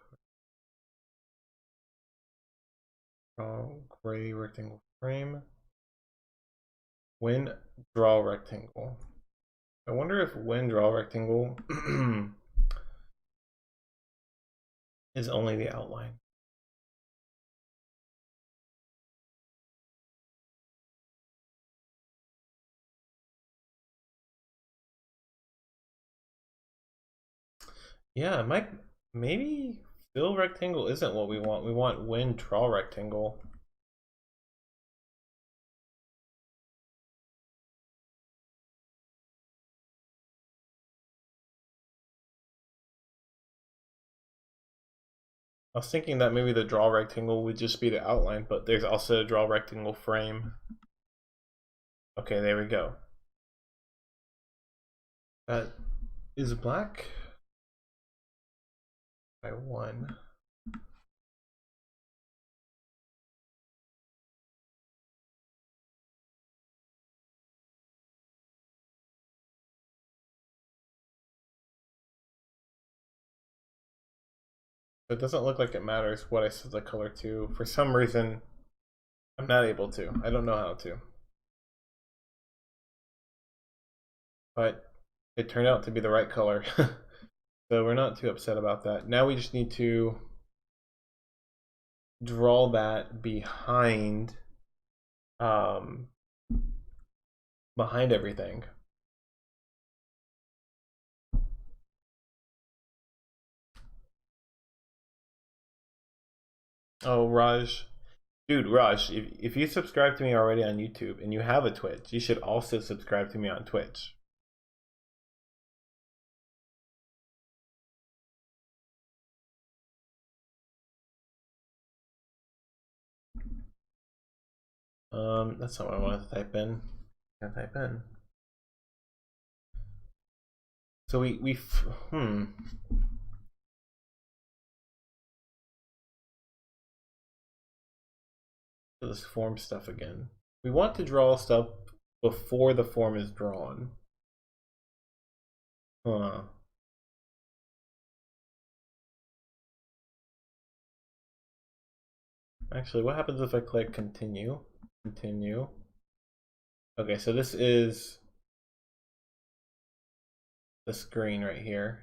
Gray rectangle frame. When draw rectangle. I wonder if when draw rectangle is only the outline. Yeah, it might. Maybe fill rectangle isn't what we want. We want when draw rectangle. I was thinking that maybe the draw rectangle would just be the outline, but there's also a draw rectangle frame. Okay, there we go. That is black by 1. It doesn't look like it matters what I set the color to. For some reason, I'm not able to. I don't know how to. But it turned out to be the right color. So we're not too upset about that. Now we just need to draw that behind behind everything. Oh, Raj. Dude, Raj, if you subscribe to me already on YouTube and you have a Twitch, you should also subscribe to me on Twitch. That's not what I wanted to type in. Can't type in. So we this form stuff again. We want to draw stuff before the form is drawn. Huh. Actually, what happens if I click continue? Continue. Okay, so this is the screen right here.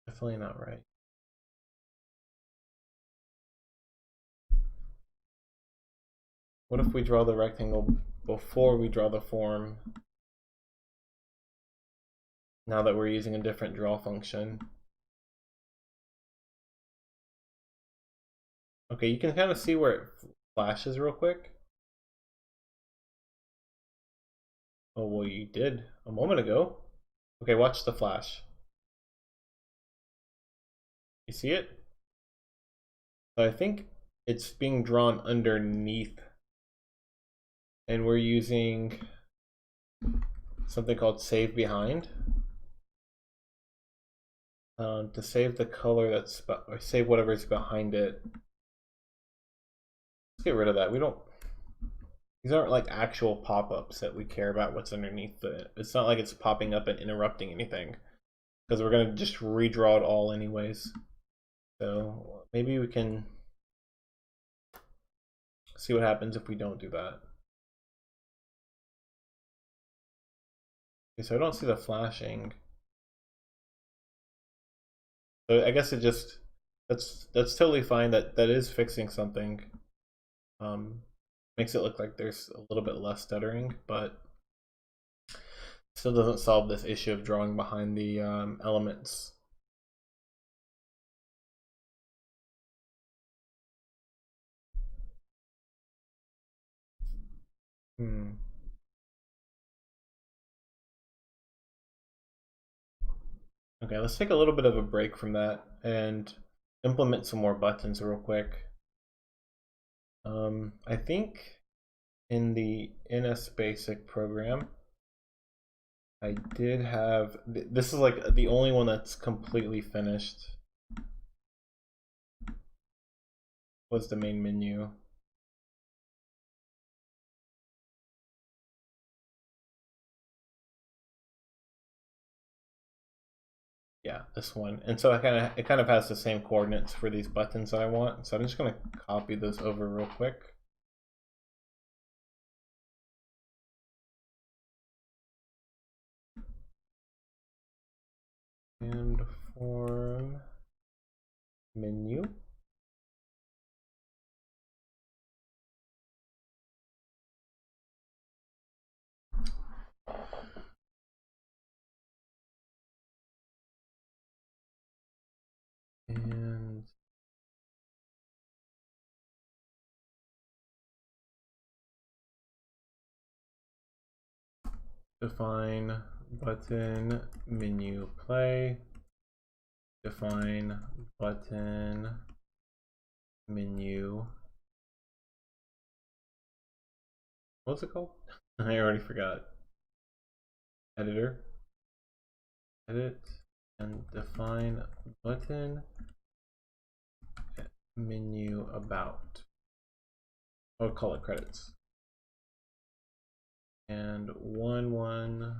Definitely not right. What if we draw the rectangle before we draw the form? Now that we're using a different draw function. Okay, you can kind of see where it flashes real quick. Oh, well, you did a moment ago. Okay, watch the flash. You see it? So I think it's being drawn underneath. And we're using something called save behind. To save the color that's, or save whatever's behind it. Let's get rid of that. We don't, these aren't like actual pop-ups that we care about what's underneath it. It's not like it's popping up and interrupting anything, because we're gonna just redraw it all anyways. So maybe we can see what happens if we don't do that. Okay, so I don't see the flashing. So I guess it just, that's totally fine. That is fixing something. Makes it look like there's a little bit less stuttering, but still doesn't solve this issue of drawing behind the elements. Okay, let's take a little bit of a break from that and implement some more buttons real quick. I think in the NS Basic program, I did have, this is like the only one that's completely finished, was the main menu. Yeah, this one. And so it kind of has the same coordinates for these buttons that I want. So I'm just gonna copy those over real quick. And form menu. define button menu play, define button menu. What's it called? I already forgot. Editor. Edit and define button menu about. I'll call it credits. And one.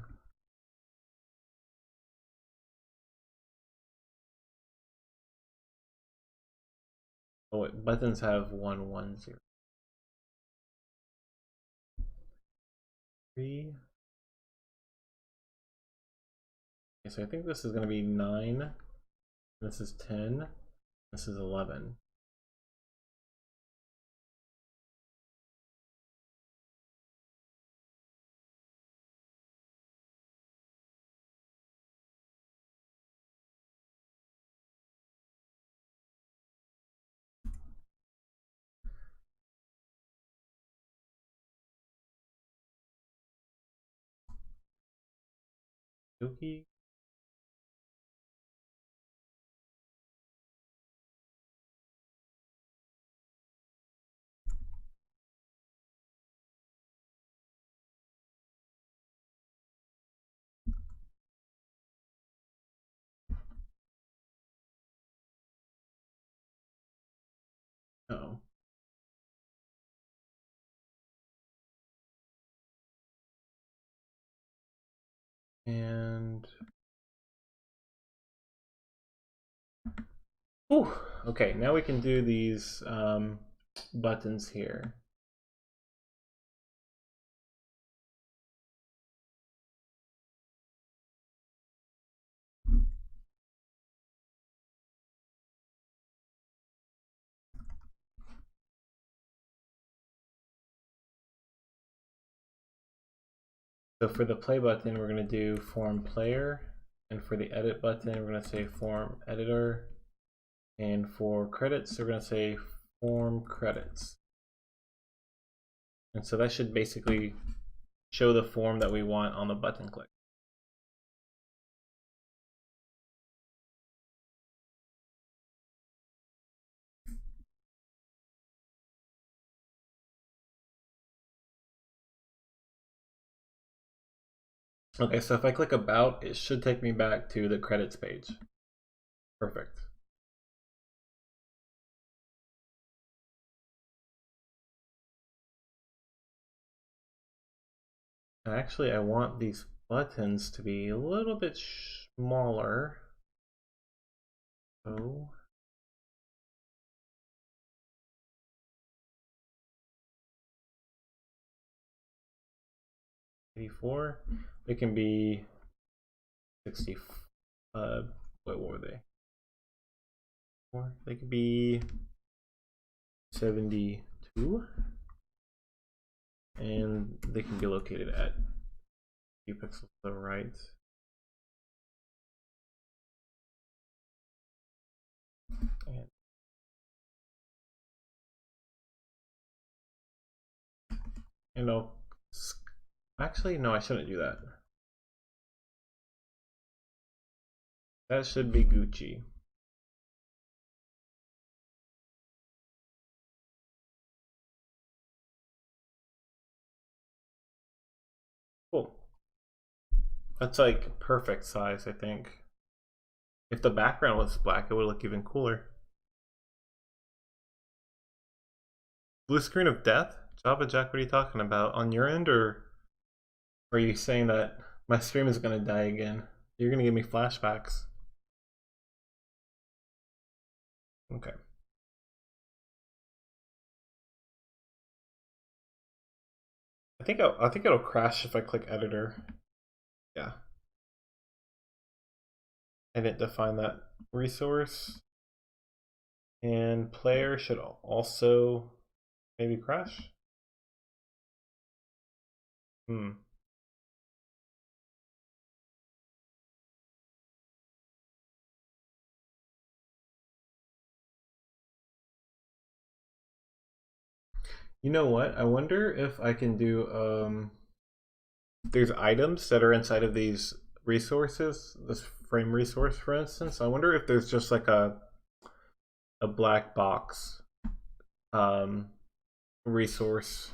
Oh wait, buttons have 110. 3. Okay, so I think this is going to be 9. This is 10. This is 11. Yuki. Oh. And ooh, okay, now we can do these buttons here. So for the play button, we're going to do form player, and for the edit button, we're going to say form editor, and for credits, we're going to say form credits. And so that should basically show the form that we want on the button click. Okay, so if I click about, it should take me back to the credits page. Perfect. And actually, I want these buttons to be a little bit smaller. So 84. They can be 60. What were they? They could be 72, and they can be located at a few pixels to the right. And I'll actually, no, I shouldn't do that. That should be Gucci. Cool. That's like perfect size, I think. If the background was black, it would look even cooler. Blue screen of death? Java Jack, what are you talking about? On your end, or are you saying that my stream is gonna die again? You're gonna give me flashbacks. Okay. I think it'll crash if I click editor. Yeah. I didn't define that resource. And player should also maybe crash. You know what? I wonder if I can do there's items that are inside of these resources, this frame resource, for instance. I wonder if there's just like a black box resource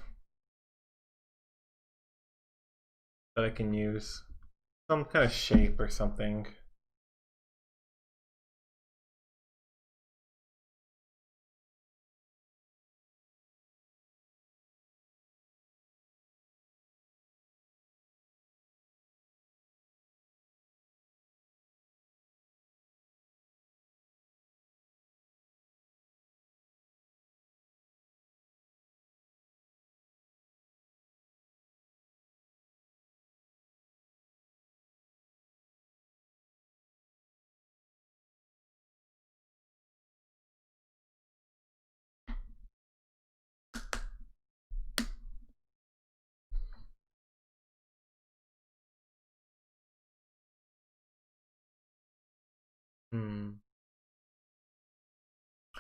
that I can use, some kind of shape or something.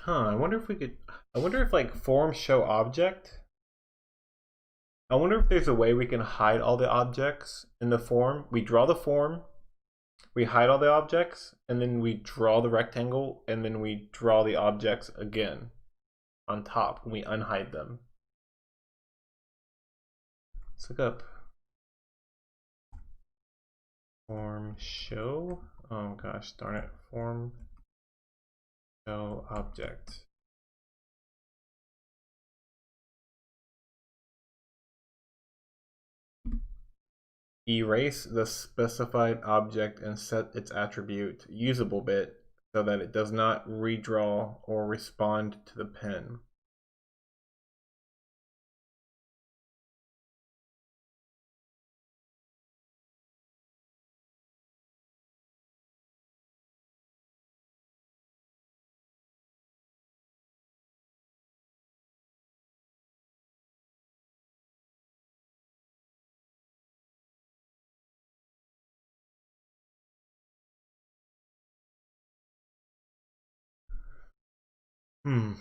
Huh, I wonder if we could, I wonder if like form show object, I wonder if there's a way we can hide all the objects in the form. We draw the form, we hide all the objects, and then we draw the rectangle, and then we draw the objects again on top, and we unhide them. Let's look up form show. Oh gosh, darn it. Form show object. Erase the specified object and set its attribute usable bit so that it does not redraw or respond to the pen. Hmm.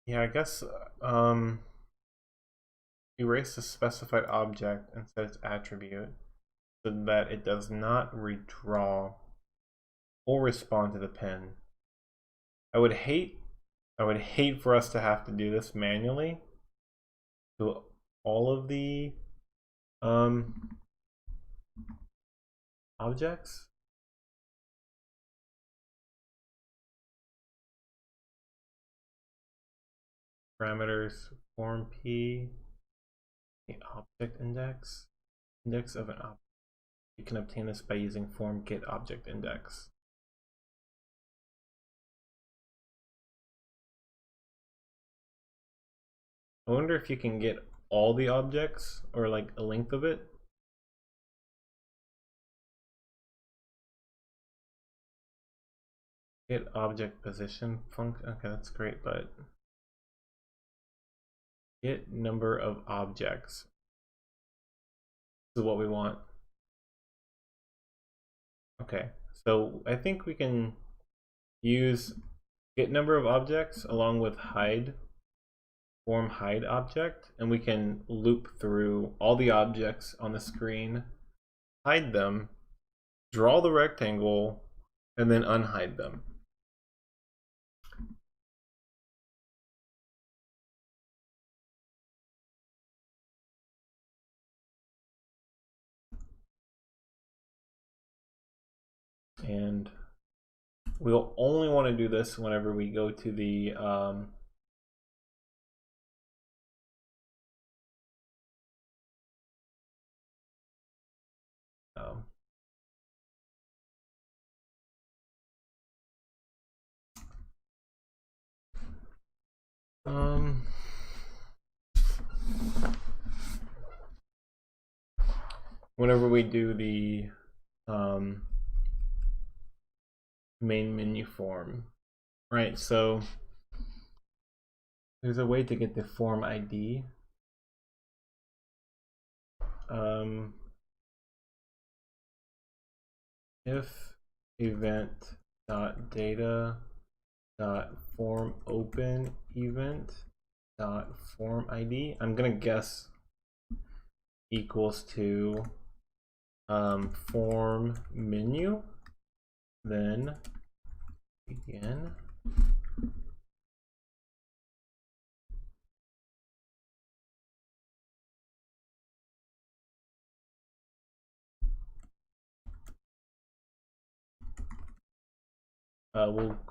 Yeah, I guess erase the specified object and set its attribute so that it does not redraw or respond to the pen. I would hate for us to have to do this manually to all of the objects. Parameters form p the object index of an object. You can obtain this by using form get object index. I wonder if you can get all the objects or like a length of it. Get object position function. Okay, that's great, but get number of objects. This is what we want. Okay, so I think we can use get number of objects along with hide form hide object, and we can loop through all the objects on the screen, hide them, draw the rectangle, and then unhide them. And we'll only want to do this whenever we go to the Whenever we do the main menu form, right? So there's a way to get the form ID. If event dot data dot form open event dot form ID, I'm gonna guess equals to form menu, then begin.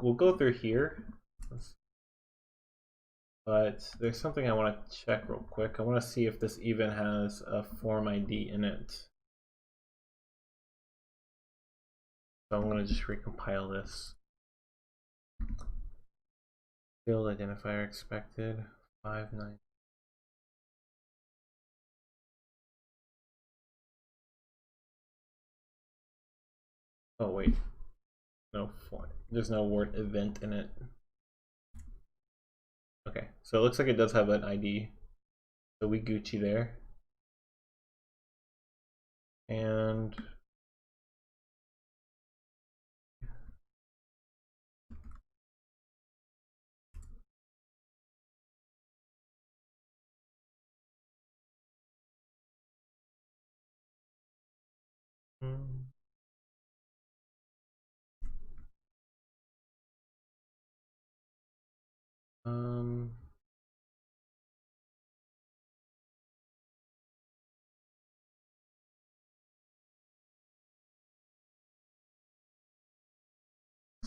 We'll go through here, but there's something I want to check real quick. I want to see if this even has a form ID in it. So I'm going to just recompile this. Field identifier expected 59. Oh wait, no, there's no word event in it. Okay, so it looks like it does have an ID. So we Gucci there. And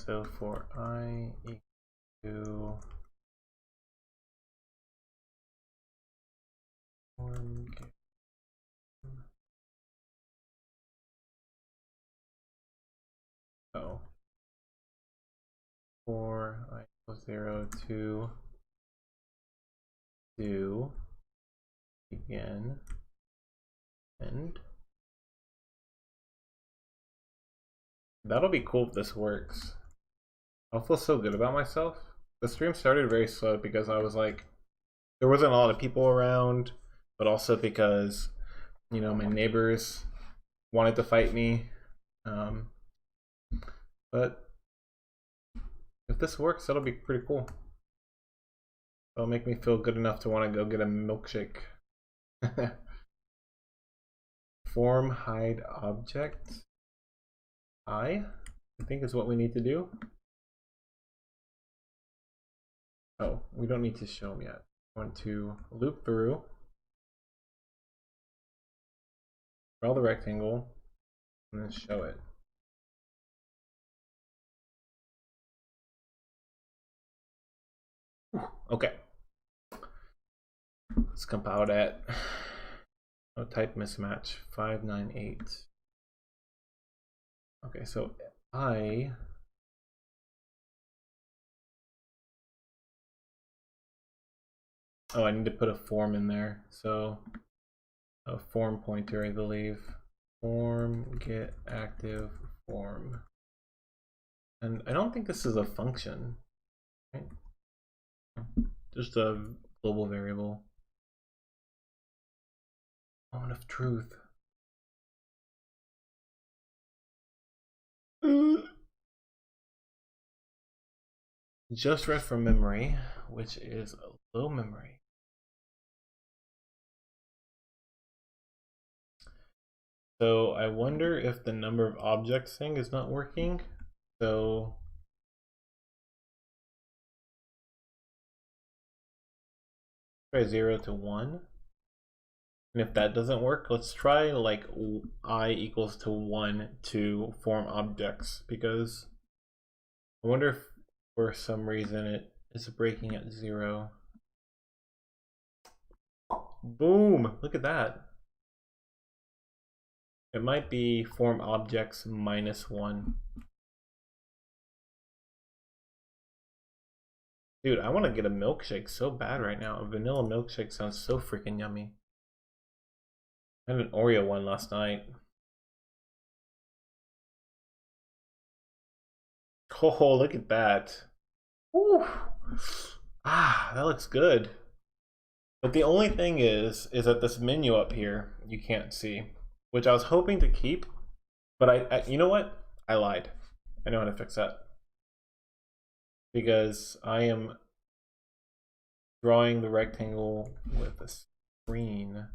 so for I equal form get for I equals 0 to do begin end. That'll be cool if this works. I'll feel so good about myself. The stream started very slow because I was like, there wasn't a lot of people around, but also because, you know, my neighbors wanted to fight me. But if this works, that'll be pretty cool. It'll make me feel good enough to want to go get a milkshake. Form hide object. I think is what we need to do. Oh, we don't need to show them yet. I want to loop through, draw the rectangle, and then show it. Okay. Let's compile that. Oh, type mismatch 598. Okay, so I need to put a form in there. So a form pointer, I believe. Form get active form. And I don't think this is a function, right? Just a global variable. Moment of truth. Just read from memory, which is low memory. So I wonder if the number of objects thing is not working. So try 0 to 1. And if that doesn't work, let's try like I equals to 1 to form objects, because I wonder if for some reason it is breaking at 0. Boom! Look at that. It might be form objects -1. Dude, I want to get a milkshake so bad right now. A vanilla milkshake sounds so freaking yummy. I had an Oreo one last night. Oh, look at that. Ooh. Ah, that looks good. But the only thing is that this menu up here, you can't see, which I was hoping to keep, but you know what? I lied. I know how to fix that. Because I am drawing the rectangle with a screen.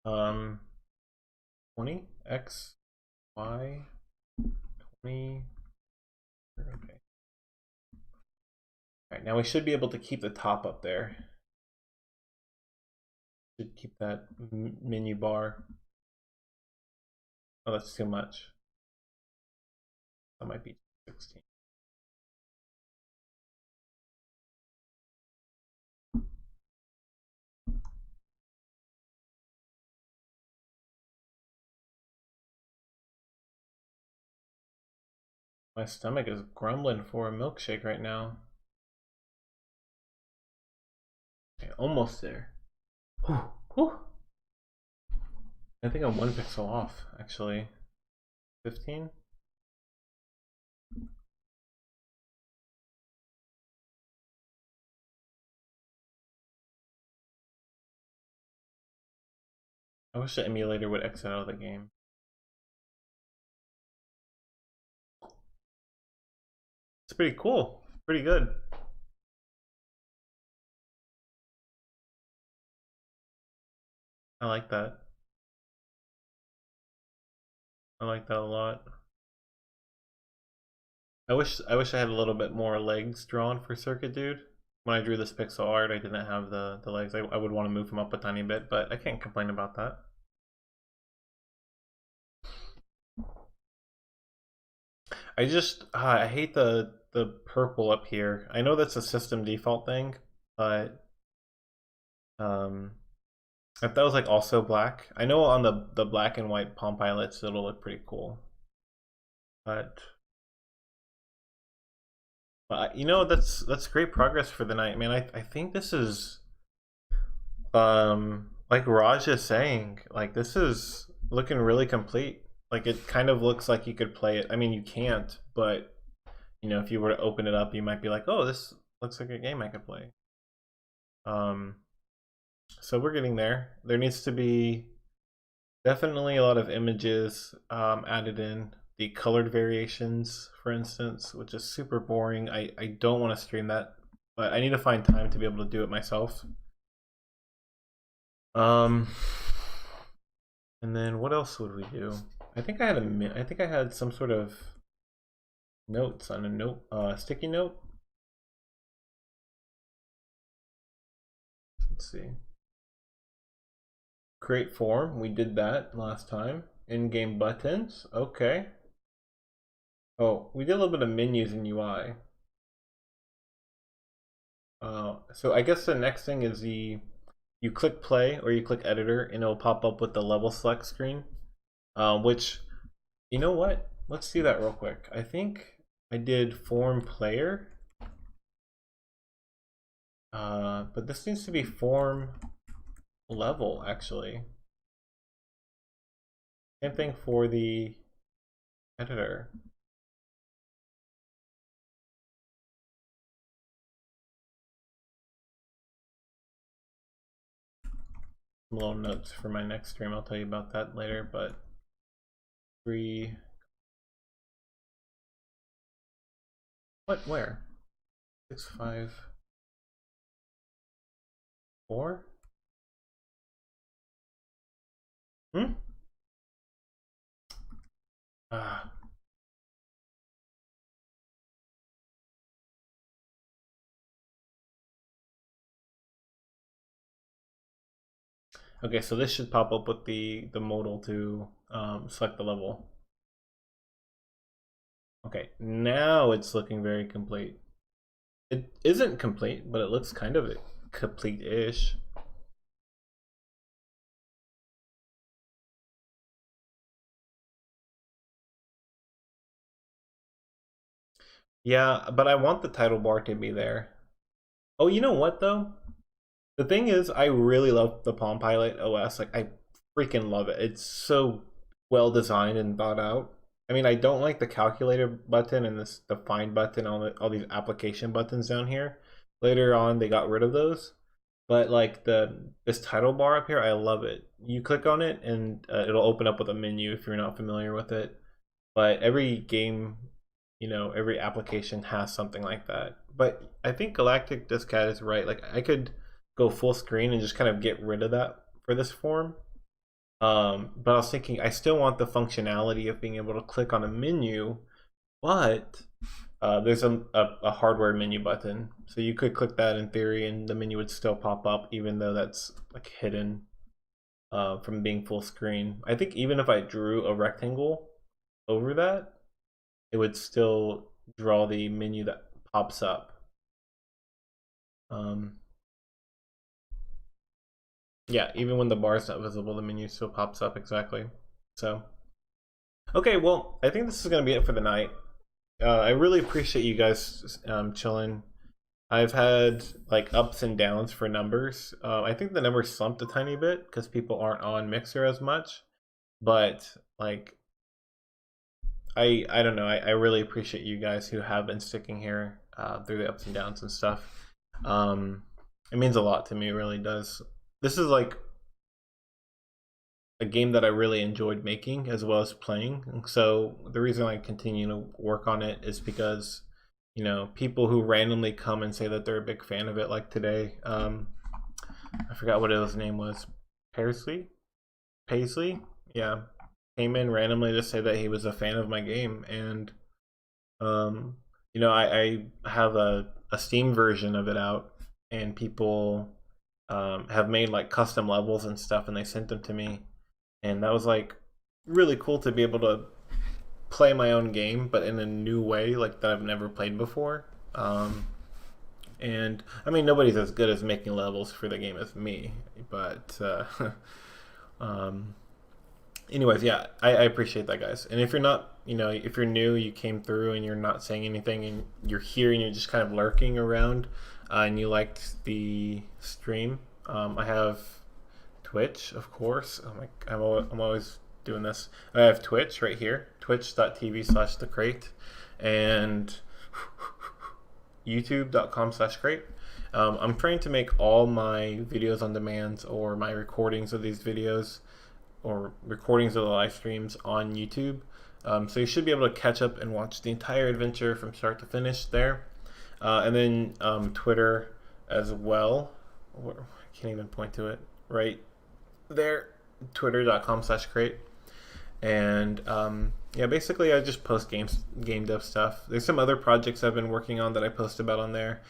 Um, 20 x y 20. Okay. All right, now we should be able to keep the top up there. Should keep that menu bar. Oh, that's too much. That might be 16. My stomach is grumbling for a milkshake right now. Okay, almost there. Whew, whew. I think I'm 1 pixel off, actually. 15? I wish the emulator would exit out of the game. It's pretty cool. Pretty good. I like that. I like that a lot. I wish I had a little bit more legs drawn for Circuit Dude. When I drew this pixel art, I didn't have the legs. I would want to move him up a tiny bit, but I can't complain about that. I hate the purple up here. I know that's a system default thing, but if that was like also black, I know on the black and white Palm Pilots it'll look pretty cool, but you know, that's great progress for the night, man. I think this is like Raj is saying, like this is looking really complete. Like it kind of looks like you could play it. I mean, you can't, but you know, if you were to open it up, you might be like, "Oh, this looks like a game I could play." Um, so we're getting there. There needs to be definitely a lot of images added in. The colored variations, for instance, which is super boring. I don't want to stream that, but I need to find time to be able to do it myself. And then what else would we do? I think I had some sort of notes on a sticky note. Let's see. Create form. We did that last time. In-game buttons. Okay. Oh, we did a little bit of menus in UI. So I guess the next thing is you click play or you click editor and it'll pop up with the level select screen. Which, you know what? Let's see that real quick. I think I did form player. But this needs to be form level actually. Same thing for the editor. Some little notes for my next stream. I'll tell you about that later, but 3. What? Where? 6, 5, 4? Hmm? Ah. Okay, so this should pop up with the modal to select the level. Okay, now it's looking very complete. It isn't complete, but it looks kind of complete-ish. Yeah, but I want the title bar to be there. Oh, you know what though? The thing is, I really love the Palm Pilot OS. Like, I freaking love it. It's so well designed and thought out. I mean, I don't like the calculator button and the find button, all these application buttons down here. Later on, they got rid of those. But like this title bar up here, I love it. You click on it and it'll open up with a menu if you're not familiar with it. But every game, every application has something like that. But I think Galactic Discat is right. Like I could go full screen and just kind of get rid of that for this form. But I was thinking I still want the functionality of being able to click on a menu, but there's a hardware menu button. So you could click that in theory and the menu would still pop up even though that's like hidden from being full screen. I think even if I drew a rectangle over that, it would still draw the menu that pops up. Yeah, even when the bar is not visible, the menu still pops up exactly. So, okay, well, I think this is going to be it for the night. I really appreciate you guys chilling. I've had like ups and downs for numbers. I think the numbers slumped a tiny bit because people aren't on Mixer as much. But like, I don't know. I really appreciate you guys who have been sticking here through the ups and downs and stuff. It means a lot to me. It really does. This is like a game that I really enjoyed making as well as playing. And so the reason I continue to work on it is because, people who randomly come and say that they're a big fan of it, like today, I forgot what his name was, Paisley, yeah, came in randomly to say that he was a fan of my game, and I have a Steam version of it out, and people have made like custom levels and stuff, and they sent them to me, and that was like really cool to be able to play my own game, but in a new way, like that I've never played before. And I mean, nobody's as good as making levels for the game as me, but um, anyways, yeah, I appreciate that, guys. And if you're not, if you're new, you came through and you're not saying anything, and you're here and you're just kind of lurking around, and you liked the stream, I have Twitch, of course. I'm always doing this. I have Twitch right here, twitch.tv/thecrate, and youtube.com/crate. I'm trying to make all my videos on demand or my recordings of these videos or recordings of the live streams on YouTube. So you should be able to catch up and watch the entire adventure from start to finish there. And then Twitter as well. I can't even point to it right there. Twitter.com/crate. And yeah, basically I just post game dev stuff. There's some other projects I've been working on that I post about on there.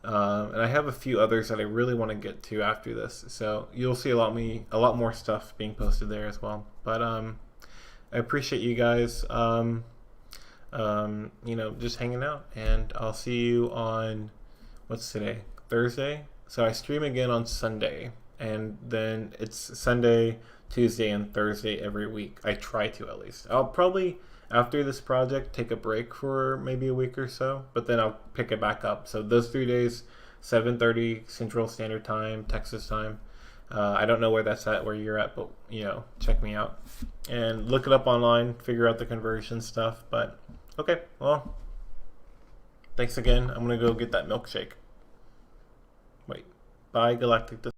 And I have a few others that I really want to get to after this. So you'll see a lot more stuff being posted there as well. But I appreciate you guys just hanging out, and I'll see you on what's today? Thursday. So I stream again on Sunday, and then it's Sunday, Tuesday, and Thursday every week. I try to, at least. I'll probably, after this project, take a break for maybe a week or so, but then I'll pick it back up. So those 3 days, 7:30 Central Standard Time, Texas time. I don't know where that's at, where you're at, but check me out and look it up online, figure out the conversion stuff. But okay, well, thanks again. I'm gonna go get that milkshake. Wait, bye, Galactic.